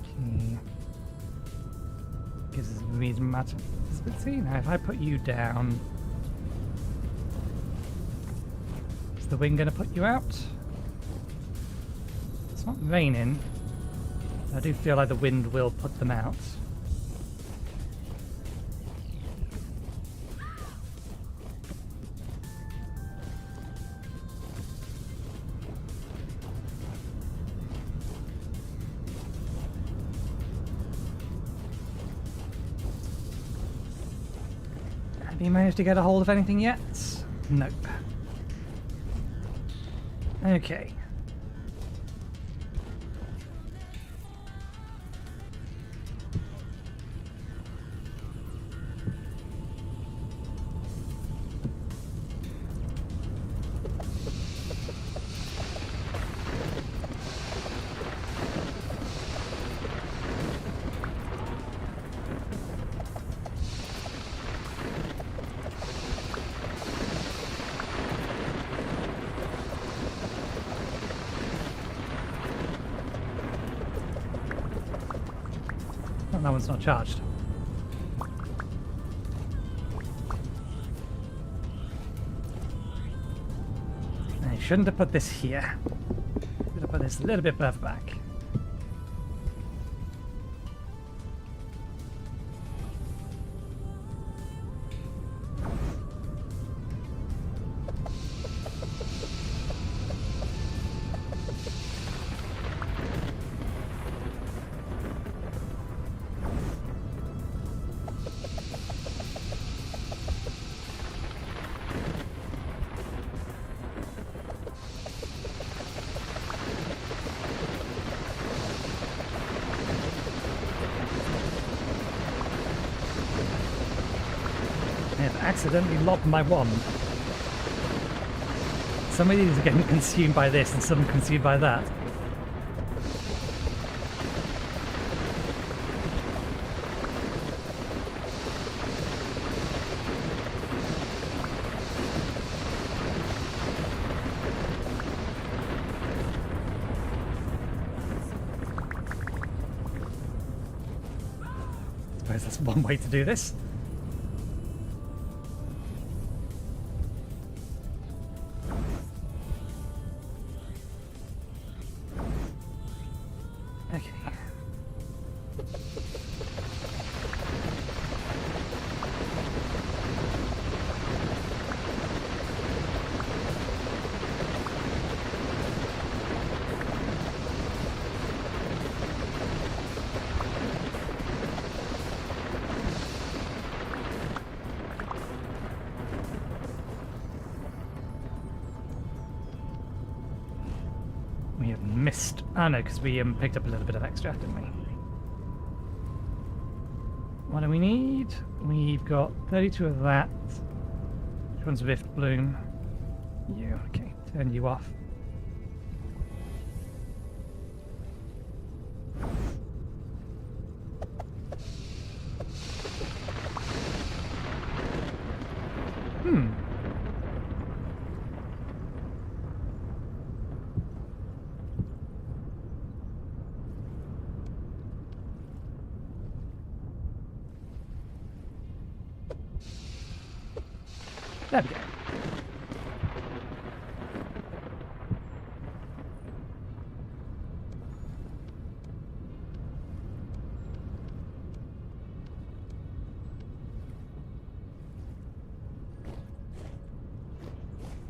Okay. Gives us a reason matter. But see, now if I put you down, is the wind going to put you out? It's not raining. I do feel like the wind will put them out. Have you managed to get a hold of anything yet? Nope. Okay. Oh, that one's not charged. I shouldn't have put this here. Should have put this a little bit further back. I have accidentally lobbed my wand. Some of these are getting consumed by this and some consumed by that. I suppose that's one way to do this. Okay. Oh no, because we picked up a little bit of extra, didn't we? What do we need? We've got 32 of that. Which one's Rift Bloom? You, okay, turn you off. There we go.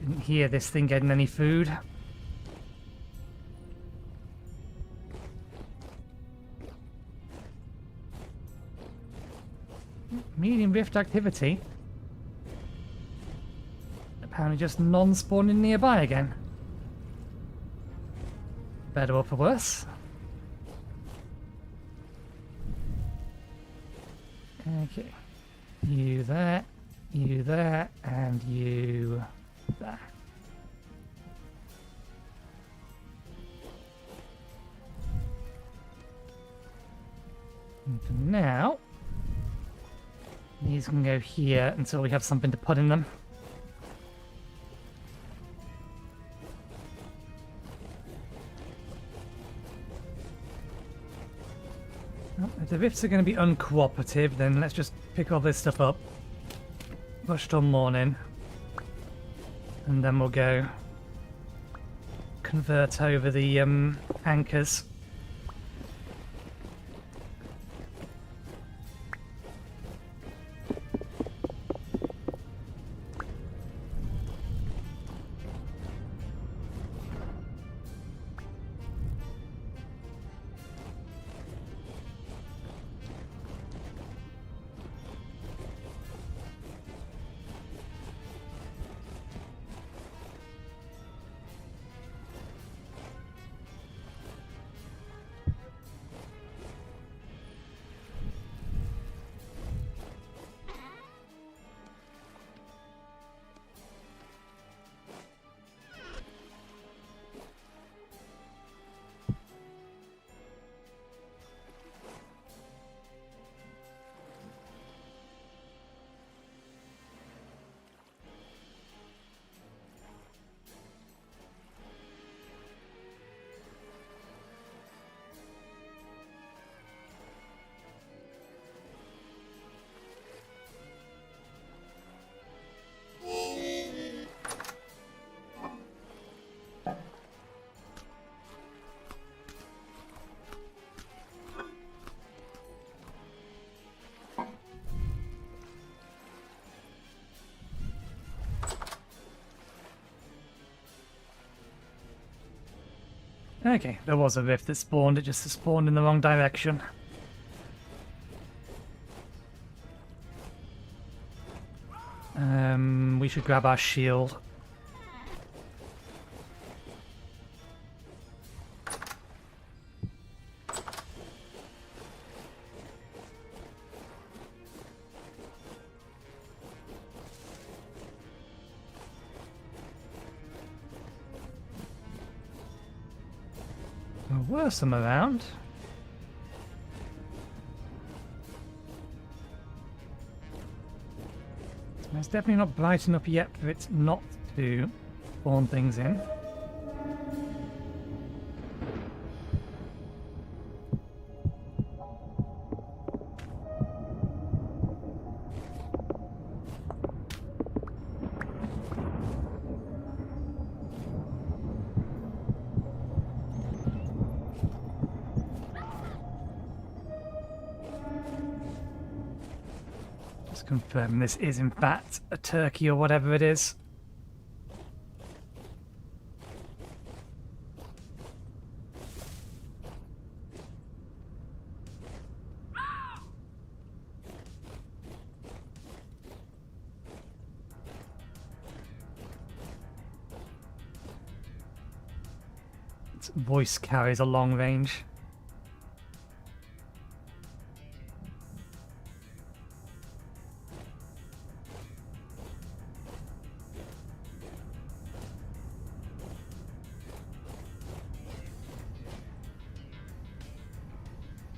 Didn't hear this thing getting any food. Medium rift activity. Apparently just non-spawning nearby again. Better or for worse. Okay. You there, and you there. And for now, these can go here until we have something to put in them. If the rifts are going to be uncooperative, then let's just pick all this stuff up, push till morning, and then we'll go convert over the anchors. Okay, there was a rift that spawned, it just spawned in the wrong direction. We should grab our shield. There were some around. It's definitely not bright enough yet for it not to spawn things in. Confirm this is in fact a turkey or whatever it is. Voice carries a long range.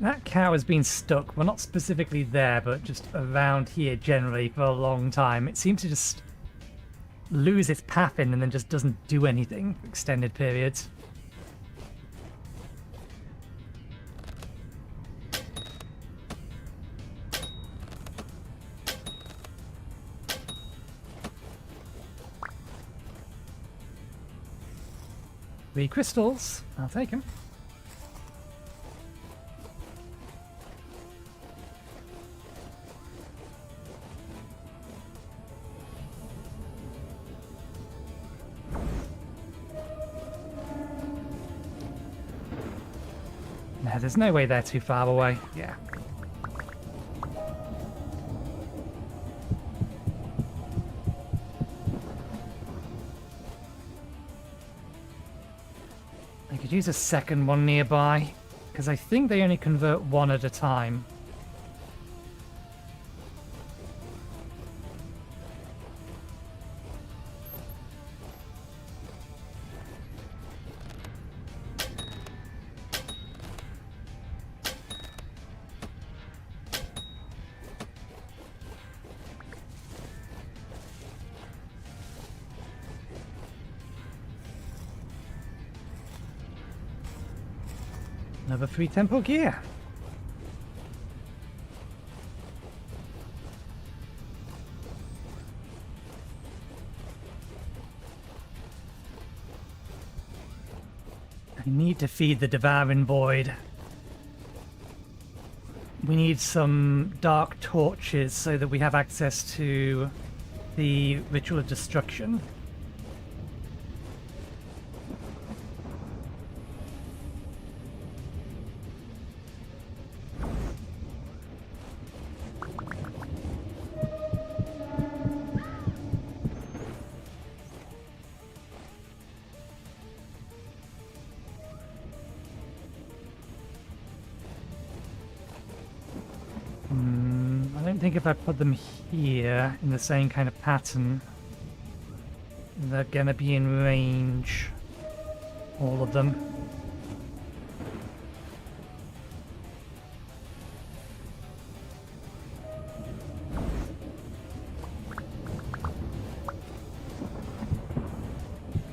That cow has been stuck, well, not specifically there, but just around here generally for a long time. It seems to just lose its path in and then just doesn't do anything for extended periods. Three crystals. I'll take them. No, there's no way they're too far away. Yeah. I could use a second one nearby, because I think they only convert one at a time. Another 3 temple gear. I need to feed the devouring void. We need some dark torches so that we have access to the ritual of destruction. I don't think if I put them here in the same kind of pattern, they're gonna be in range. All of them.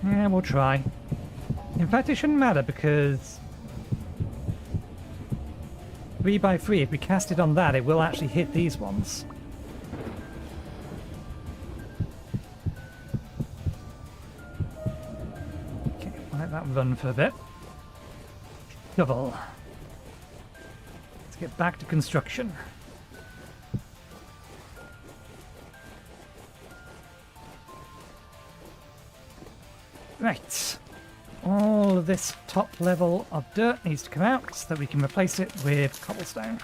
Yeah, we'll try. In fact, it shouldn't matter because 3 by 3, if we cast it on that, it will actually hit these ones. Okay, let that run for a bit. Shovel. Let's get back to construction. Right. All of this top level of dirt needs to come out so that we can replace it with cobblestone.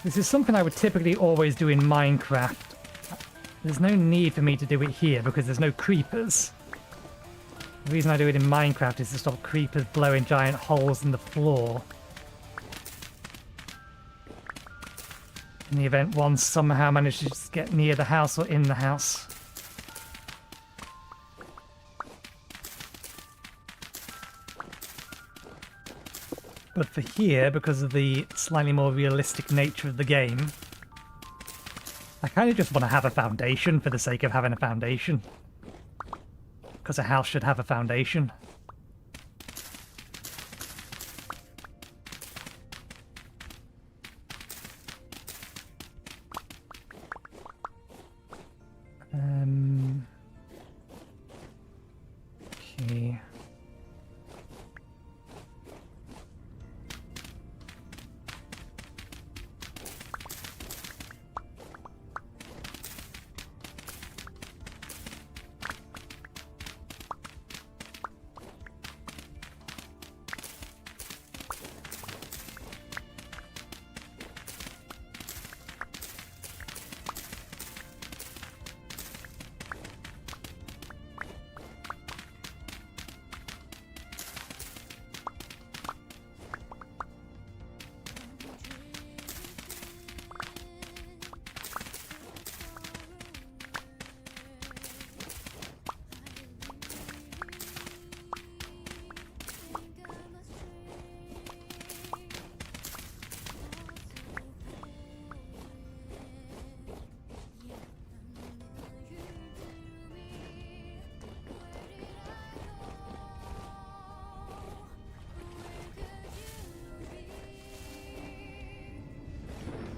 This is something I would typically always do in Minecraft. There's no need for me to do it here because there's no creepers. The reason I do it in Minecraft is to stop creepers blowing giant holes in the floor. In the event one somehow manages to get near the house or in the house. But for here, because of the slightly more realistic nature of the game, I kind of just want to have a foundation for the sake of having a foundation. Because a house should have a foundation. Okay.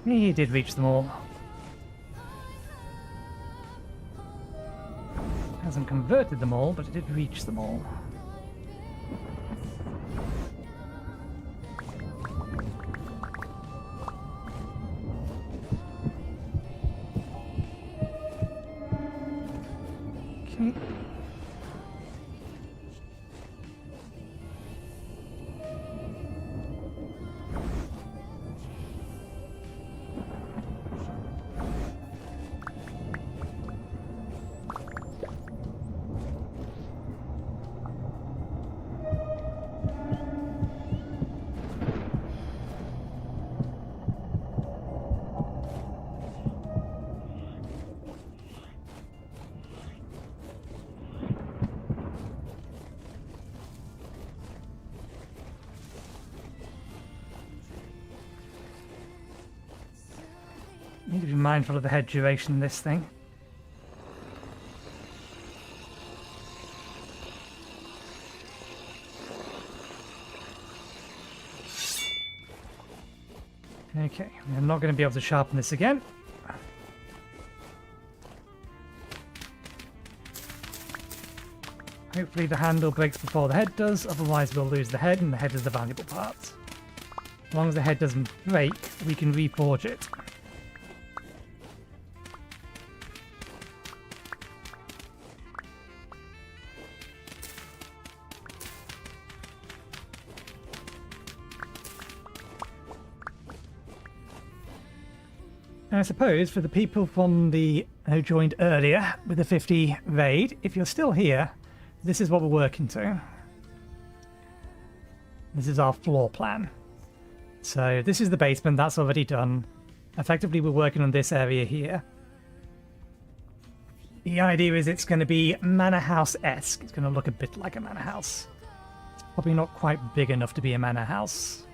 He did reach them all. Hasn't converted them all, but it did reach them all. Okay. Need to be mindful of the head duration in this thing. Okay, I'm not going to be able to sharpen this again. Hopefully the handle breaks before the head does, otherwise we'll lose the head, and the head is the valuable part. As long as the head doesn't break, we can reforge it. I suppose for the people from the who joined earlier with the 50 raid, if you're still here, this is what we're working to. This is our floor plan. So this is the basement, that's already done. Effectively we're working on this area here. The idea is it's going to be manor house-esque. It's going to look a bit like a manor house. It's probably not quite big enough to be a manor house.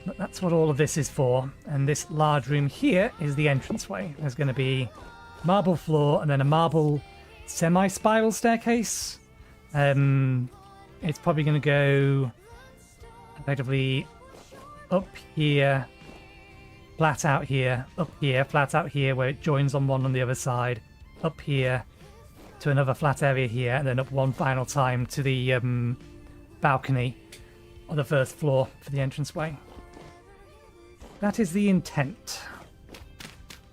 But that's what all of this is for. And this large room here is the entranceway. There's going to be marble floor and then a marble semi-spiral staircase. It's probably going to go effectively up here, flat out here, up here, flat out here, where it joins on one on the other side, up here to another flat area here, and then up one final time to the balcony on the first floor for the entranceway. That is the intent.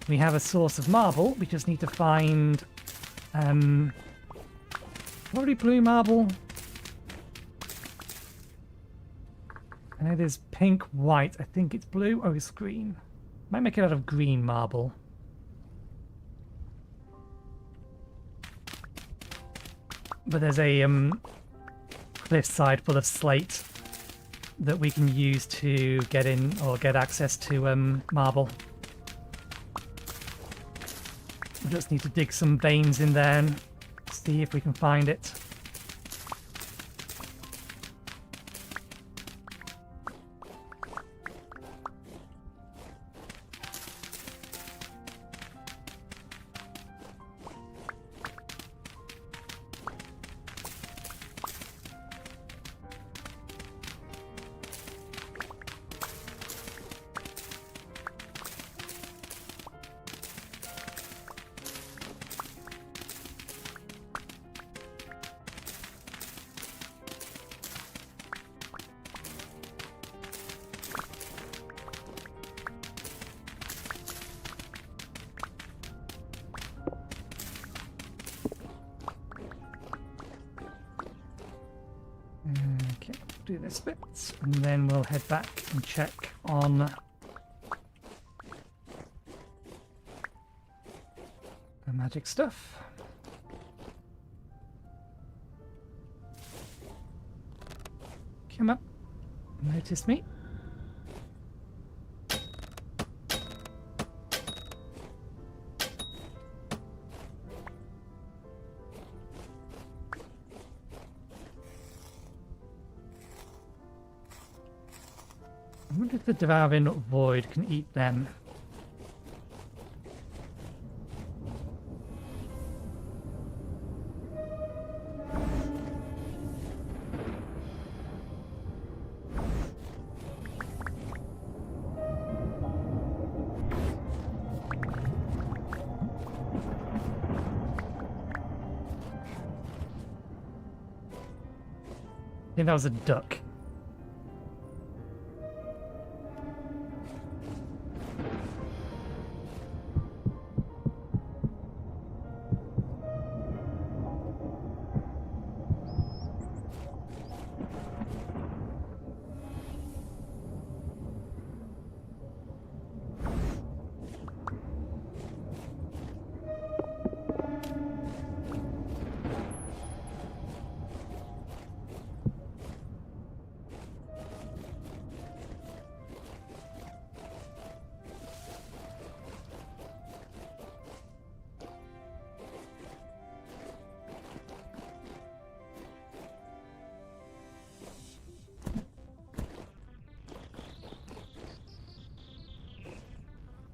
We have a source of marble. We just need to find probably blue marble. I know there's pink, white. I think it's blue. Oh, it's green. Might make it out of green marble. But there's a cliffside full of slate that we can use to get in or get access to marble. We just need to dig some veins in there and see if we can find it. Okay, do this bit, and then we'll head back and check on the magic stuff. Come up, notice me. I wonder if the Devouring Void can eat them. I think that was a duck.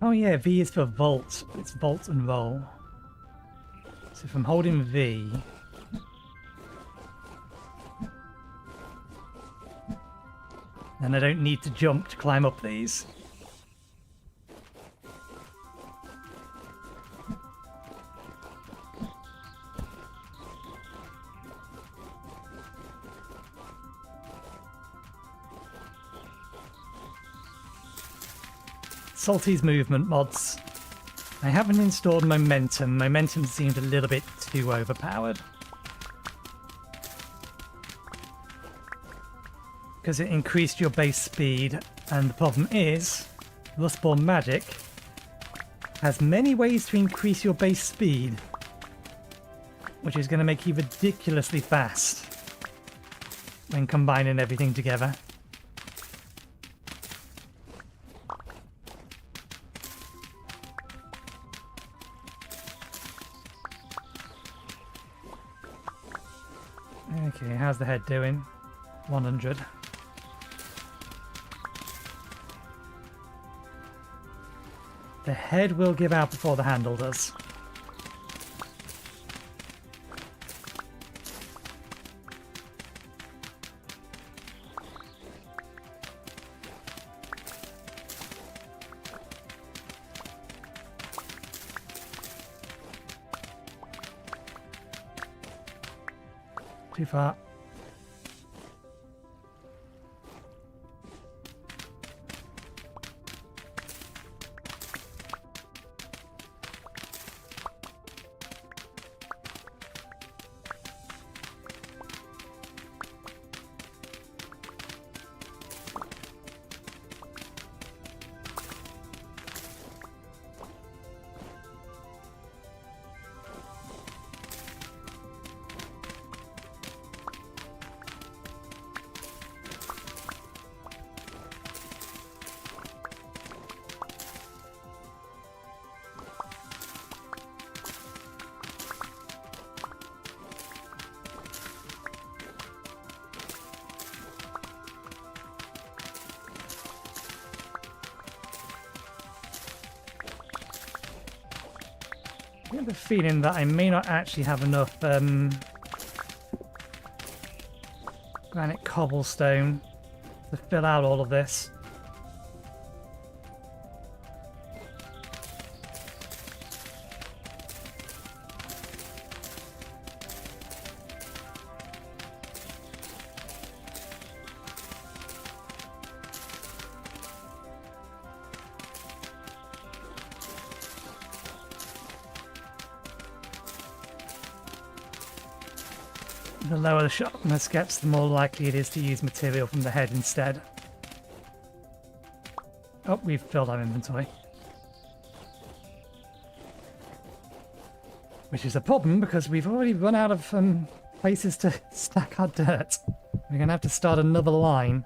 Oh yeah, V is for vault. It's vault and roll. So if I'm holding V... then I don't need to jump to climb up these. Salty's movement mods. I haven't installed momentum. Momentum seemed a little bit too overpowered. Because it increased your base speed, and the problem is, Lustborn Magic has many ways to increase your base speed, which is going to make you ridiculously fast when combining everything together. Okay, how's the head doing? 100. The head will give out before the handle does. Too far. I have a feeling that I may not actually have enough granite cobblestone to fill out all of this. The lower the sharpness gets, the more likely it is to use material from the head instead. Oh, we've filled our inventory. Which is a problem because we've already run out of places to stack our dirt. We're going to have to start another line.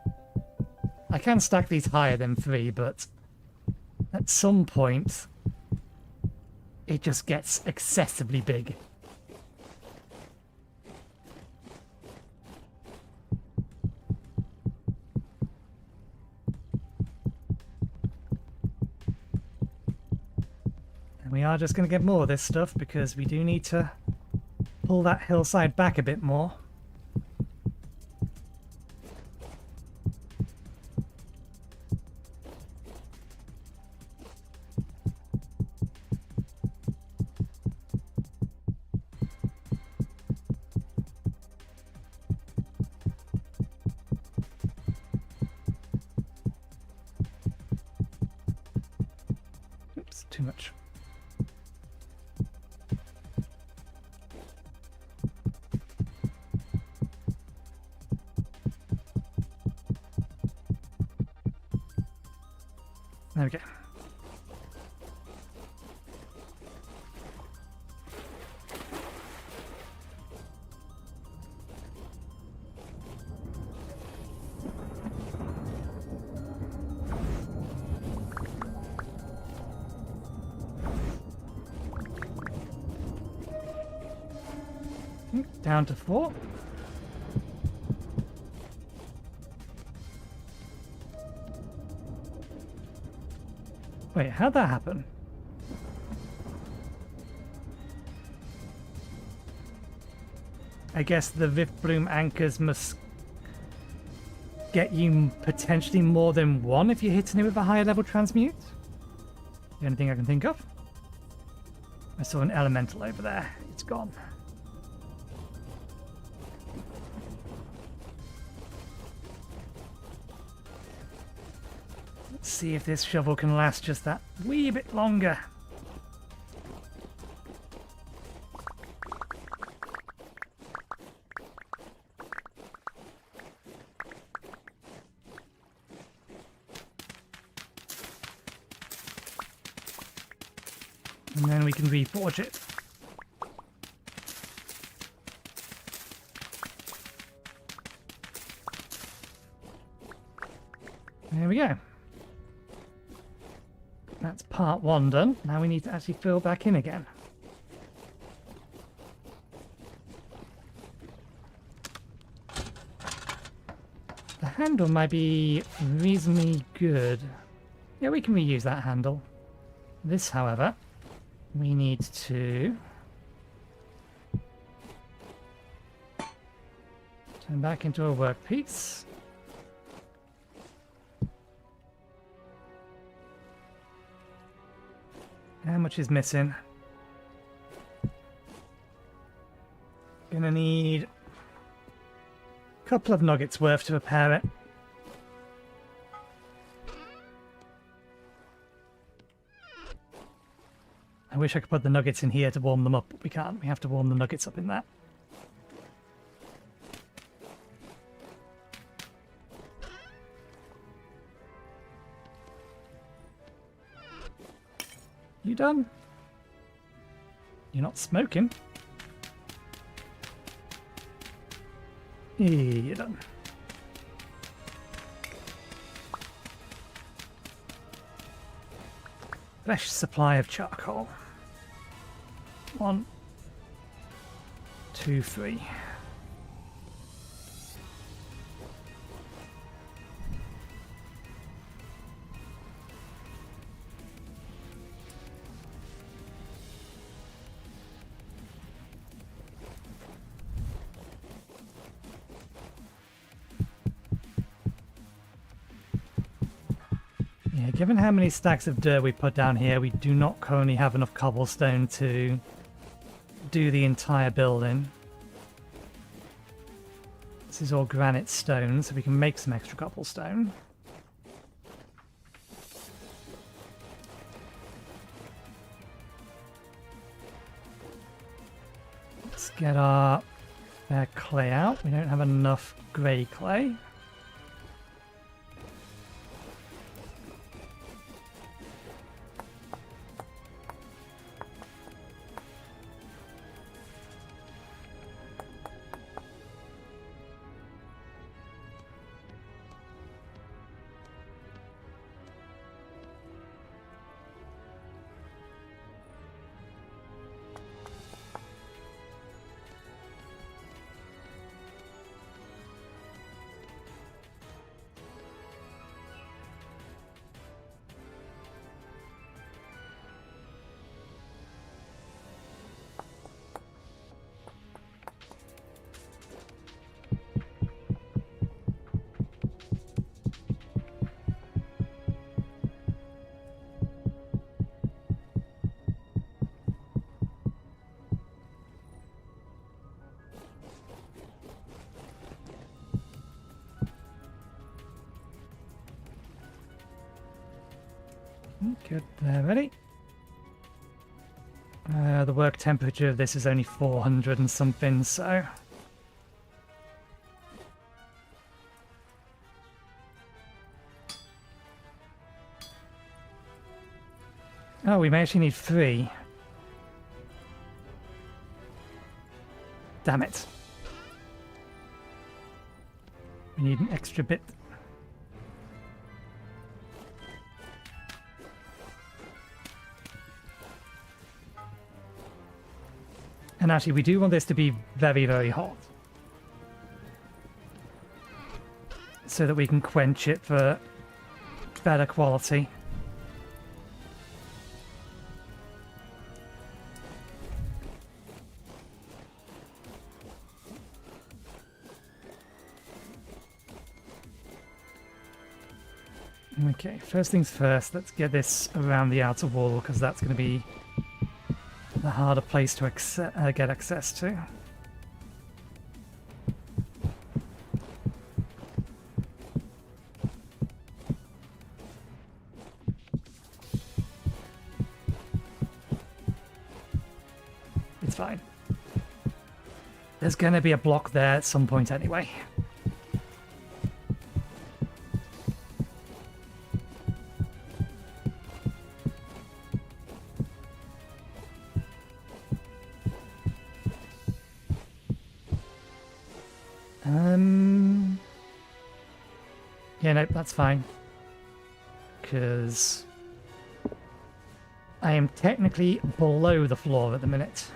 I can stack these higher than 3, but at some point it just gets excessively big. We are just going to get more of this stuff because we do need to pull that hillside back a bit more. There we go. Down to 4. Wait, how'd that happen? I guess the Rift Bloom anchors must get you potentially more than one if you're hitting it with a higher level transmute. The only thing I can think of. I saw an elemental over there. It's gone. Let's see if this shovel can last just that wee bit longer. And then we can reforge it. There we go. That's part 1 done. Now we need to actually fill back in again. The handle might be reasonably good. Yeah, we can reuse that handle. This, however, we need to turn back into a workpiece. How much is missing? Gonna need a couple of nuggets worth to repair it. I wish I could put the nuggets in here to warm them up, but we can't. We have to warm the nuggets up in that. You done? You're not smoking. You're done. Fresh supply of charcoal. 1, 2, 3. Yeah, given how many stacks of dirt we put down here, we do not currently have enough cobblestone to do the entire building. This is all granite stone, so we can make some extra cobblestone. Let's get our clay out. We don't have enough grey clay. Good, they're ready. The work temperature of this is only 400 and something, so... Oh, we may actually need 3. Damn it. We need an extra bit. And actually, we do want this to be very, very hot. So that we can quench it for better quality. Okay, first things first, let's get this around the outer wall, because that's going to be the harder place to get access to. It's fine. There's going to be a block there at some point anyway. Yeah, no, that's fine. Because I am technically below the floor at the minute.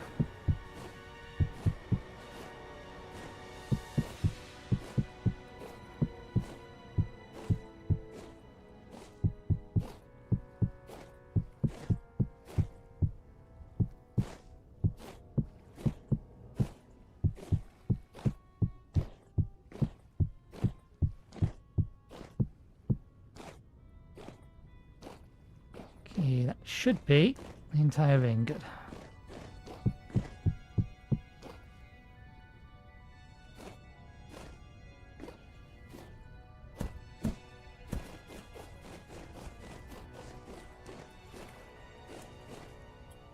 Okay, that should be the entire ring. Good.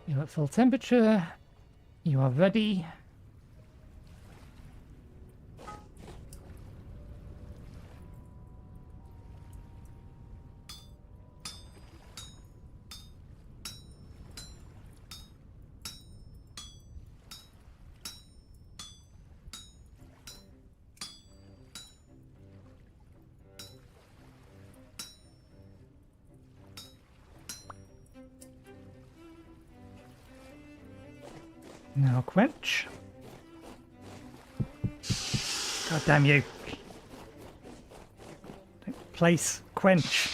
You're at full temperature. You are ready. Now quench. God damn you. Don't place quench.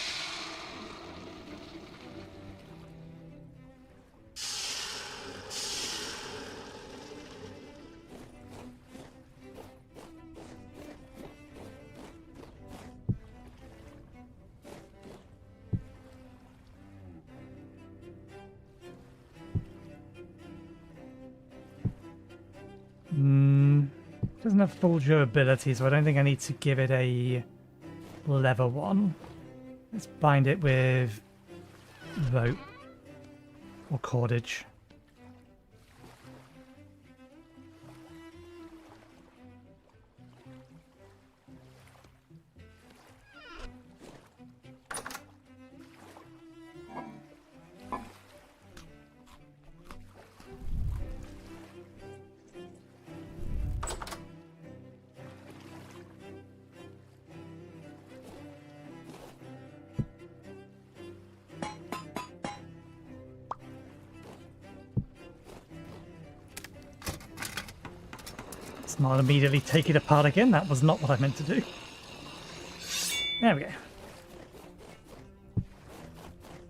Doesn't have full durability, so I don't think I need to give it a level 1. Let's bind it with rope or cordage. Let's not immediately take it apart again. That was not what I meant to do. There we go.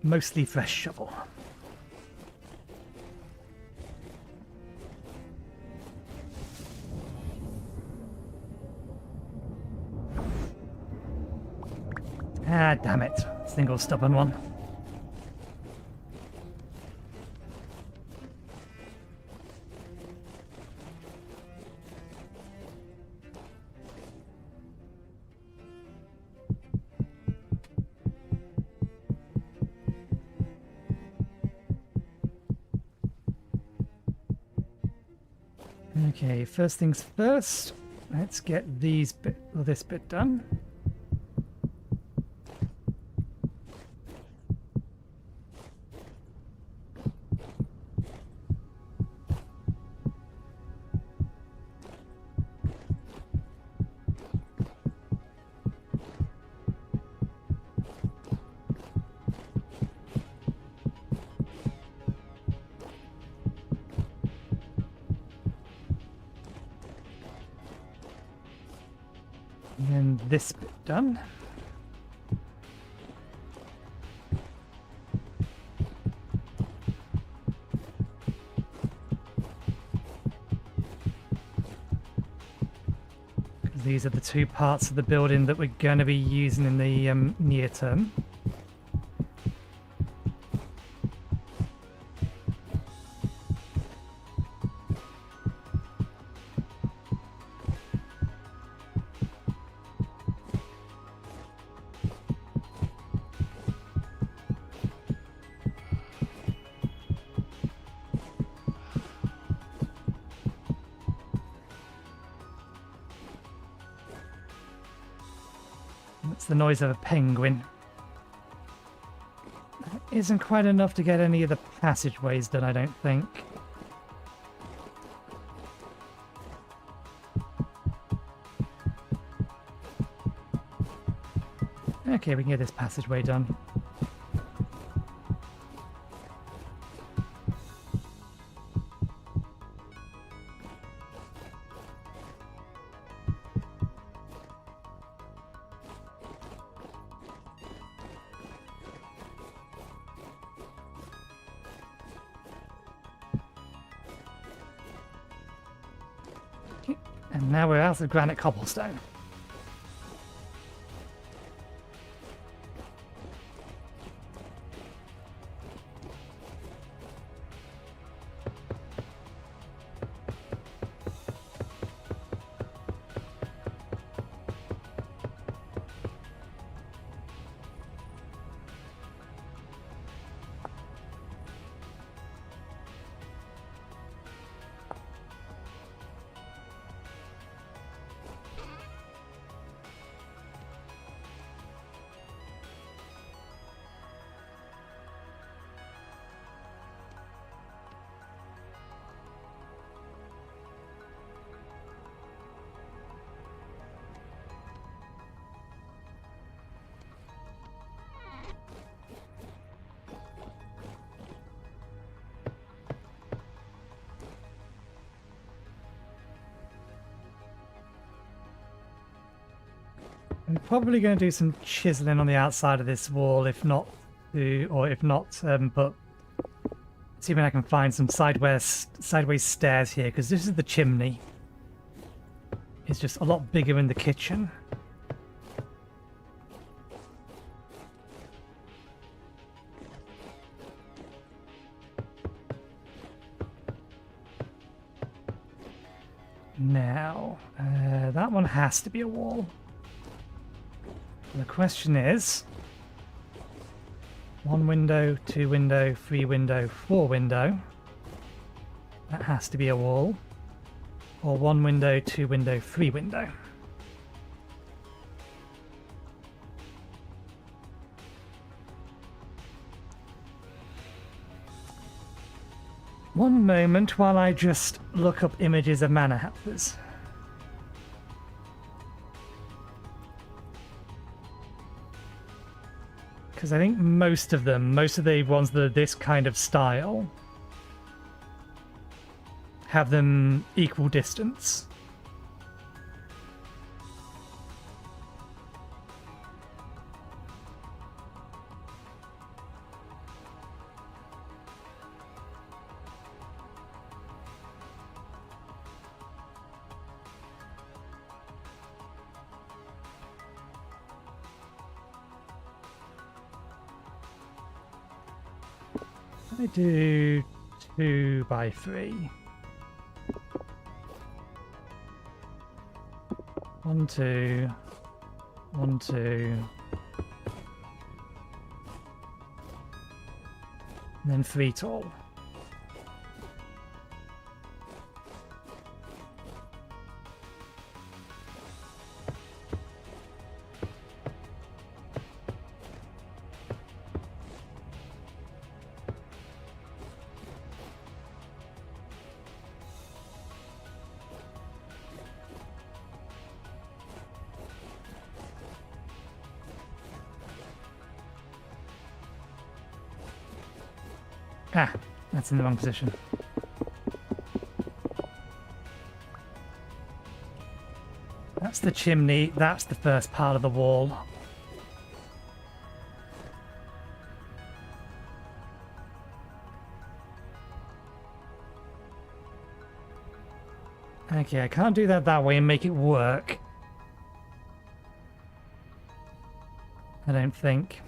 Mostly fresh shovel. Ah, damn it. Single stubborn one. Okay, first things first, let's get this bit done. this bit done. These are the two parts of the building that we're going to be using in the near term. That's the noise of a penguin. That isn't quite enough to get any of the passageways done, I don't think. Okay, we can get this passageway done. And now we're out of granite cobblestone. I'm probably going to do some chiseling on the outside of this wall, but see if I can find some sideways stairs here, because this is the chimney. It's just a lot bigger in the kitchen. Now, that one has to be a wall. The question is, 1 window, 2 window, 3 window, 4 window. That has to be a wall. Or 1 window, 2 window, 3 window. One moment while I just look up images of manor houses. Because I think most of the ones that are this kind of style have them equal distance. I do 2 by 3. 1, 2, 1, 2, and then 3 tall. Ah, that's in the wrong position. That's the chimney. That's the first part of the wall. Okay, I can't do that way and make it work. I don't think.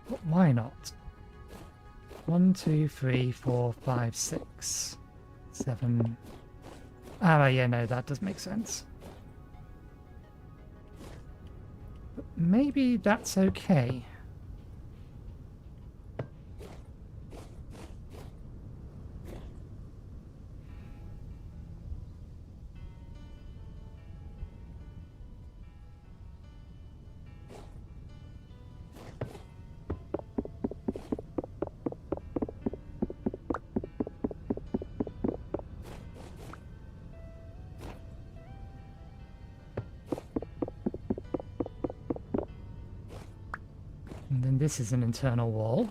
But why not? 1, 2, 3, 4, 5, 6, 7. Ah, yeah, no, that does make sense. But maybe that's okay. And then this is an internal wall.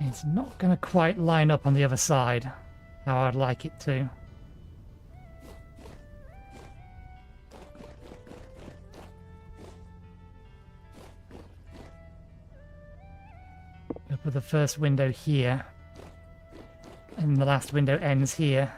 It's not going to quite line up on the other side how I'd like it to. I'll put the first window here, and the last window ends here.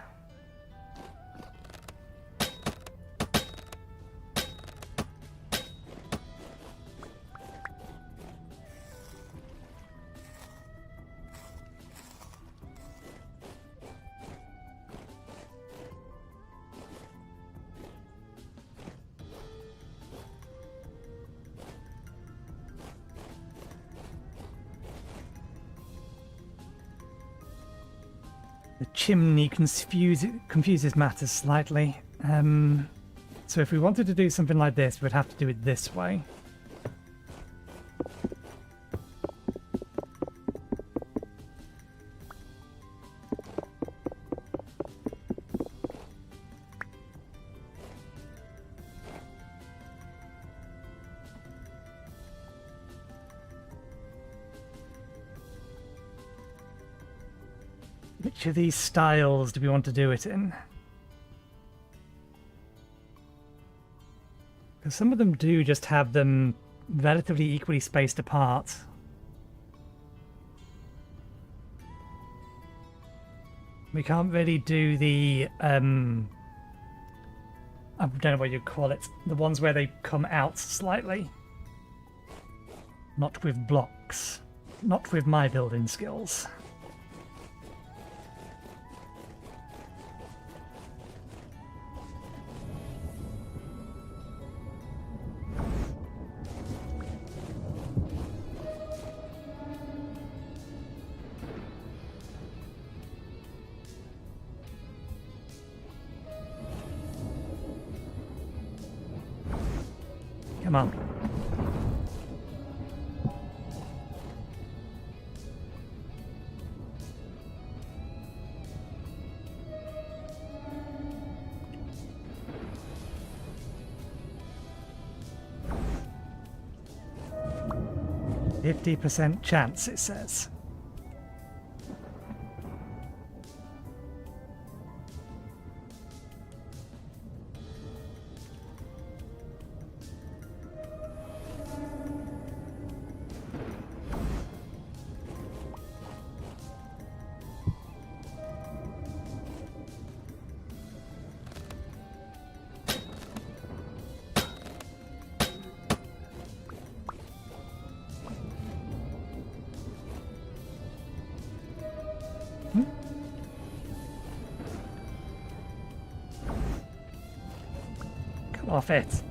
The chimney confuses matters slightly. So if we wanted to do something like this, we'd have to do it this way. Which of these styles do we want to do it in? Because some of them do just have them relatively equally spaced apart. We can't really do the, I don't know what you call it, the ones where they come out slightly. Not with blocks. Not with my building skills. Come on. %50 chance, it says. Come off it.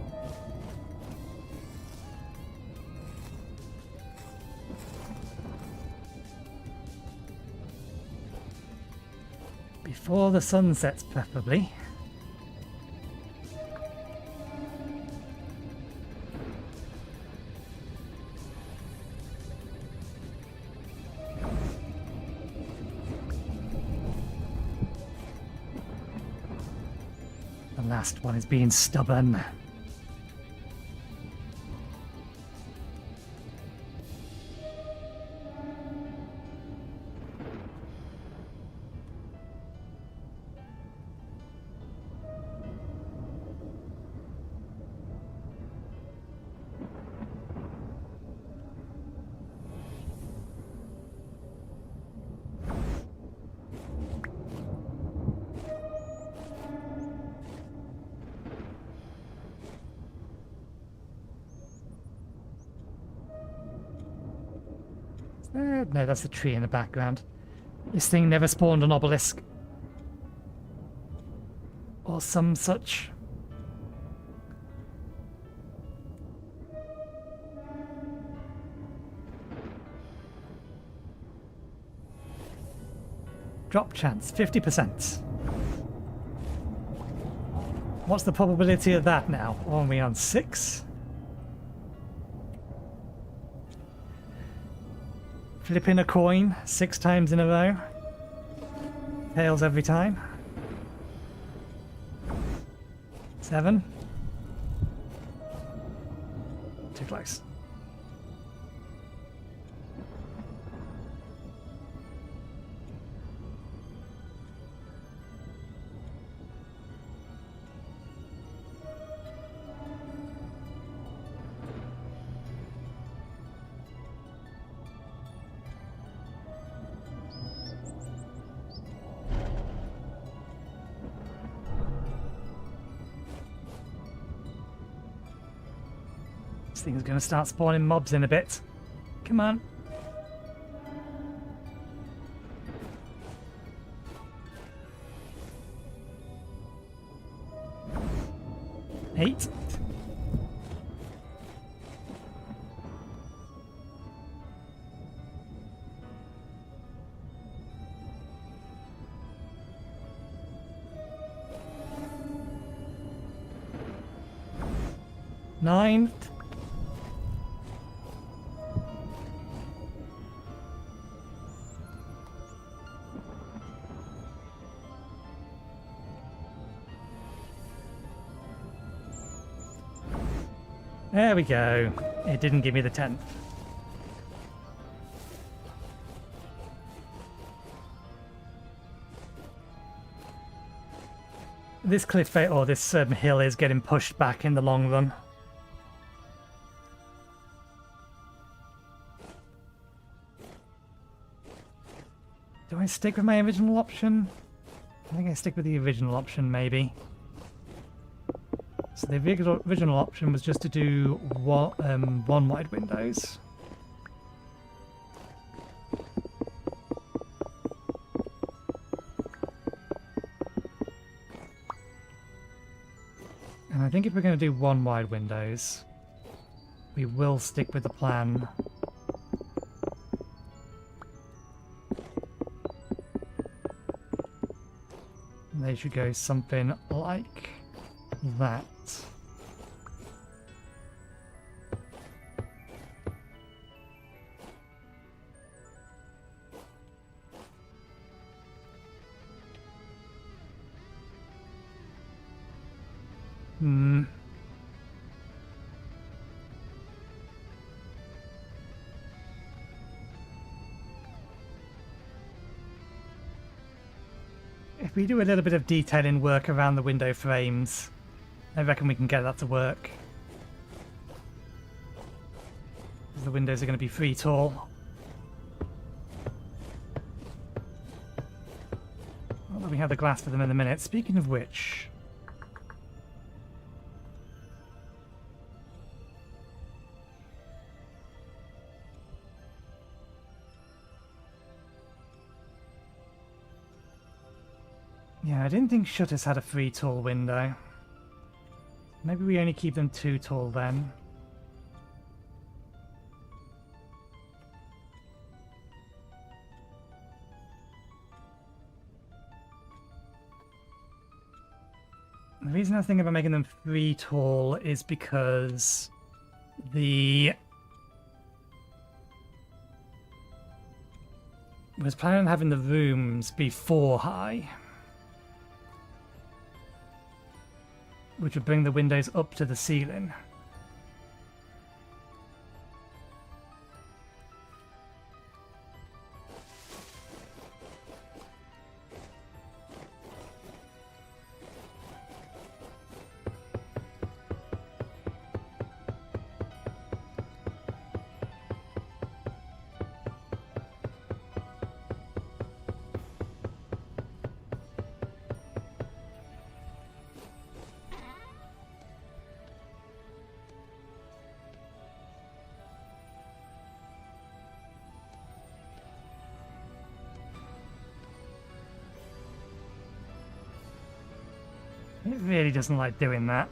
Before the sun sets, preferably. last one is being stubborn. No, that's the tree in the background. This thing never spawned an obelisk. Or some such. Drop chance, 50%. What's the probability of that now? What are we on, 6? Flipping a coin 6 times in a row. Tails every time. 7. Too close. This thing's going to start spawning mobs in a bit. Come on. Eight. Nine. There we go. It didn't give me the 10th. This cliff face, or this hill is getting pushed back in the long run. Do I stick with my original option? I think I stick with the original option, maybe. So the original option was just to do one wide windows. And I think if we're going to do one wide windows, we will stick with the plan. They should go something like that. If we do a little bit of detailing work around the window frames, I reckon we can get that to work. The windows are going to be free tall. Although we have the glass for them in a minute. Speaking of which... yeah, I didn't think shutters had a free tall window. Maybe we only keep them 2 tall then. The reason I was thinking about making them 3 tall is because I was planning on having the rooms be 4 high. which would bring the windows up to the ceiling. It really doesn't like doing that.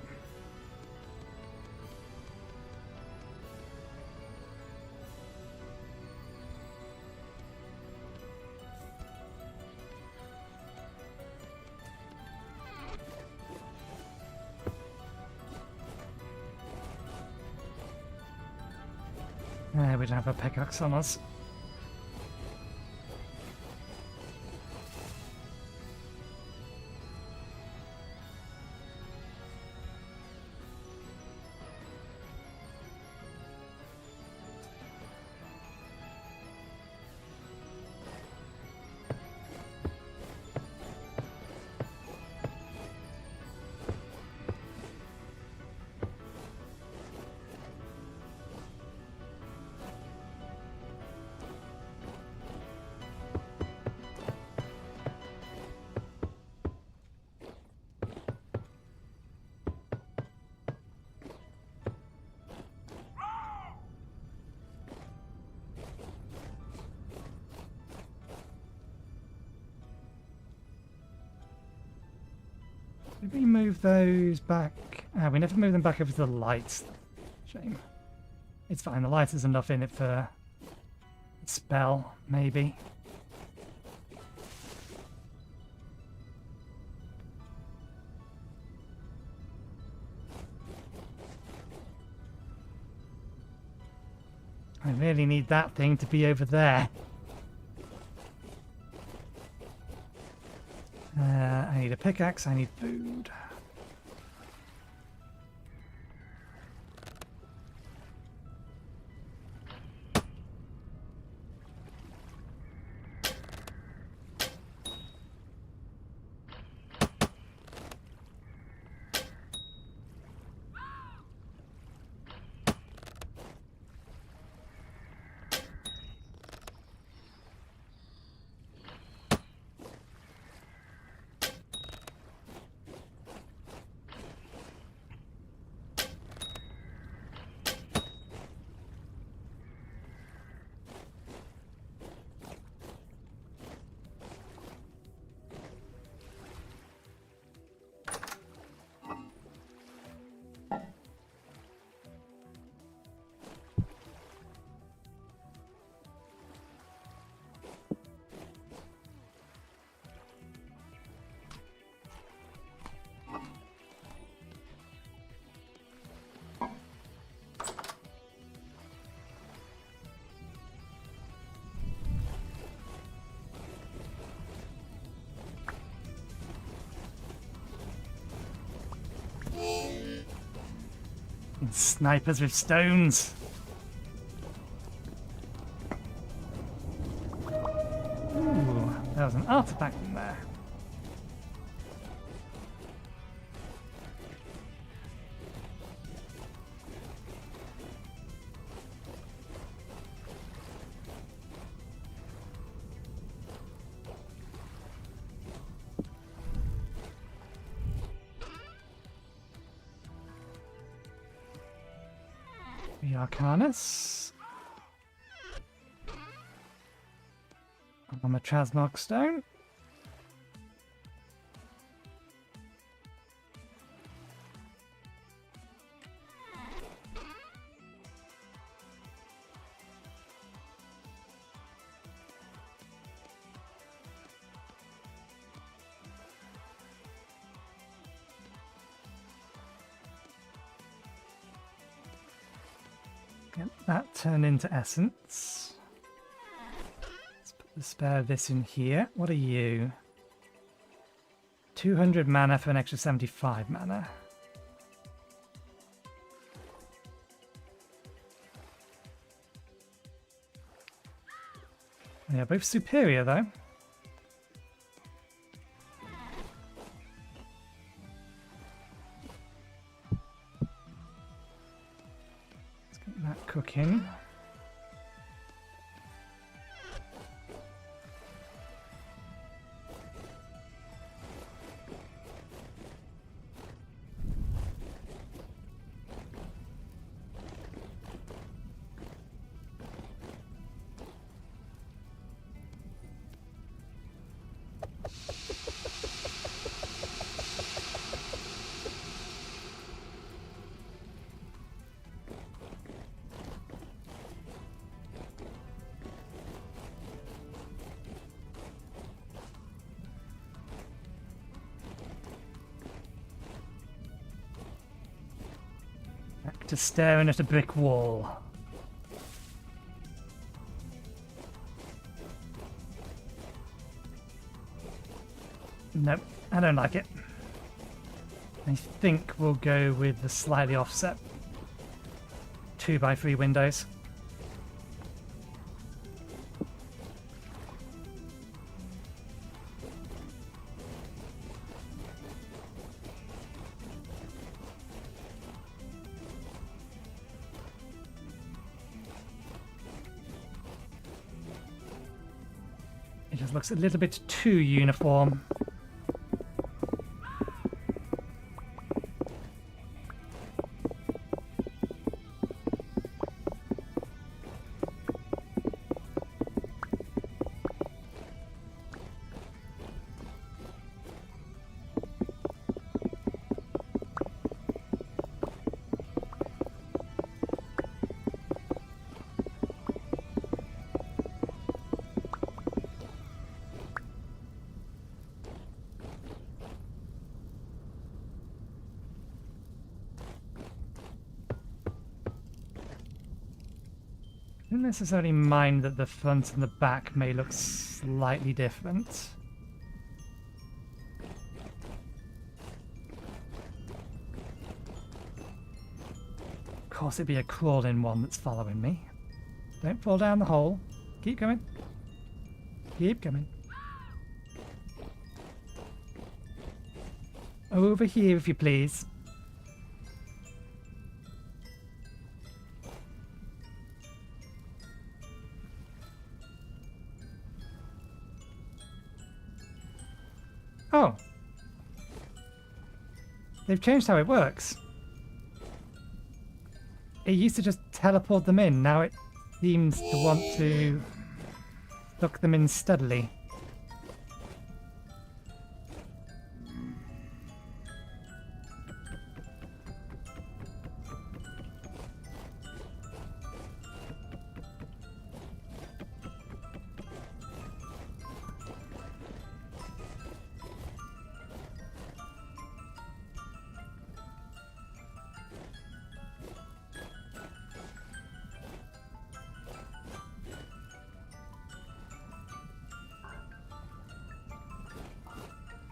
We don't have a pickaxe on us. Did we move those back? We never moved them back over to the lights. Shame. It's fine, the lights is enough in it for a spell, maybe. I really need that thing to be over there. I need a pickaxe, I need food. Snipers with stones. Ooh, there was an artifact in there. The Arcanus. I'm a Trasmog stone. Get that turned into essence. Let's put the spare of this in here. What are you? 200 mana for an extra 75 mana. They are both superior, though. Let's get that cooking. Back to staring at a brick wall. Nope, I don't like it. I think we'll go with the slightly offset 2x3 windows. It just looks a little bit too uniform. I don't necessarily mind that the front and the back may look slightly different. Of course it'd be a crawling one that's following me. Don't fall down the hole. Keep coming. Keep coming. Over here if you please. Oh. They've changed how it works. It used to just teleport them in, now it seems to want to suck them in steadily.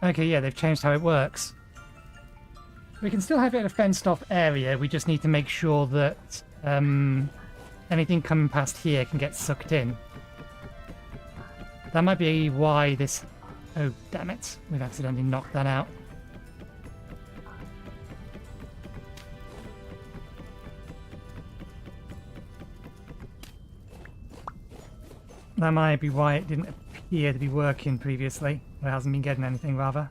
Okay, yeah, they've changed how it works. We can still have it in a fenced-off area, we just need to make sure that anything coming past here can get sucked in. That might be why this... Oh, damn it. We've accidentally knocked that out. That might be why it didn't appear to be working previously. Or it hasn't been getting anything, rather.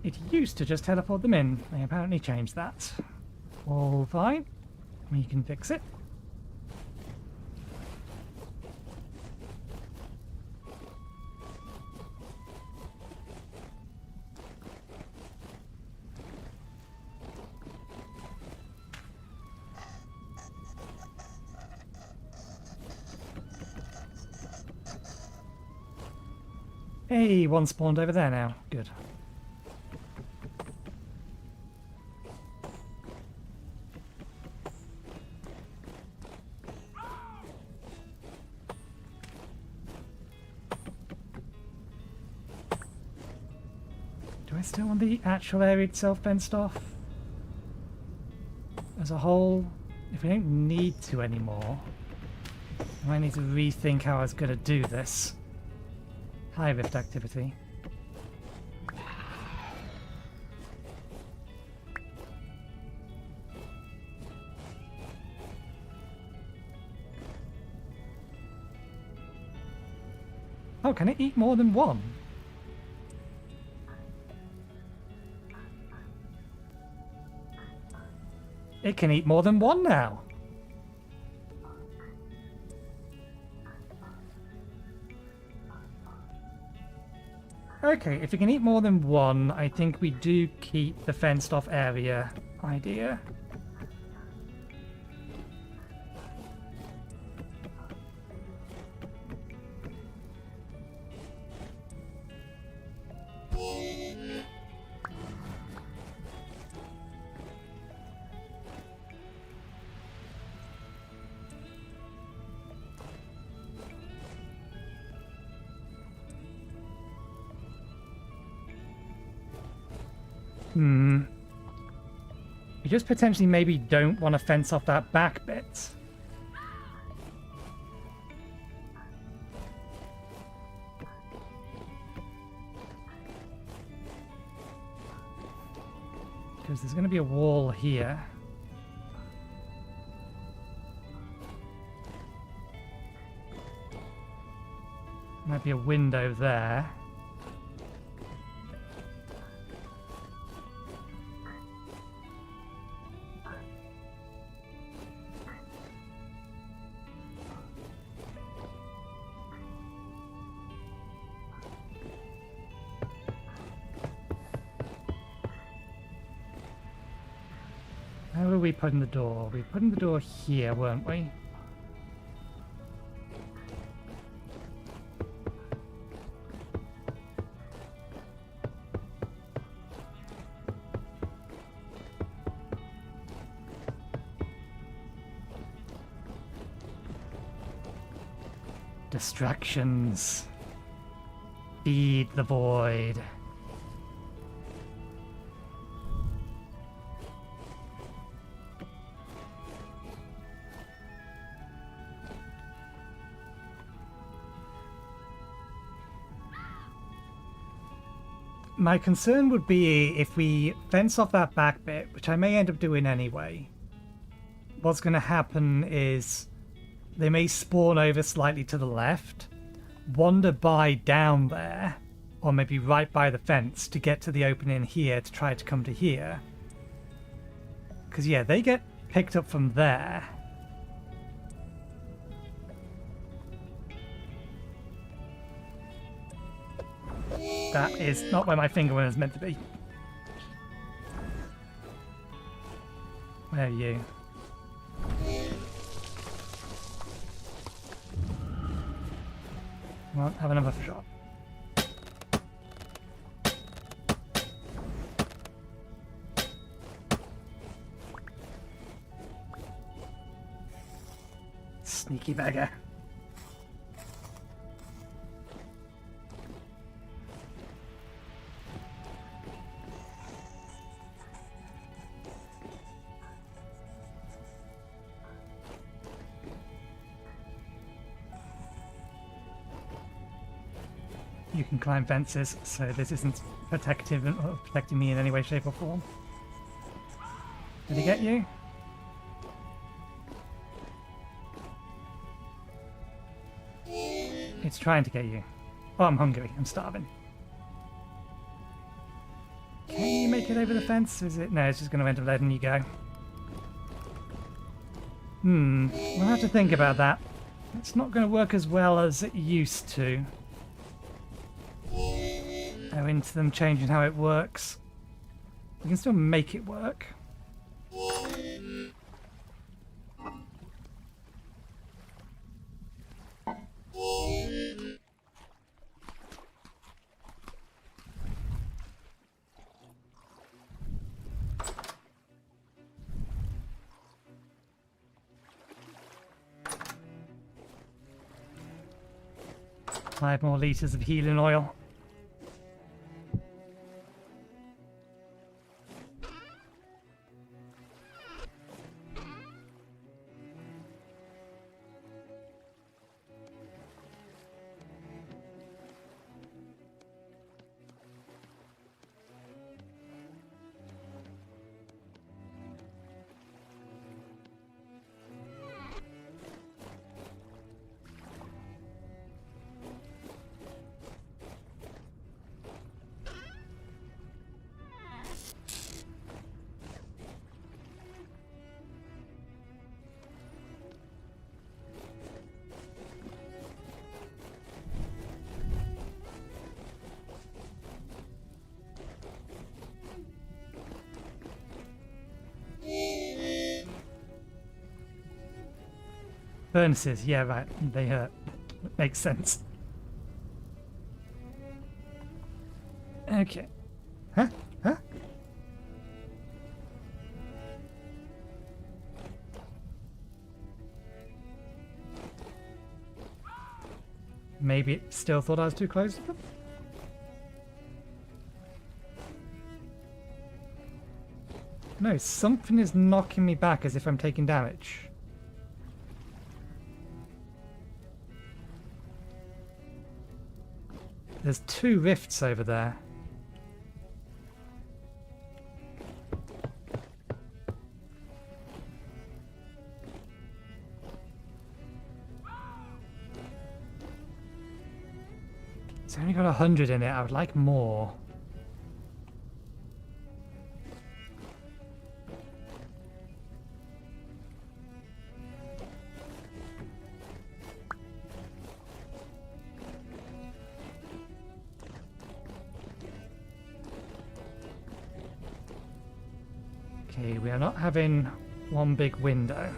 It used to just teleport them in. They apparently changed that. All fine. We can fix it. Hey, one spawned over there now. Good. I still want the actual area itself fenced off? As a whole? If we don't need to anymore, I might need to rethink how I was going to do this. High rift activity. Oh, can it eat more than one? It can eat more than one now. Okay, if it can eat more than one, I think we do keep the fenced off area idea. You just potentially maybe don't want to fence off that back bit. Because there's going to be a wall here. Might be a window there. Where were we putting the door? We were putting the door here, weren't we? Distractions. Feed the void. My concern would be if we fence off that back bit, which I may end up doing anyway, what's going to happen is they may spawn over slightly to the left, wander by down there, or maybe right by the fence to get to the opening here to try to come to here. Because, yeah, they get picked up from there. That is not where my finger was meant to be. Where are you? Come on, have another shot. Sneaky beggar. You can climb fences, so this isn't protective or protecting me in any way, shape, or form. Did he get you? It's trying to get you. Oh, I'm hungry. I'm starving. Can you make it over the fence? Is it? No, it's just going to end up letting you go. We'll have to think about that. It's not going to work as well as it used to. Into them changing how it works. We can still make it work. Five more liters of healing oil. Furnaces, yeah, right. They hurt. Makes sense. Okay. Huh? Huh? Maybe it still thought I was too close to them? No, something is knocking me back as if I'm taking damage. There's 2 rifts over there. It's only got 100 in it. I would like more. Okay, we are not having one big window.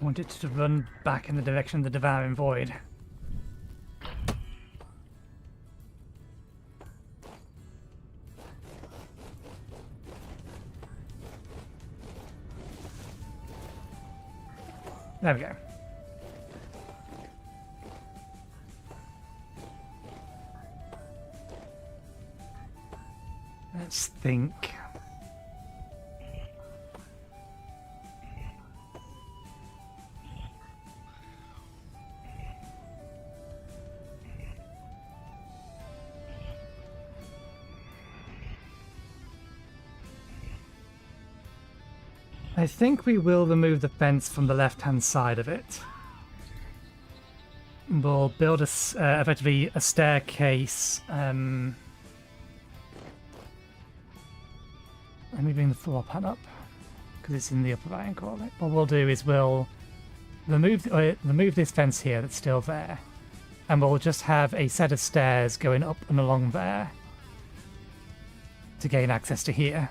I want it to run back in the direction of the Devouring Void. There we go. Let's think. I think we will remove the fence from the left-hand side of it. We'll build effectively a staircase. Let me bring the floor pan up because it's in the upper right corner. What we'll do is we'll remove this fence here that's still there, and we'll just have a set of stairs going up and along there to gain access to here.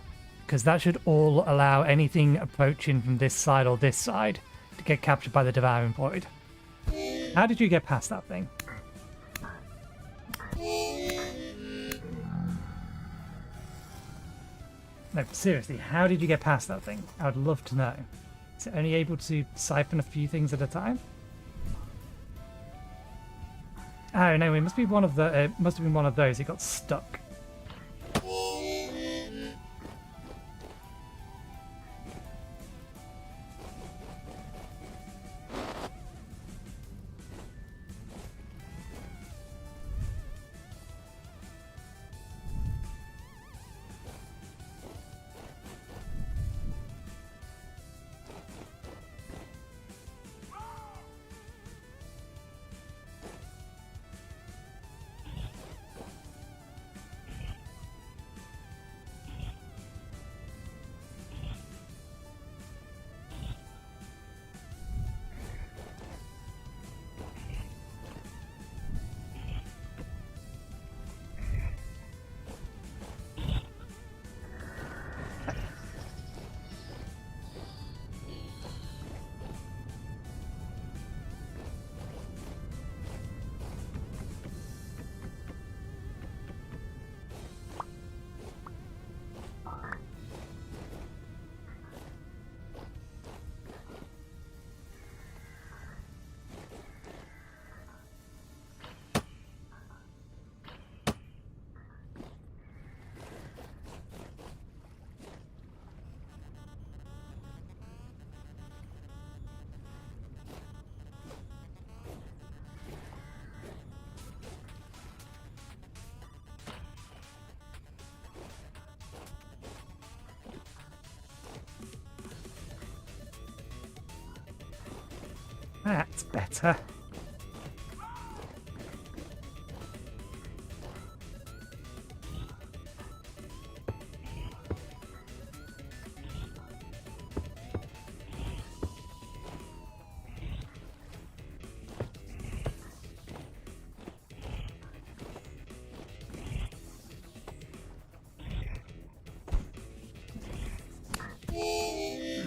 Because that should all allow anything approaching from this side or this side to get captured by the Devouring Void. How did you get past that thing? No, seriously, how did you get past that thing? I would love to know. Is it only able to siphon a few things at a time? Oh no, it must be one of the. It must have been one of those. It got stuck. That's better.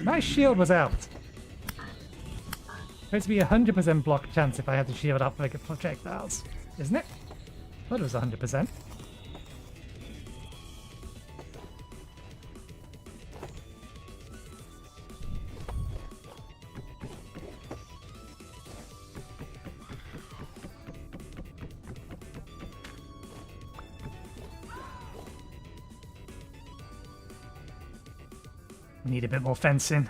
My shield was out. Supposed to be 100% block chance if I had the shield up like projectiles, isn't it? I thought it was 100%. Need a bit more fencing.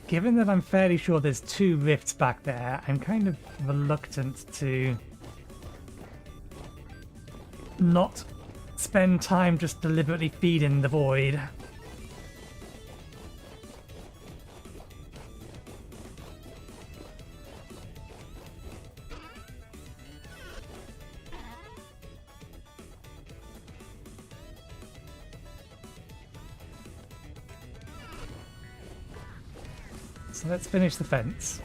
Given that I'm fairly sure there's 2 rifts back there, I'm kind of reluctant to not spend time just deliberately feeding the void. So let's finish the fence.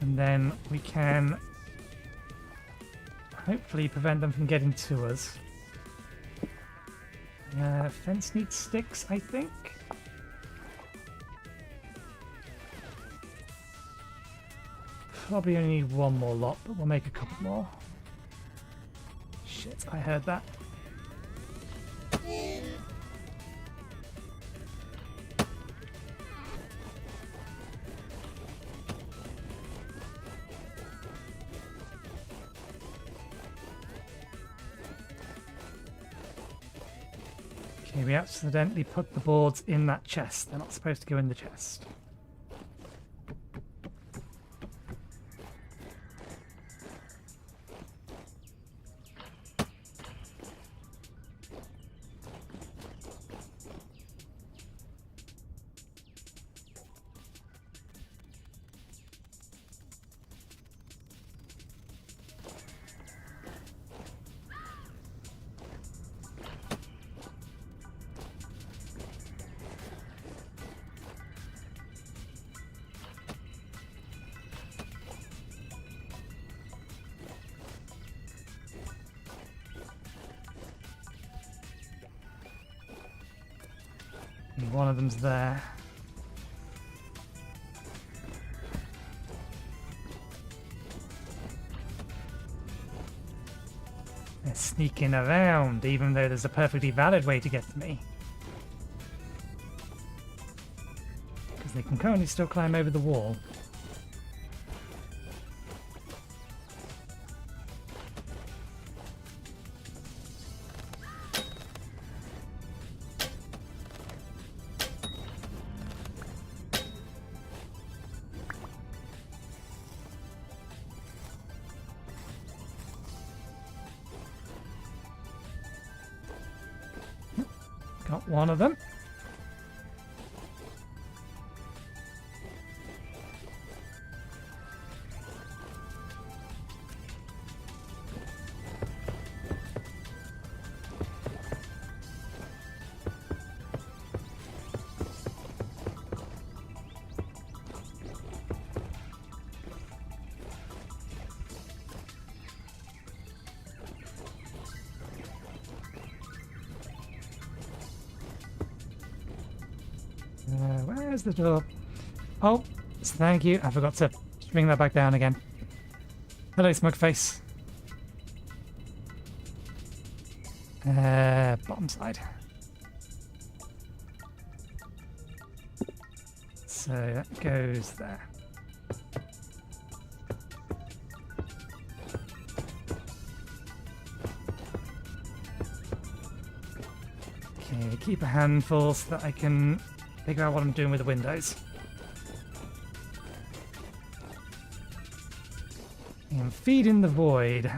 And then we can hopefully prevent them from getting to us. Fence needs sticks, I think. Probably only need 1 more lot, but we'll make a couple more. Shit, I heard that. Okay, we accidentally put the boards in that chest. They're not supposed to go in the chest. One of them's there. They're sneaking around, even though there's a perfectly valid way to get to me. Because they can currently still climb over the wall. Got one of them. Where's the door? Oh, thank you. I forgot to bring that back down again. Hello, Smugface. Bottom side. So that goes there. Okay, keep a handful so that I can figure out what I'm doing with the windows. I'm feeding the void.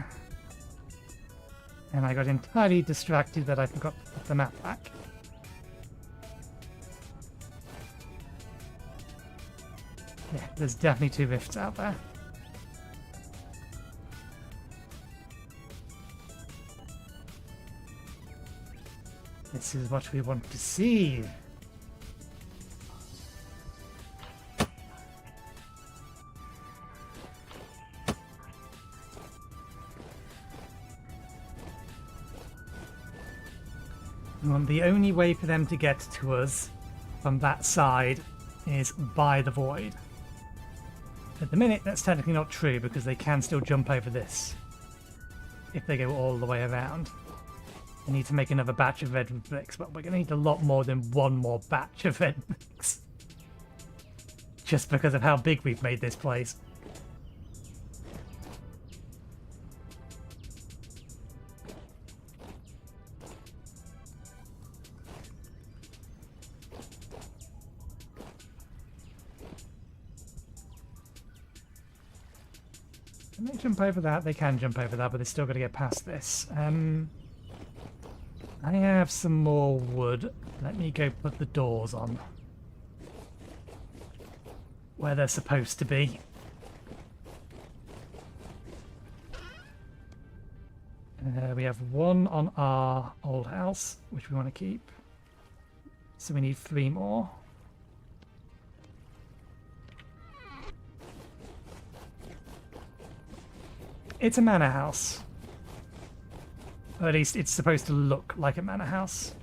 And I got entirely distracted that I forgot to put the map back. Yeah, there's definitely 2 rifts out there. This is what we want to see. And the only way for them to get to us from that side is by the void. At the minute, that's technically not true because they can still jump over this if they go all the way around. We need to make another batch of red bricks, but we're going to need a lot more than one more batch of red bricks. Just because of how big we've made this place. Can they jump over that? They can jump over that, but they're still got to get past this. I have some more wood. Let me go put the doors on. Where they're supposed to be. We have 1 on our old house, which we want to keep. So we need 3 more. It's a manor house. Or at least it's supposed to look like a manor house.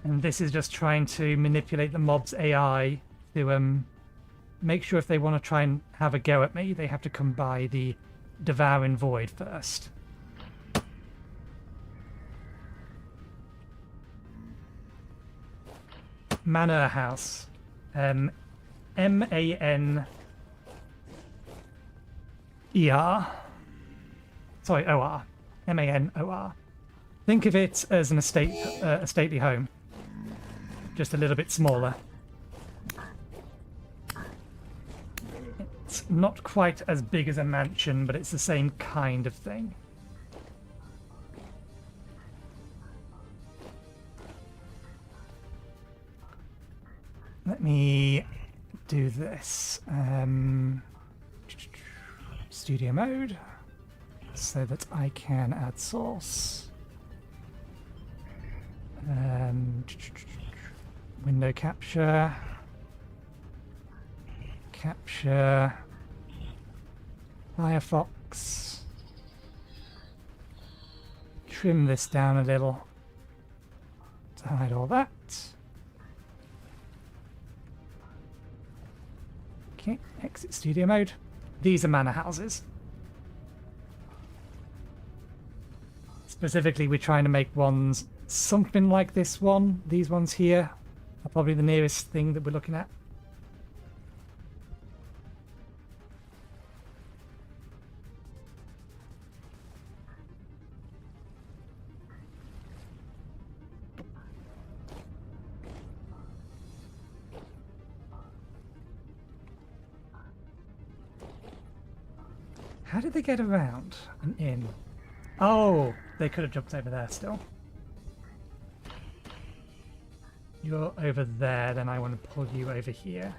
And this is just trying to manipulate the mob's AI to make sure if they want to try and have a go at me, they have to come by the devouring void first. Manor house. M-A-N-E-R. Sorry, O-R. M-A-N-O-R. Think of it as an a stately home. Just a little bit smaller. It's not quite as big as a mansion, but it's the same kind of thing. Let me do this. Studio mode, so that I can add source. Window capture. Capture. Firefox. Trim this down a little to hide all that. Okay, exit studio mode. These are manor houses. Specifically, we're trying to make ones something like this one. These ones here are probably the nearest thing that we're looking at. How did they get around and in? Oh, they could have jumped over there still. You're over there, then I want to pull you over here.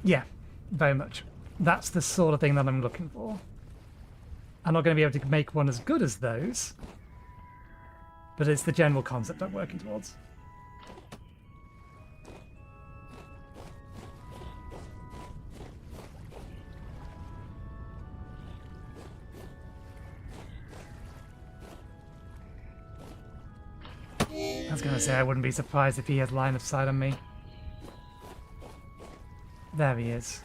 Yeah, very much. That's the sort of thing that I'm looking for. I'm not going to be able to make one as good as those, but it's the general concept I'm working towards. I was going to say I wouldn't be surprised if he had line of sight on me. There he is.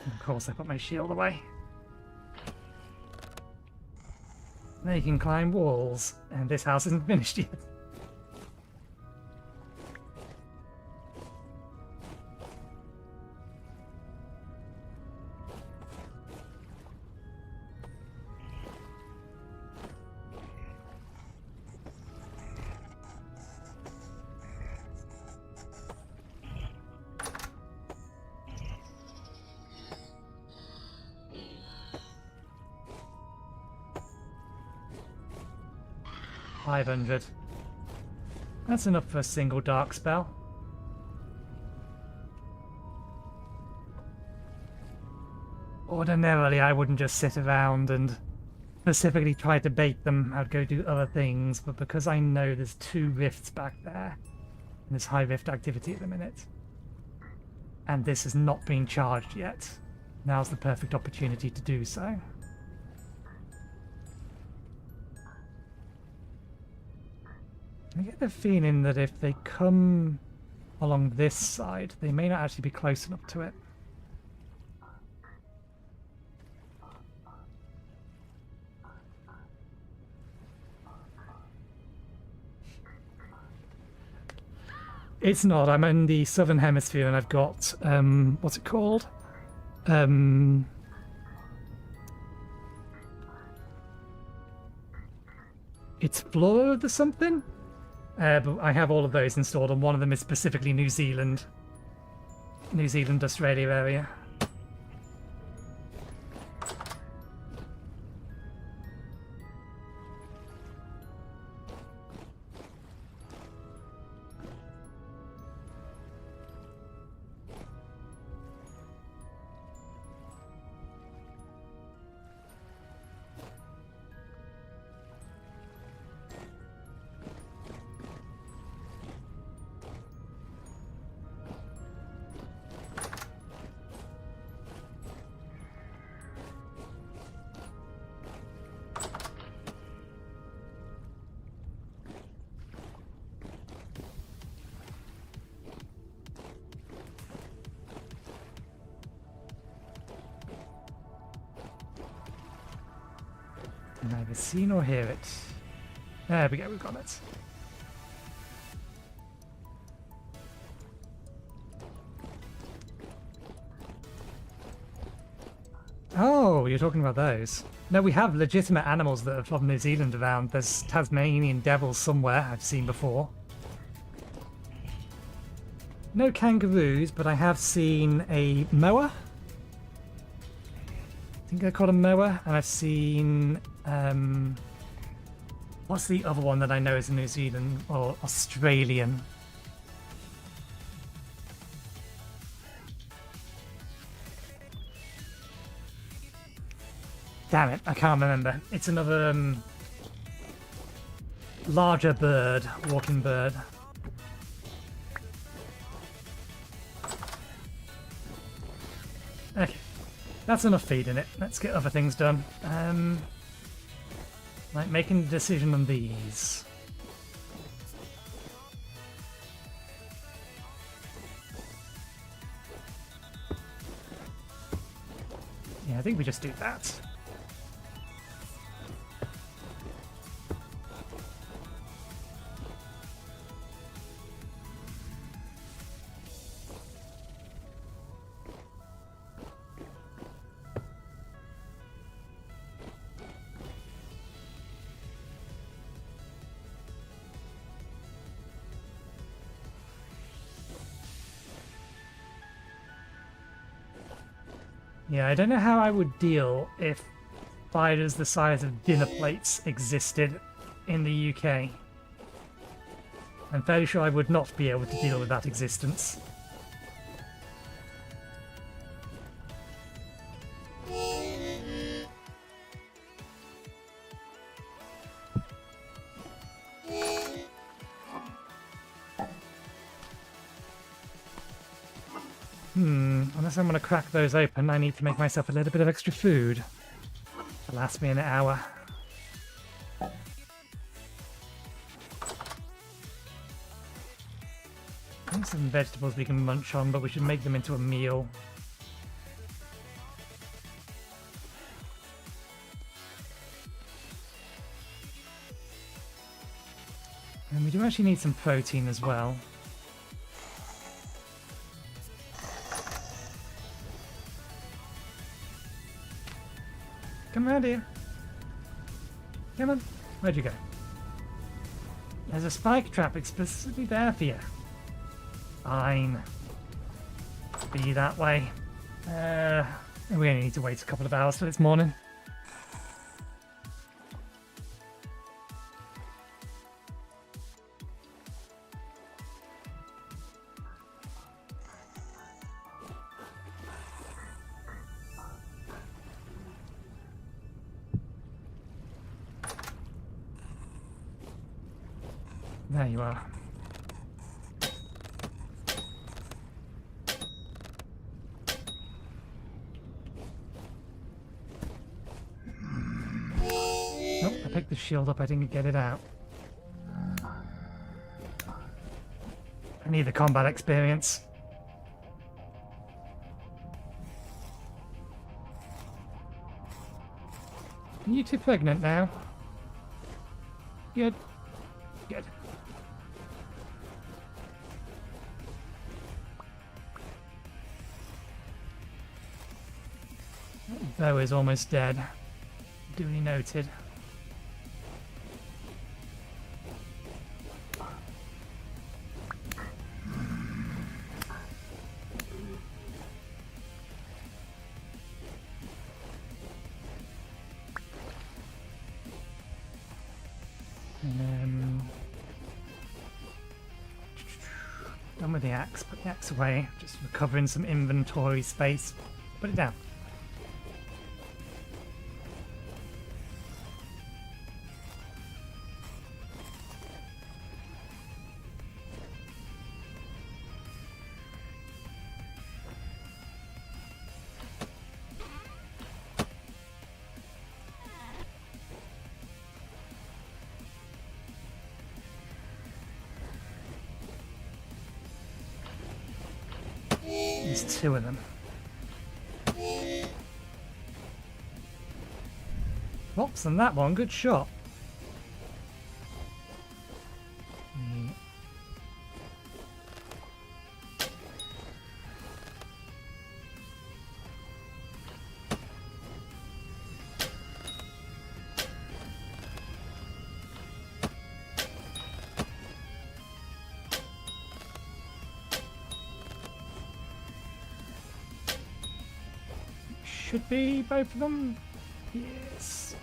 Of course, I put my shield away. Now you can climb walls, and this house isn't finished yet. $500. That's enough for a single dark spell. Ordinarily, I wouldn't just sit around and specifically try to bait them. I'd go do other things, but because I know there's 2 rifts back there, and there's high rift activity at the minute, and this has not been charged yet, now's the perfect opportunity to do so. I get the feeling that if they come along this side, they may not actually be close enough to it. It's not. I'm in the southern hemisphere and I've got, what's it called? It's Flora or something? But I have all of those installed, and one of them is specifically New Zealand, Australia area. Neither see nor hear it. There we go, we've got it. Oh, you're talking about those. No, we have legitimate animals that are from New Zealand around. There's Tasmanian devils somewhere I've seen before. No kangaroos, but I have seen a moa. I think they're called a moa, and I've seen what's the other one that I know is in New Zealand or Australian? Damn it, I can't remember. It's another larger bird, walking bird. Okay, that's enough feeding it. Let's get other things done. Like making a decision on these. Yeah, I think we just do that. Yeah, I don't know how I would deal if spiders the size of dinner plates existed in the UK. I'm fairly sure I would not be able to deal with that existence. Unless I'm going to crack those open, I need to make myself a little bit of extra food to last me an hour. There's some vegetables we can munch on, but we should make them into a meal. And we do actually need some protein as well. Come around here. Come on. Where'd you go? There's a spike trap explicitly there for you. Fine. Be that way. We only need to wait a couple of hours till it's morning. There you are. Nope, I picked the shield up, I didn't get it out. I need the combat experience. Are you two pregnant now? Good. Good. Though is almost dead. Duly noted. Done with the axe. Put the axe away. Just recovering some inventory space. Put it down. There's two of them. Oops, and that one, good shot. Should be both of them. Yes.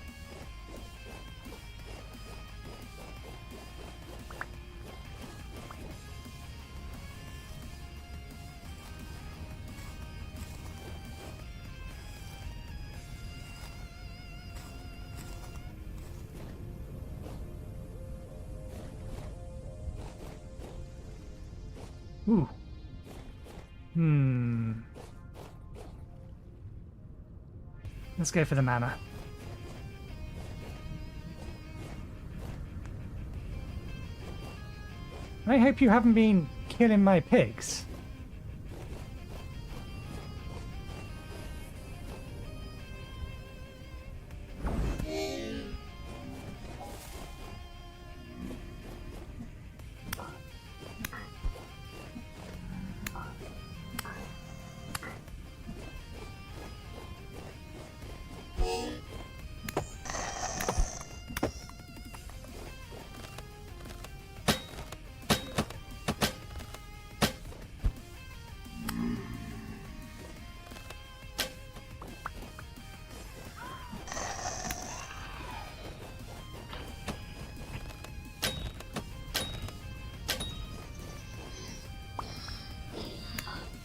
Ooh. Let's go for the manor. I hope you haven't been killing my pigs.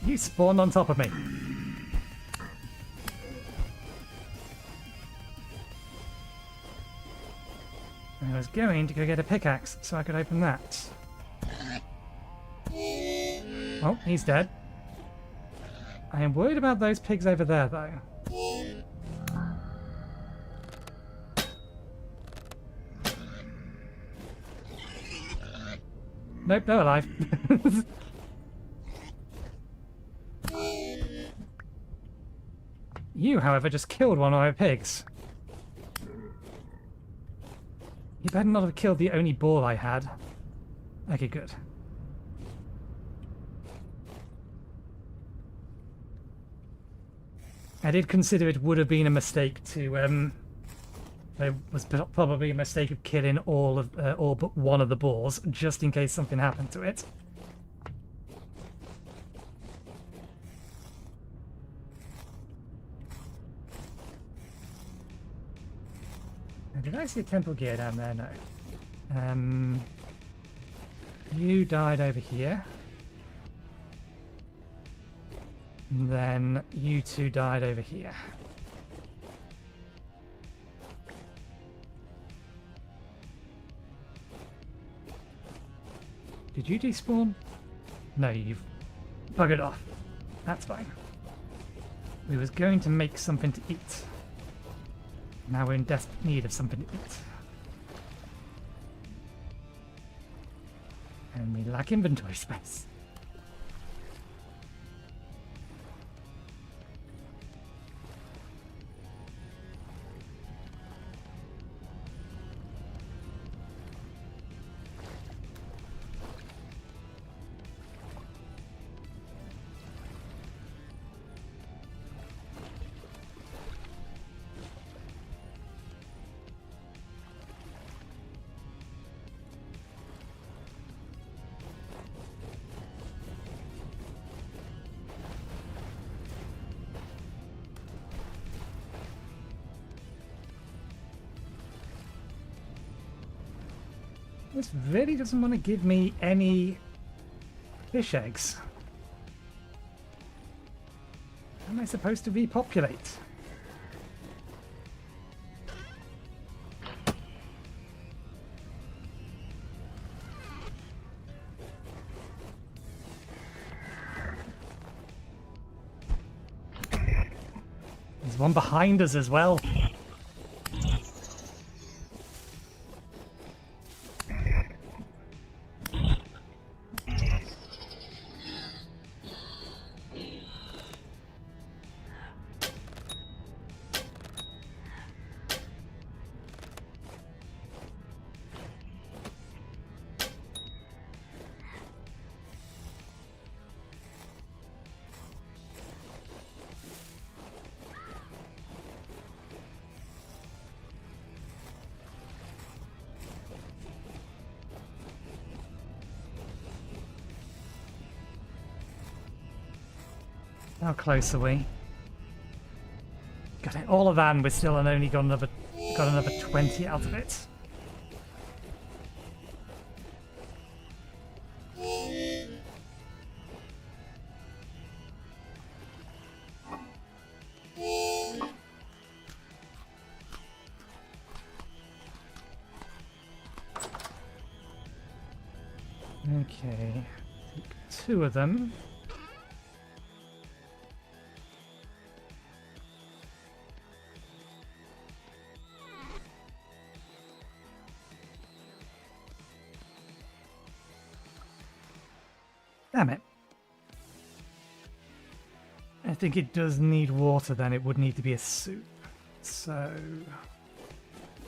You spawned on top of me. I was going to go get a pickaxe so I could open that. Oh, he's dead. I am worried about those pigs over there, though. Nope, they're alive. You, however, just killed one of my pigs. You better not have killed the only boar I had. Okay, good. I did consider it would have been a mistake to, it was probably a mistake of killing all but one of the boars, just in case something happened to it. Now, did I see a temple gear down there? No. You died over here. And then you two died over here. Did you despawn? No, you've buggered off. That's fine. We was going to make something to eat. Now we're in desperate need of something to eat. And we lack inventory space. This really doesn't want to give me any fish eggs. How am I supposed to repopulate? There's one behind us as well. How close are we? Got it all of that and we're still only got another 20 out of it. Okay, take 2 of them. Damn it. I think it does need water then. It would need to be a soup. So,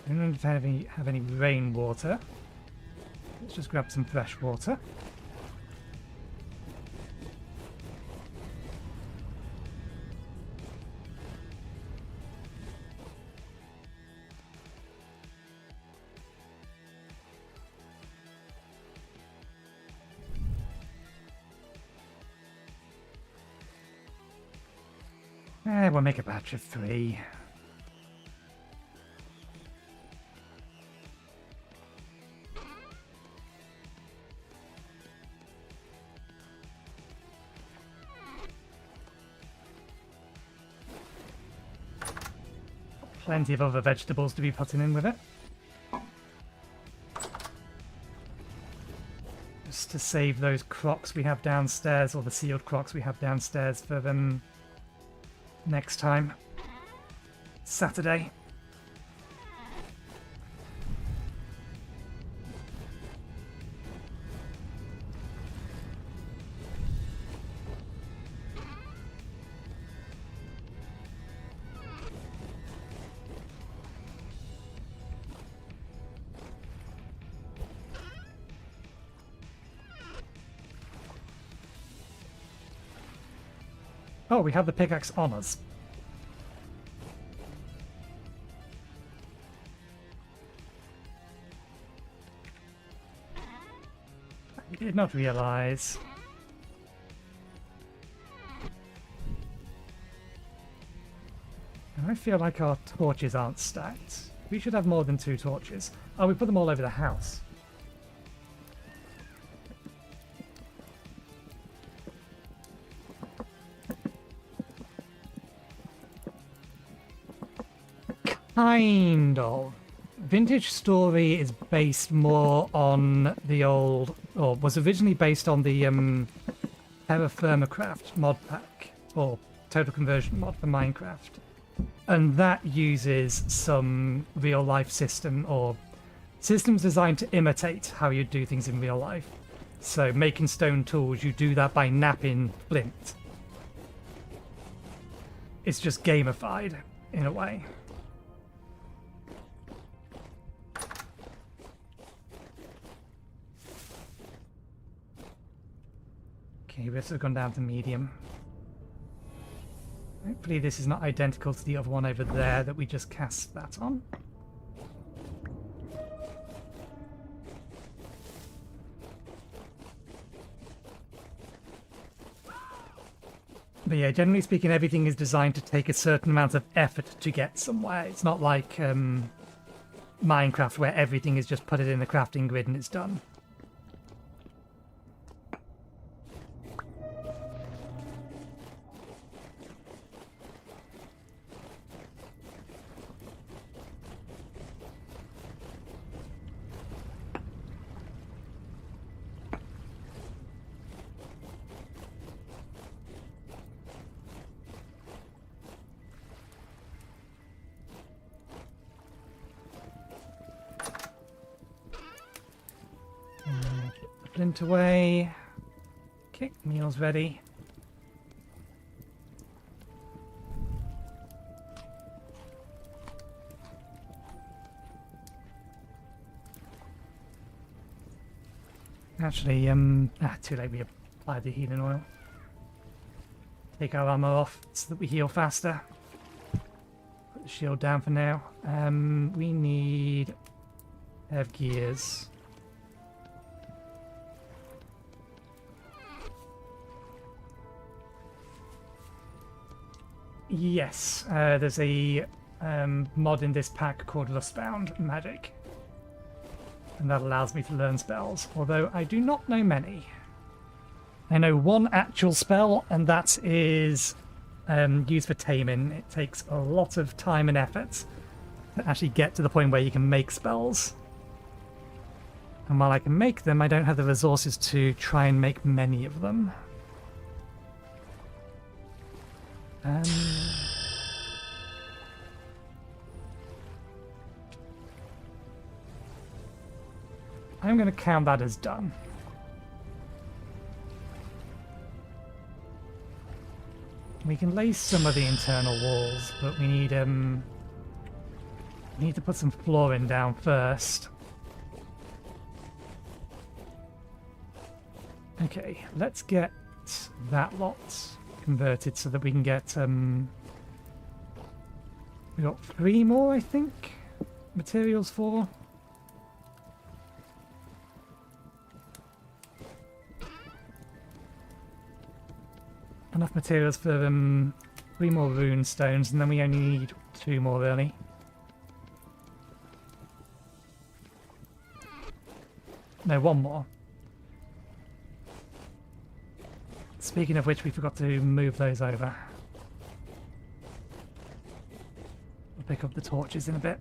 I don't have any rainwater. Let's just grab some fresh water. We'll make a batch of 3. Plenty of other vegetables to be putting in with it. Just to save those crocs we have downstairs, or the sealed crocs we have downstairs for them next time. Saturday. Oh, we have the pickaxe on us. I did not realize. I feel like our torches aren't stacked. We should have more than 2 torches. Oh, we put them all over the house. Kind of. VintageStory is based more on the old, or was originally based on the Terra Firmacraft mod pack, or Total Conversion mod for Minecraft. And that uses some real-life system, or systems designed to imitate how you do things in real life. So making stone tools, you do that by napping flint. It's just gamified, in a way. Okay, we've also gone down to medium. Hopefully this is not identical to the other one over there that we just cast that on. But yeah, generally speaking, everything is designed to take a certain amount of effort to get somewhere. It's not like Minecraft where everything is just put it in the crafting grid and it's done. Flint away. Okay, meal's ready. Actually, too late, we applied the healing oil. Take our armor off so that we heal faster. Put the shield down for now. We need to have gears. Yes, there's a mod in this pack called Rustbound Magic, and that allows me to learn spells, although I do not know many. I know one actual spell, and that is used for taming. It takes a lot of time and effort to actually get to the point where you can make spells. And while I can make them, I don't have the resources to try and make many of them. I'm going to count that as done. We can lay some of the internal walls, but we need to put some flooring down first. Okay, let's get that lot converted so that we can get we got 3 more, I think, materials for. Enough materials for 3 more rune stones, and then we only need 2 more, really. No, 1 more. Speaking of which, we forgot to move those over. We'll pick up the torches in a bit.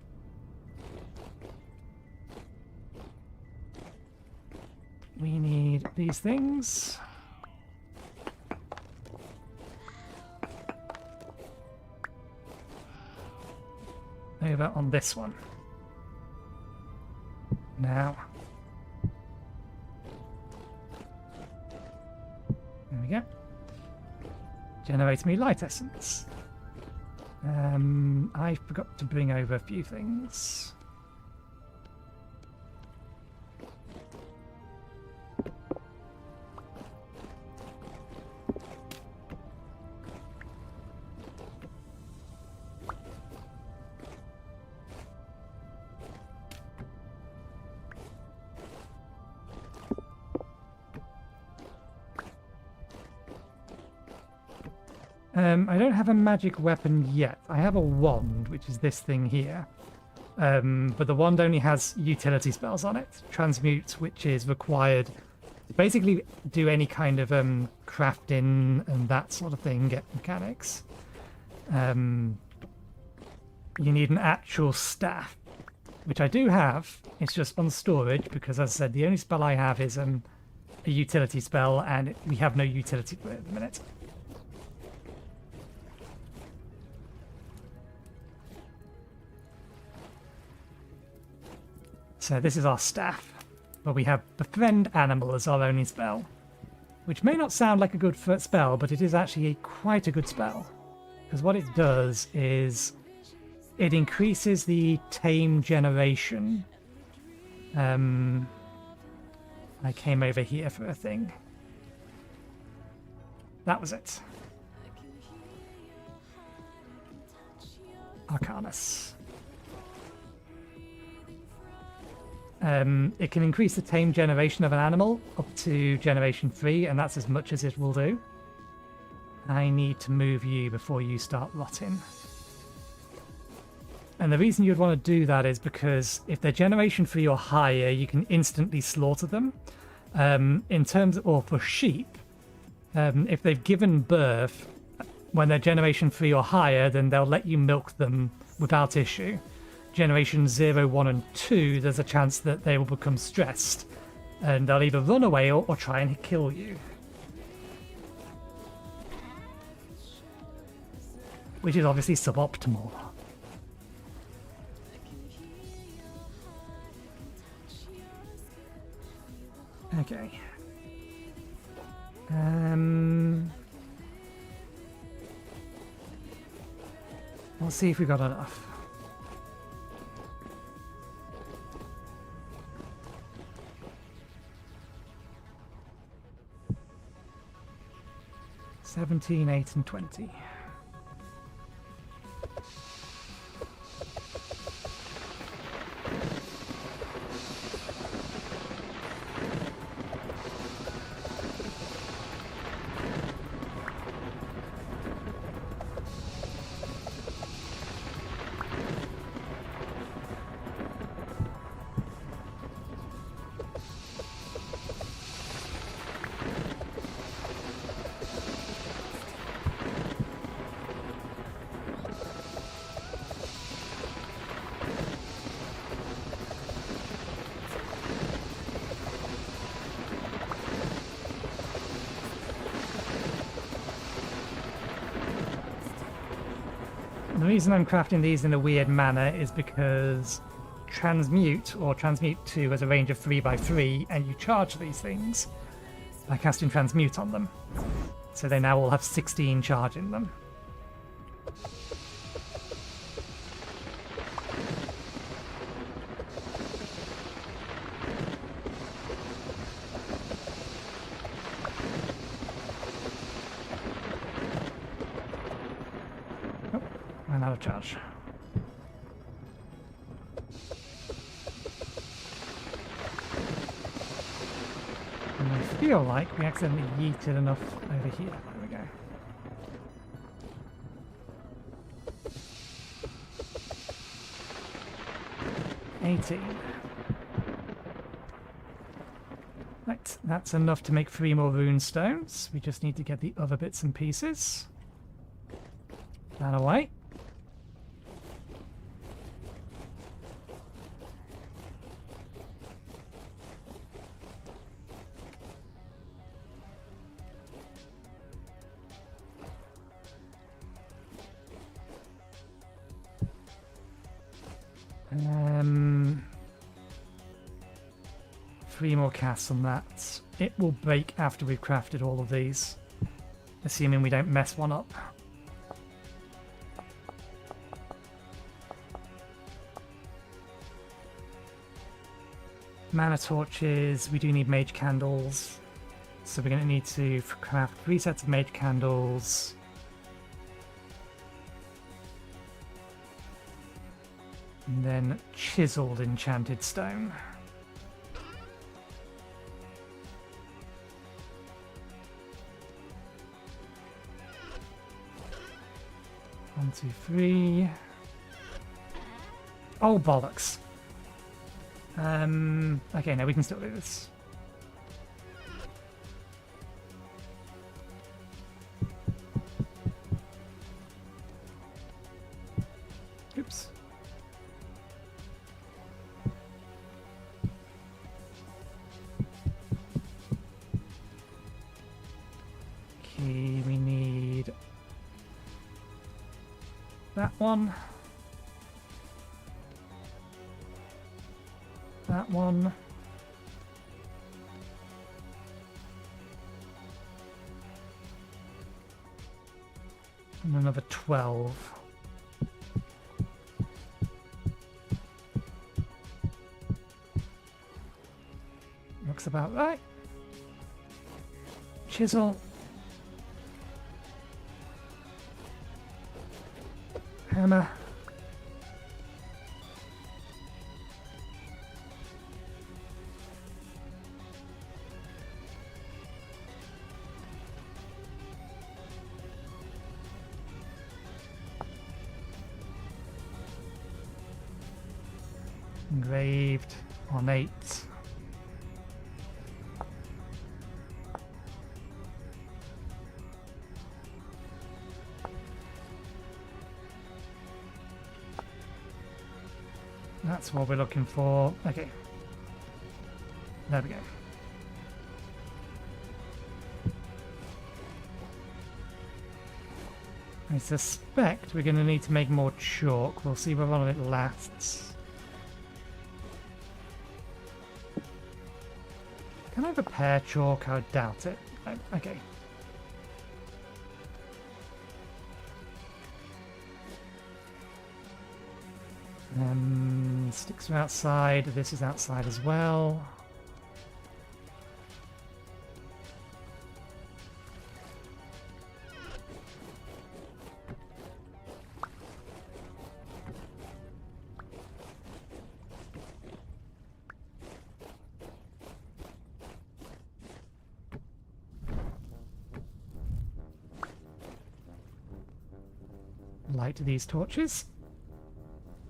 We need these things. over on this one. Now. There we go. Generates me light essence. I forgot to bring over a few things. I don't have a magic weapon yet. I have a wand, which is this thing here. But the wand only has utility spells on it. Transmute, which is required to basically do any kind of crafting and that sort of thing, get mechanics. You need an actual staff, which I do have. It's just on storage because, as I said, the only spell I have is a utility spell, and we have no utility for it at the minute. So this is our staff, but we have Befriend Animal as our only spell, which may not sound like a good spell, but it is actually quite a good spell, because what it does is it increases the tame generation. I came over here for a thing. That was it. Arcanus. It can increase the tame generation of an animal up to generation 3, and that's as much as it will do. I need to move you before you start rotting. And the reason you'd want to do that is because if they're generation 3 or higher, you can instantly slaughter them. In terms of, or for sheep, if they've given birth, when they're generation 3 or higher, then they'll let you milk them without issue. Generation 0, 1, and 2, there's a chance that they will become stressed and they'll either run away or try and kill you. Which is obviously suboptimal. Okay. We'll see if we got enough. $17, $8, and $20. The reason I'm crafting these in a weird manner is because Transmute, or Transmute 2, has a range of 3x3, and you charge these things by casting Transmute on them. So they now all have 16 charge in them. Out of charge. And I feel like we accidentally yeeted enough over here. There we go. Right, that's enough to make 3 more rune stones. We just need to get the other bits and pieces. That away. 3 more casts on that. It will break after we've crafted all of these, assuming we don't mess one up. Mana torches, we do need mage candles, so we're going to need to craft 3 sets of mage candles. And then chiseled enchanted stone. One, two, three. Oh, bollocks. Okay, no, we can still do this. Oops. Okay, we need that one. That one. And another 12. Looks about right. Chisel. Hammer. Engraved, ornate. That's what we're looking for. Okay. There we go. I suspect we're going to need to make more chalk. We'll see whether or not it lasts. Can I repair chalk? I doubt it. Okay. Sticks are outside. This is outside as well. Light these torches.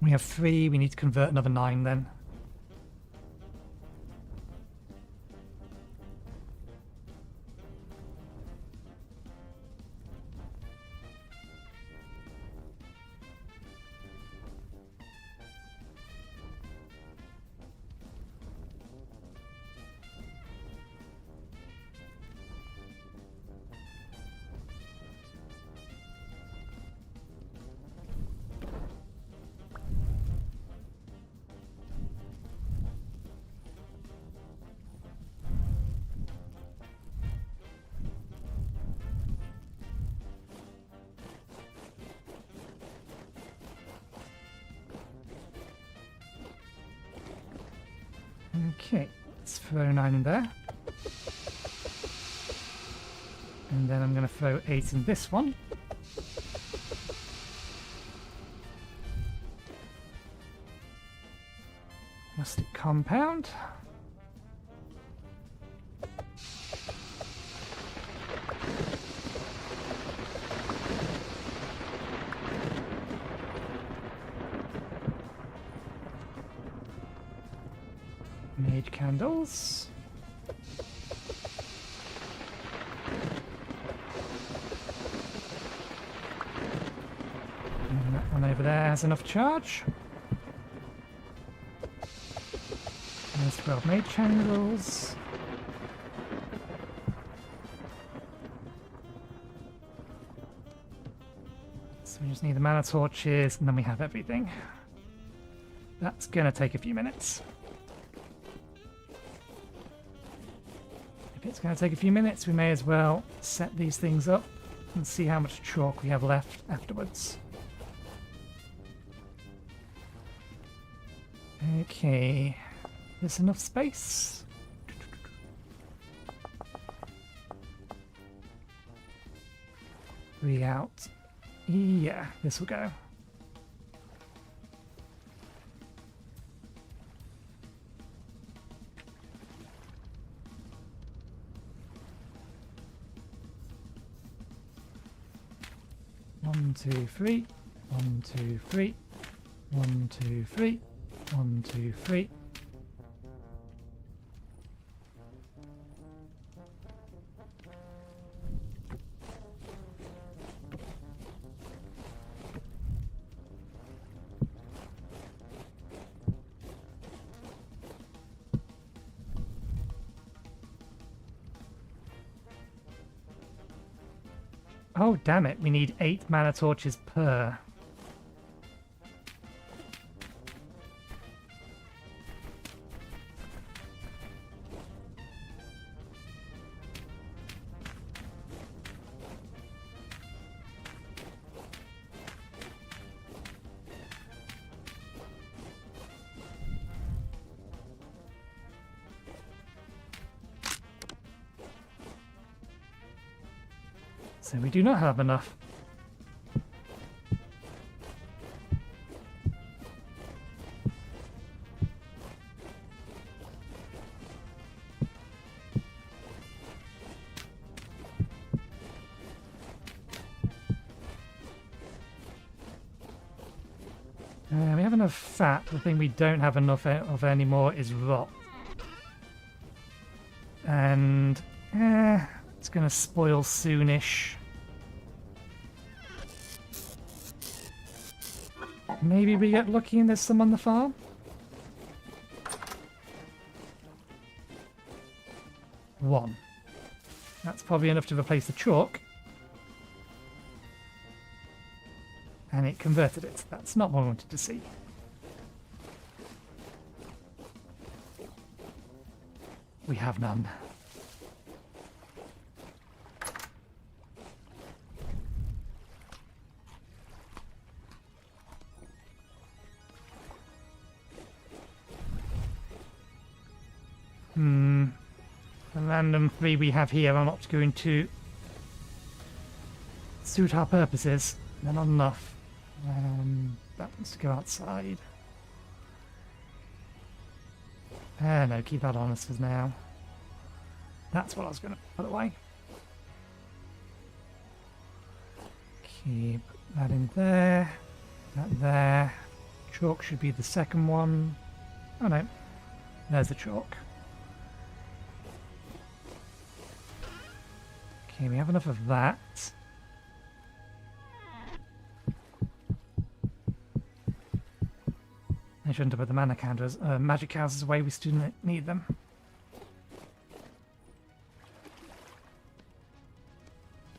We have 3, we need to convert another 9 then. Okay, let's throw 9 in there. And then I'm going to throw 8 in this one. Rustic compound. Mage candles. And that one over there has enough charge. There's 12 mage candles. So we just need the mana torches and then we have everything. That's gonna take a few minutes. If it's gonna take a few minutes, we may as well set these things up and see how much chalk we have left afterwards. Okay, there's enough space. 3 out. Yeah, this will go. One, two, three. 1, 2, 3. 1, 2, 3. 1, 2, 3. Oh, damn it. We need 8 mana torches per. So we do not have enough. We have enough fat. The thing we don't have enough of anymore is rot. And it's going to spoil soonish. Maybe we get lucky and there's some on the farm? One. That's probably enough to replace the chalk. And it converted it. That's not what I wanted to see. We have none. The random 3 we have here are not going to suit our purposes. They're not enough. That wants to go outside. No, keep that on us for now. That's what I was going to put away. Keep that in there. That there. Chalk should be the second one. Oh no. There's the chalk. Okay, we have enough of that. I shouldn't have put the mana counters, magic houses away, we still need them.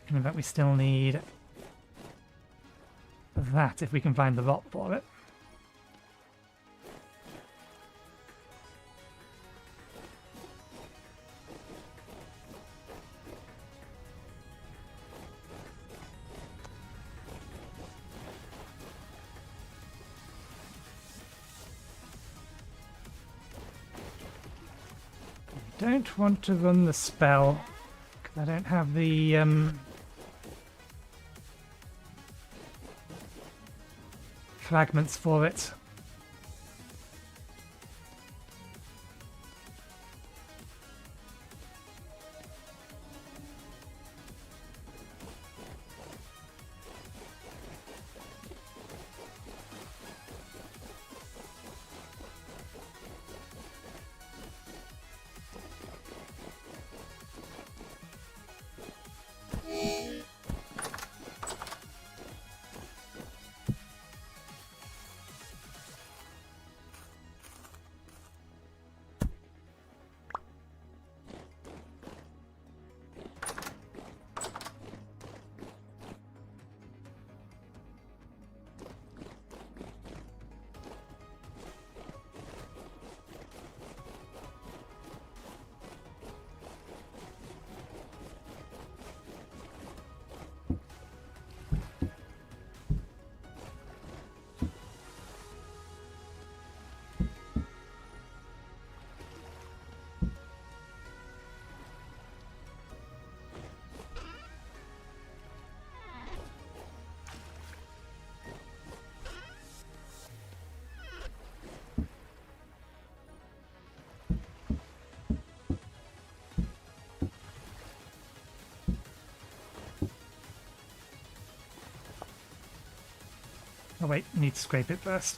And in fact we still need that if we can find the rot for it. Don't want to run the spell because I don't have the fragments for it. wait, I need to scrape it first.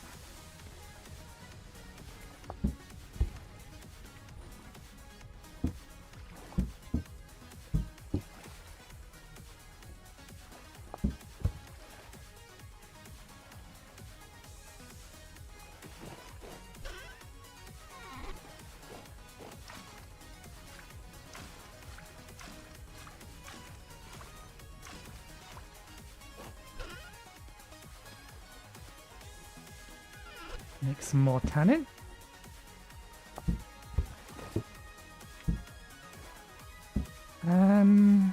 Make some more tannin. No,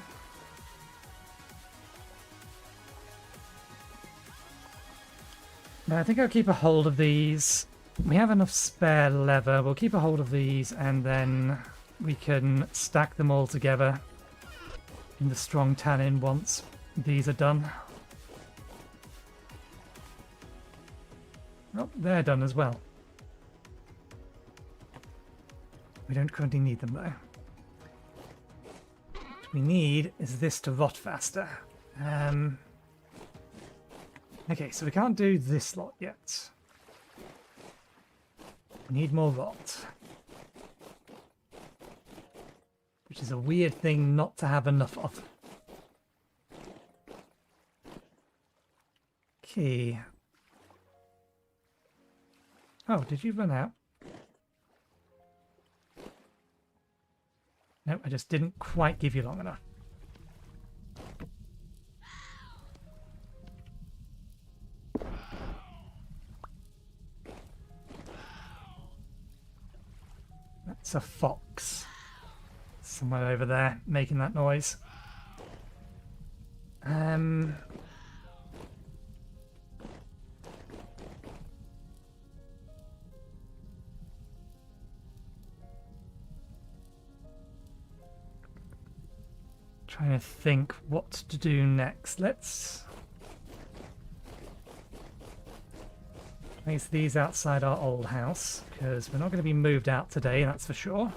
I think I'll keep a hold of these. We have enough spare leather. We'll keep a hold of these and then we can stack them all together in the strong tannin once these are done. Oh, they're done as well. We don't currently need them though. What we need is this to rot faster. Okay, so we can't do this lot yet. We need more rot. Which is a weird thing not to have enough of. Okay. Oh, did you run out? No, I just didn't quite give you long enough. That's a fox. Somewhere over there, making that noise. Trying to think what to do next. Let's place these outside our old house, because we're not going to be moved out today, that's for sure.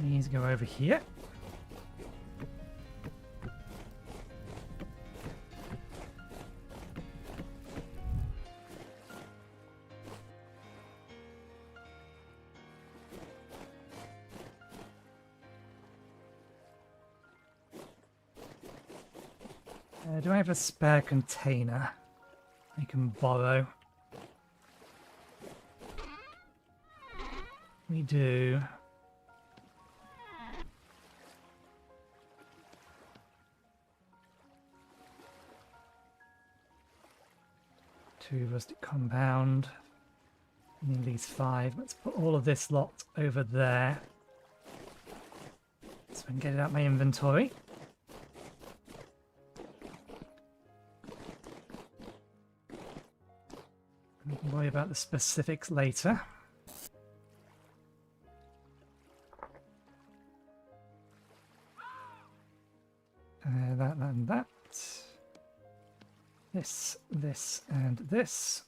These go over here. Do I have a spare container I can borrow? We do. Two rustic compound. Need these 5. Let's put all of this lot over there. So I can get it out of my inventory. We can worry about the specifics later. That and that. This, and this.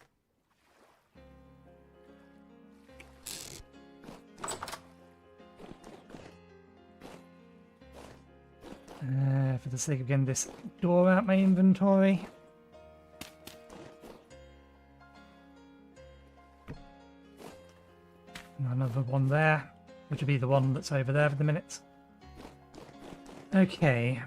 For the sake of getting this door out my inventory. Another one there, which will be the one that's over there for the minute. Okay.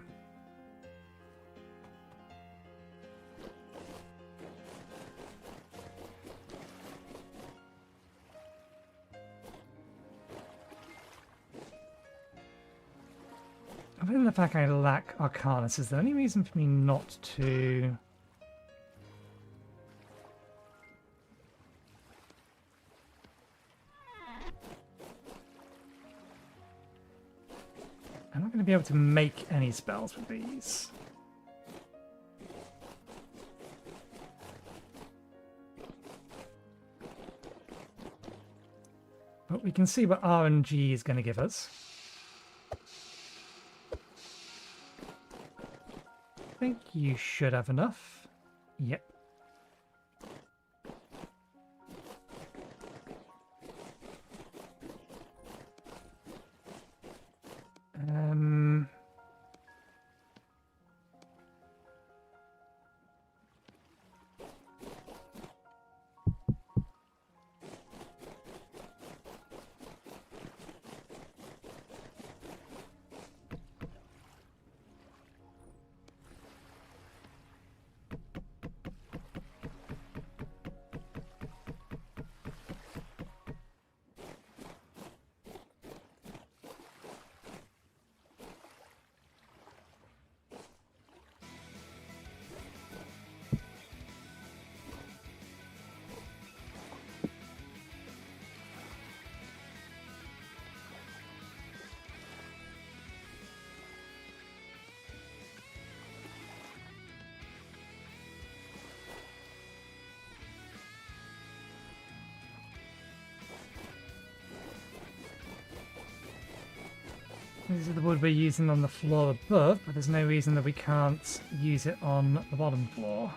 Other than the fact I lack Arcanus, is there any reason for me not to... I'm not going to be able to make any spells with these. But we can see what RNG is going to give us. I think you should have enough. Yep. This is the wood we're using on the floor above, but there's no reason that we can't use it on the bottom floor.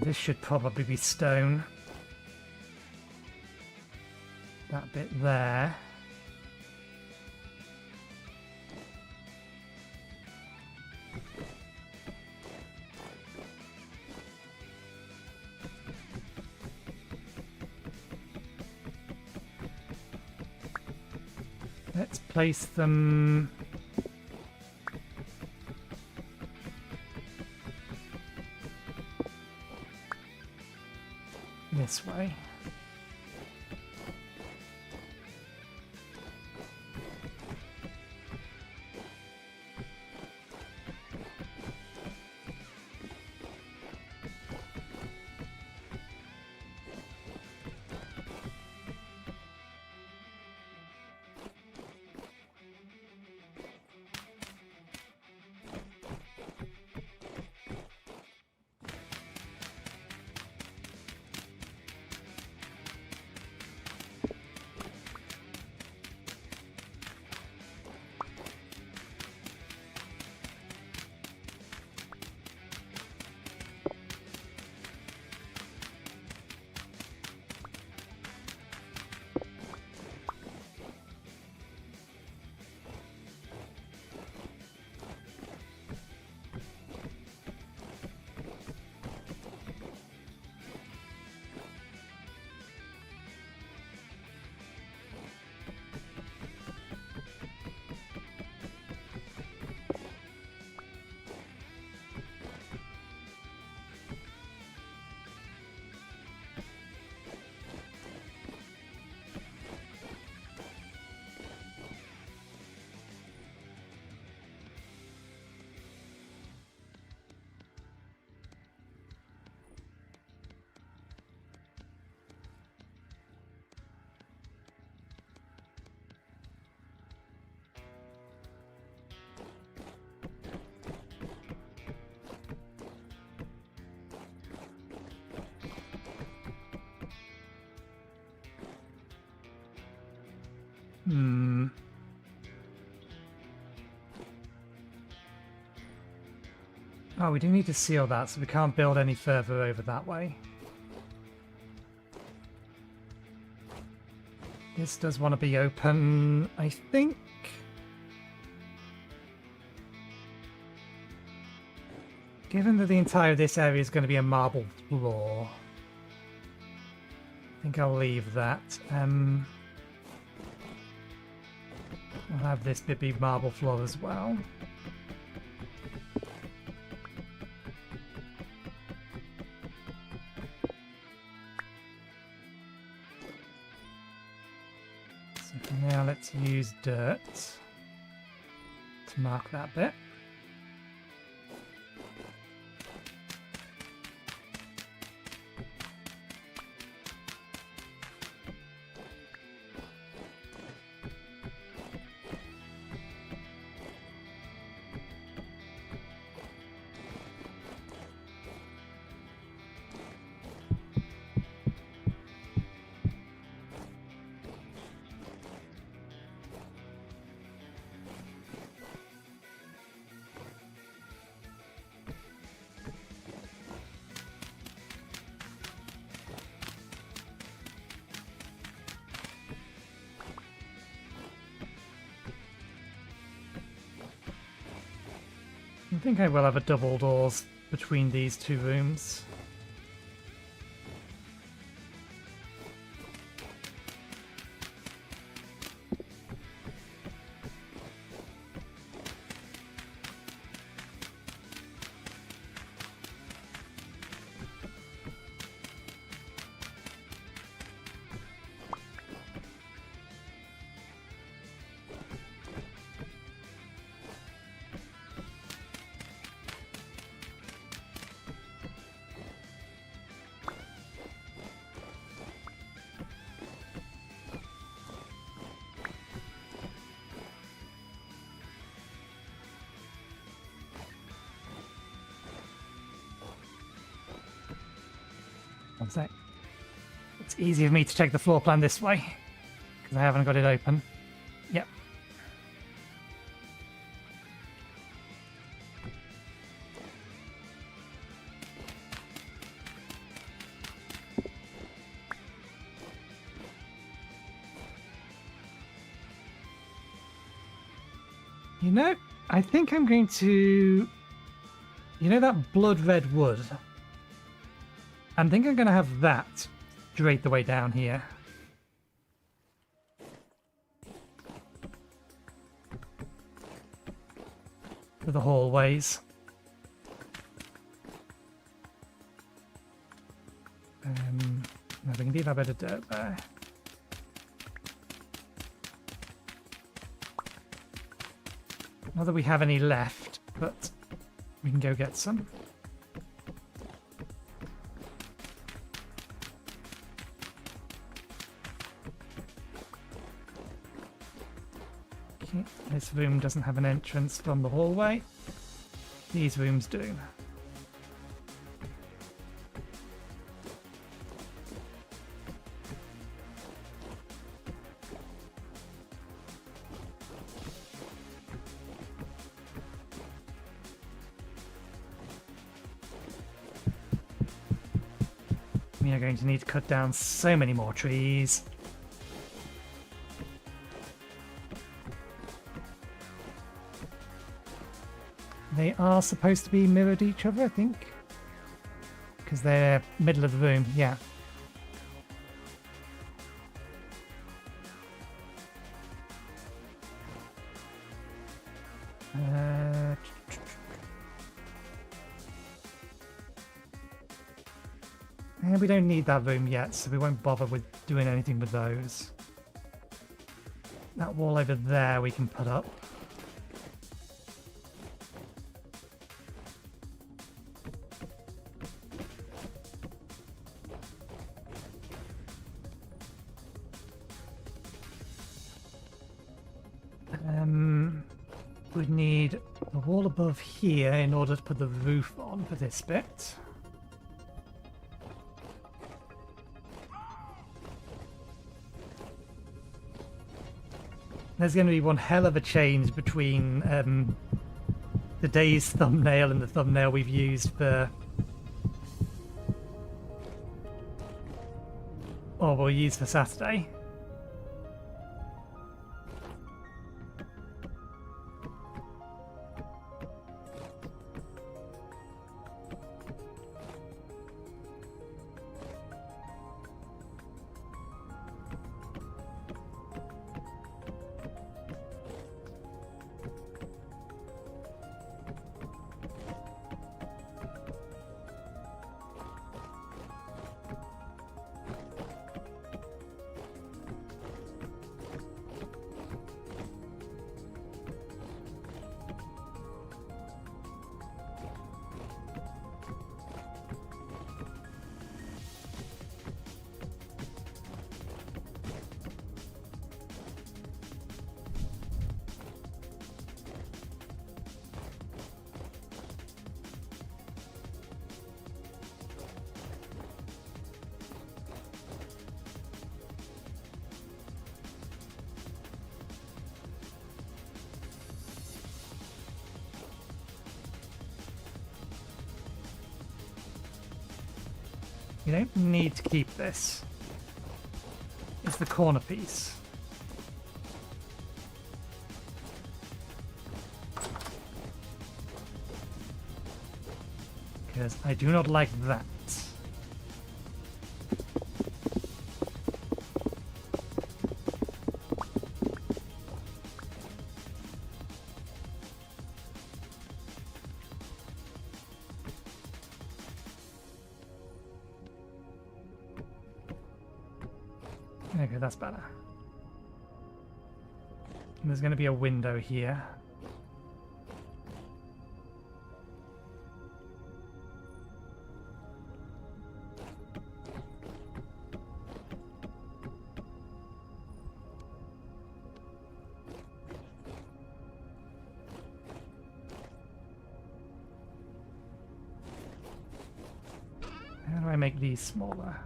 This should probably be stone. That bit there. Let's place them this way. Oh, we do need to seal that, so we can't build any further over that way. This does want to be open, I think. Given that the entire of this area is going to be a marble floor, I think I'll leave that. I'll have this bit be marble floor as well. So for now, let's use dirt to mark that bit. I think I will have a double doors between these two rooms. One sec. It's easier for me to check the floor plan this way, because I haven't got it open. Yep. You know, I think I'm going to... You know that blood red wood? I think I'm going to have that straight the way down here. For the hallways. No, we can leave a bit of dirt there. Not that we have any left, but we can go get some. Okay, this room doesn't have an entrance from the hallway. These rooms do. We are going to need to cut down so many more trees. They are supposed to be mirrored each other, I think. Because they're middle of the room, yeah. We don't need that room yet, so we won't bother with doing anything with those. That wall over there we can put up. We'd need the wall above here in order to put the roof on for this bit. There's going to be one hell of a change between today's thumbnail and the thumbnail we've used for... or we'll use for Saturday. You don't need to keep this. It's the corner piece. Because I do not like that. Okay, that's better. And there's going to be a window here. How do I make these smaller?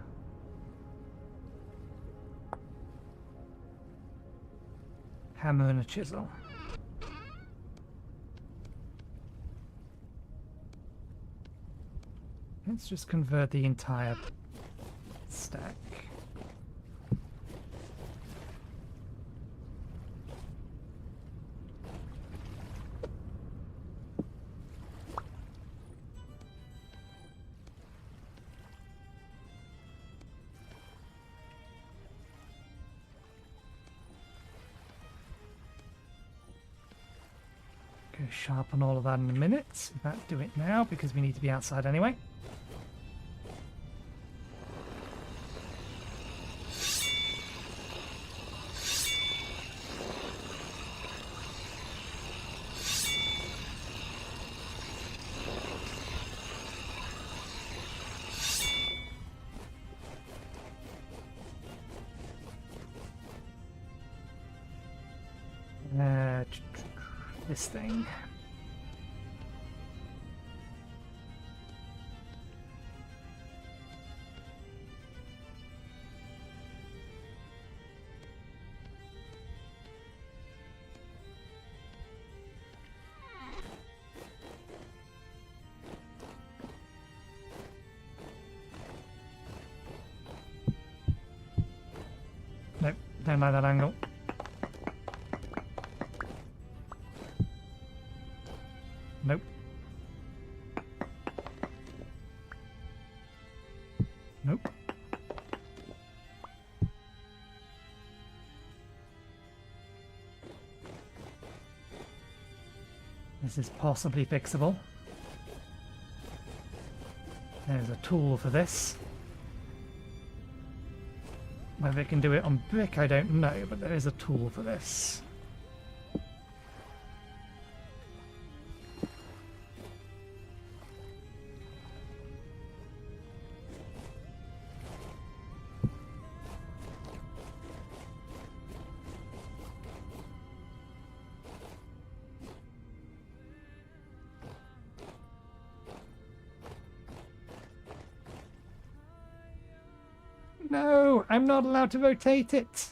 Hammer and a chisel. Let's just convert the entire stack. Go sharpen all of that in a minute. In fact, do it now because we need to be outside anyway. This thing. Nope, don't like that angle. Nope. Nope. This is possibly fixable. There's a tool for this. Whether it can do it on brick, I don't know, but there is a tool for this. No, I'm not allowed to rotate it.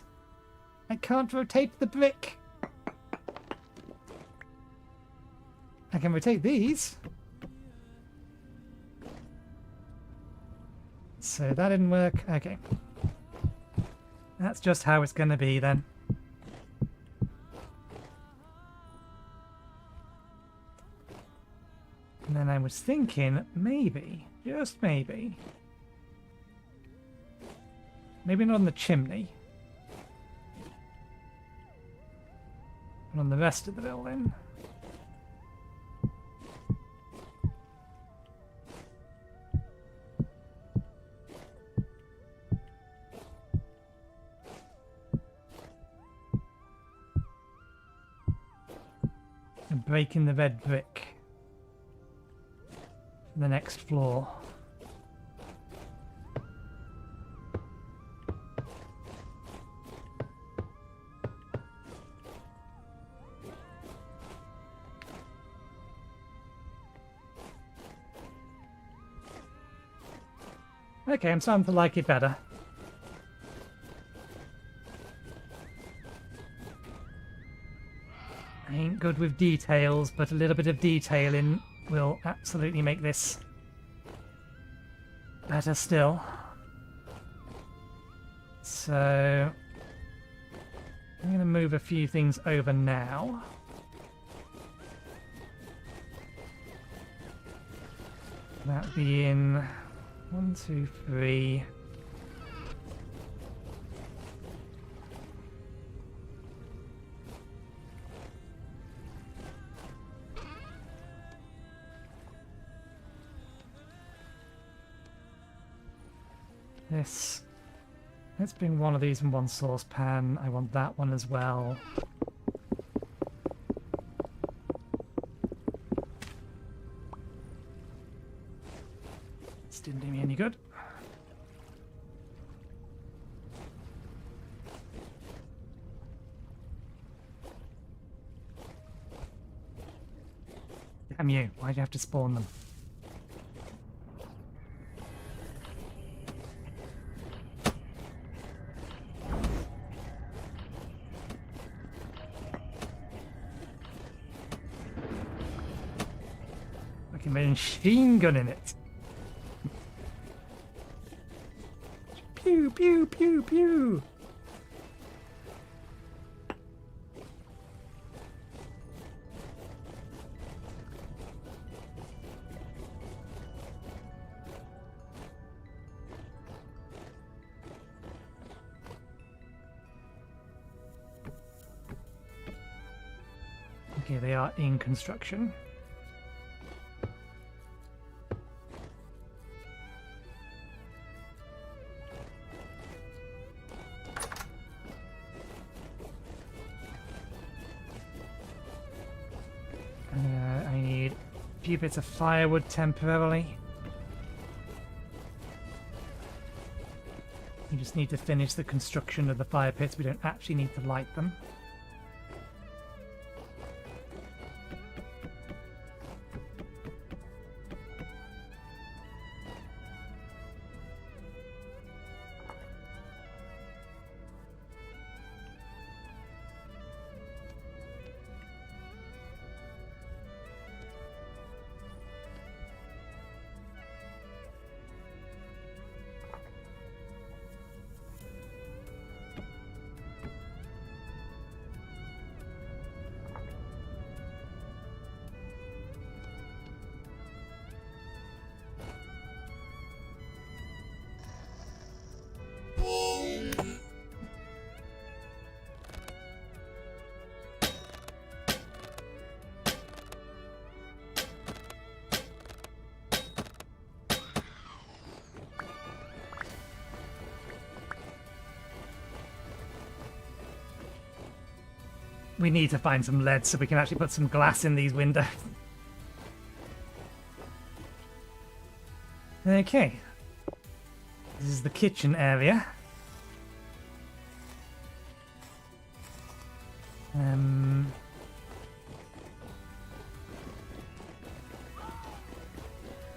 I can't rotate the brick. I can rotate these. So that didn't work. Okay. That's just how it's going to be then. And then I was thinking, maybe, just maybe, maybe not on the chimney, but on the rest of the building. And breaking the red brick for the next floor. Okay, I'm starting to like it better. I ain't good with details, but a little bit of detailing will absolutely make this better still. So I'm going to move a few things over now. That being 1, 2, 3. This. Let's bring one of these in one saucepan. I want that one as well. This didn't do me any good. Damn you, why'd you have to spawn them? Machine gun in it. Pew, pew, pew, pew. Okay, they are in construction. Few bits of firewood temporarily. You just need to finish the construction of the fire pits. We don't actually need to light them. We need to find some lead so we can actually put some glass in these windows. Okay. This is the kitchen area.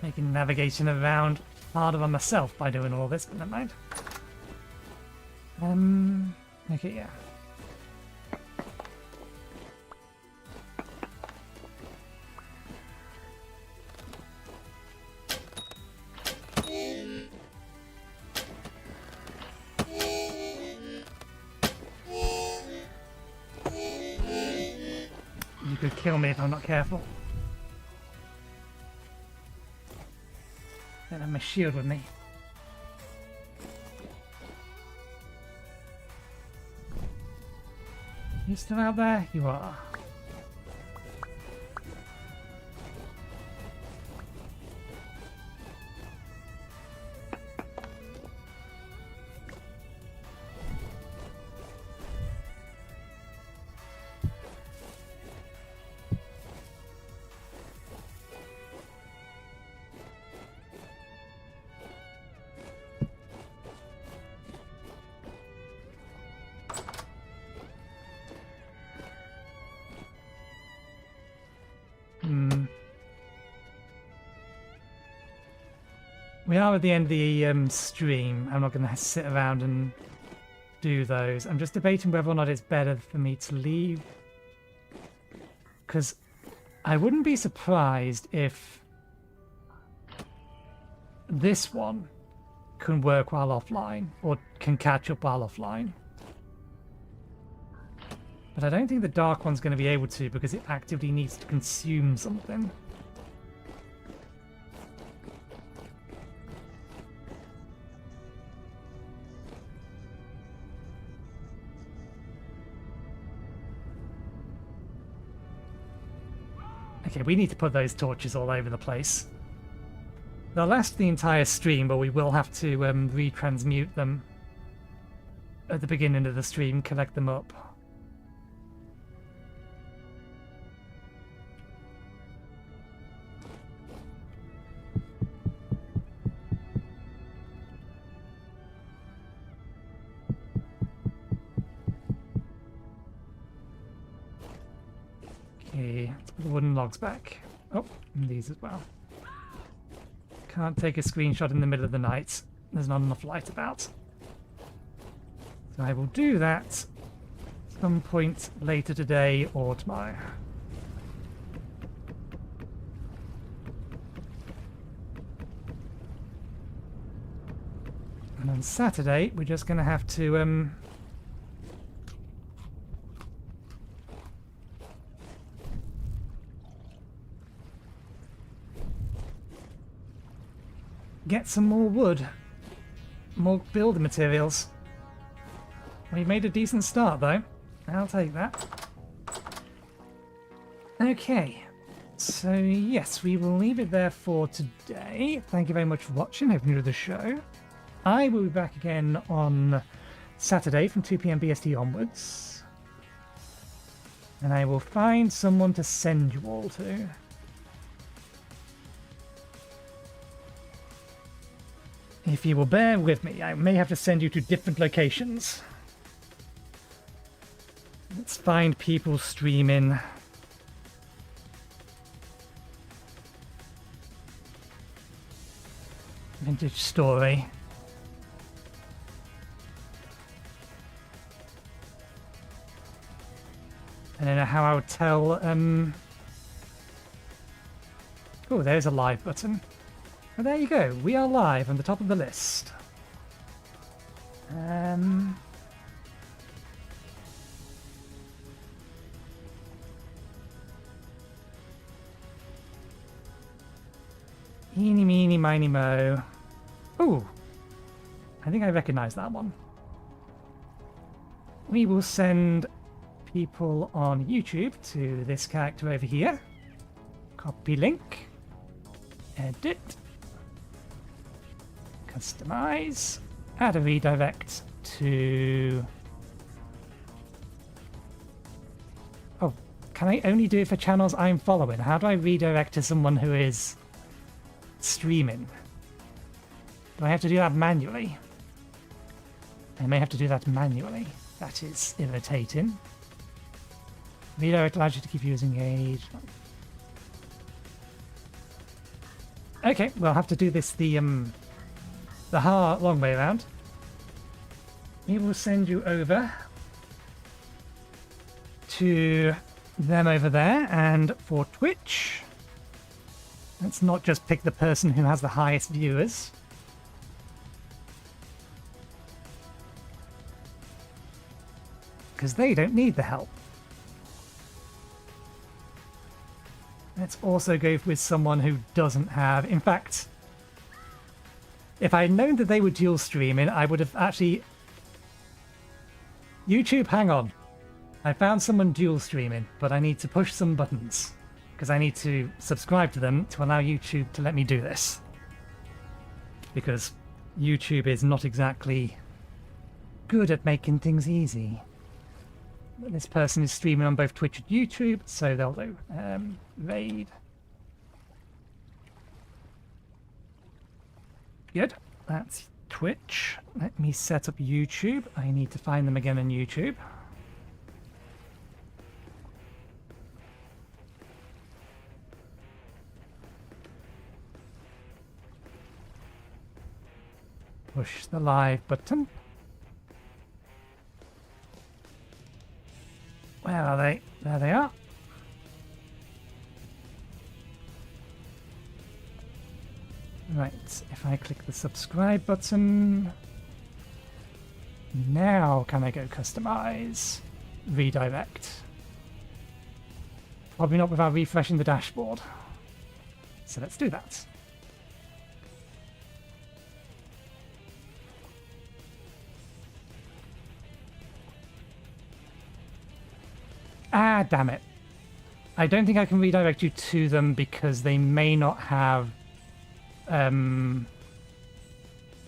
Making navigation around harder on myself by doing all this, but never mind. Okay, yeah. You could kill me if I'm not careful. Don't have my shield with me. You still out there? You are. We are at the end of the stream. I'm not going to sit around and do those. I'm just debating whether or not it's better for me to leave. Because I wouldn't be surprised if this one can work while offline, or can catch up while offline. But I don't think the dark one's going to be able to, because it actively needs to consume something. Okay, we need to put those torches all over the place. They'll last the entire stream, but we will have to retransmute them at the beginning of the stream, collect them up. Okay, let's put the wooden logs back. Oh, and these as well. Can't take a screenshot in the middle of the night. There's not enough light about. So I will do that some point later today or tomorrow. And on Saturday, we're just going to have to get some more wood, more building materials. We made a decent start though. I'll take that. Okay, so yes, we will leave it there for today. Thank you very much for watching. Hope you enjoyed the show. I will be back again on Saturday from 2 PM BST onwards. And I will find someone to send you all to. If you will bear with me, I may have to send you to different locations. Let's find people streaming. VintageStory. I don't know how I would tell. Oh, there's a live button. Well, there you go. We are live on the top of the list. Eeny, meeny, miny, mo. Oh, I think I recognize that one. We will send people on YouTube to this character over here. Copy link. Edit. Customize. Add a redirect to... Oh, can I only do it for channels I'm following? How do I redirect to someone who is streaming? Do I have to do that manually? I may have to do that manually. That is irritating. Redirect allows you to keep using engaged. Okay, we'll have to do this the long way around. We will send you over to them over there, and for Twitch, let's not just pick the person who has the highest viewers. Because they don't need the help. Let's also go with someone who doesn't have... In fact, if I had known that they were dual streaming, I would have actually... YouTube, hang on. I found someone dual streaming, but I need to push some buttons. Because I need to subscribe to them to allow YouTube to let me do this. Because YouTube is not exactly good at making things easy. But this person is streaming on both Twitch and YouTube, so they'll do raid. Good. That's Twitch. Let me set up YouTube. I need to find them again on YouTube. Push the live button. Where are they? There they are. Right, if I click the subscribe button, now can I go customize, redirect? Probably not without refreshing the dashboard. So let's do that. Ah, damn it. I don't think I can redirect you to them because they may not have. Then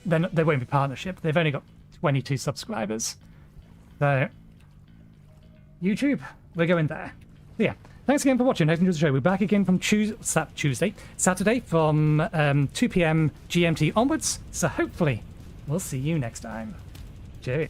they won't be partnership. They've only got 22 subscribers. So YouTube, we're going there. But yeah, thanks again for watching. Hope you enjoyed the show. We're back again from Saturday from 2 p.m. GMT onwards. So hopefully we'll see you next time. Cheers.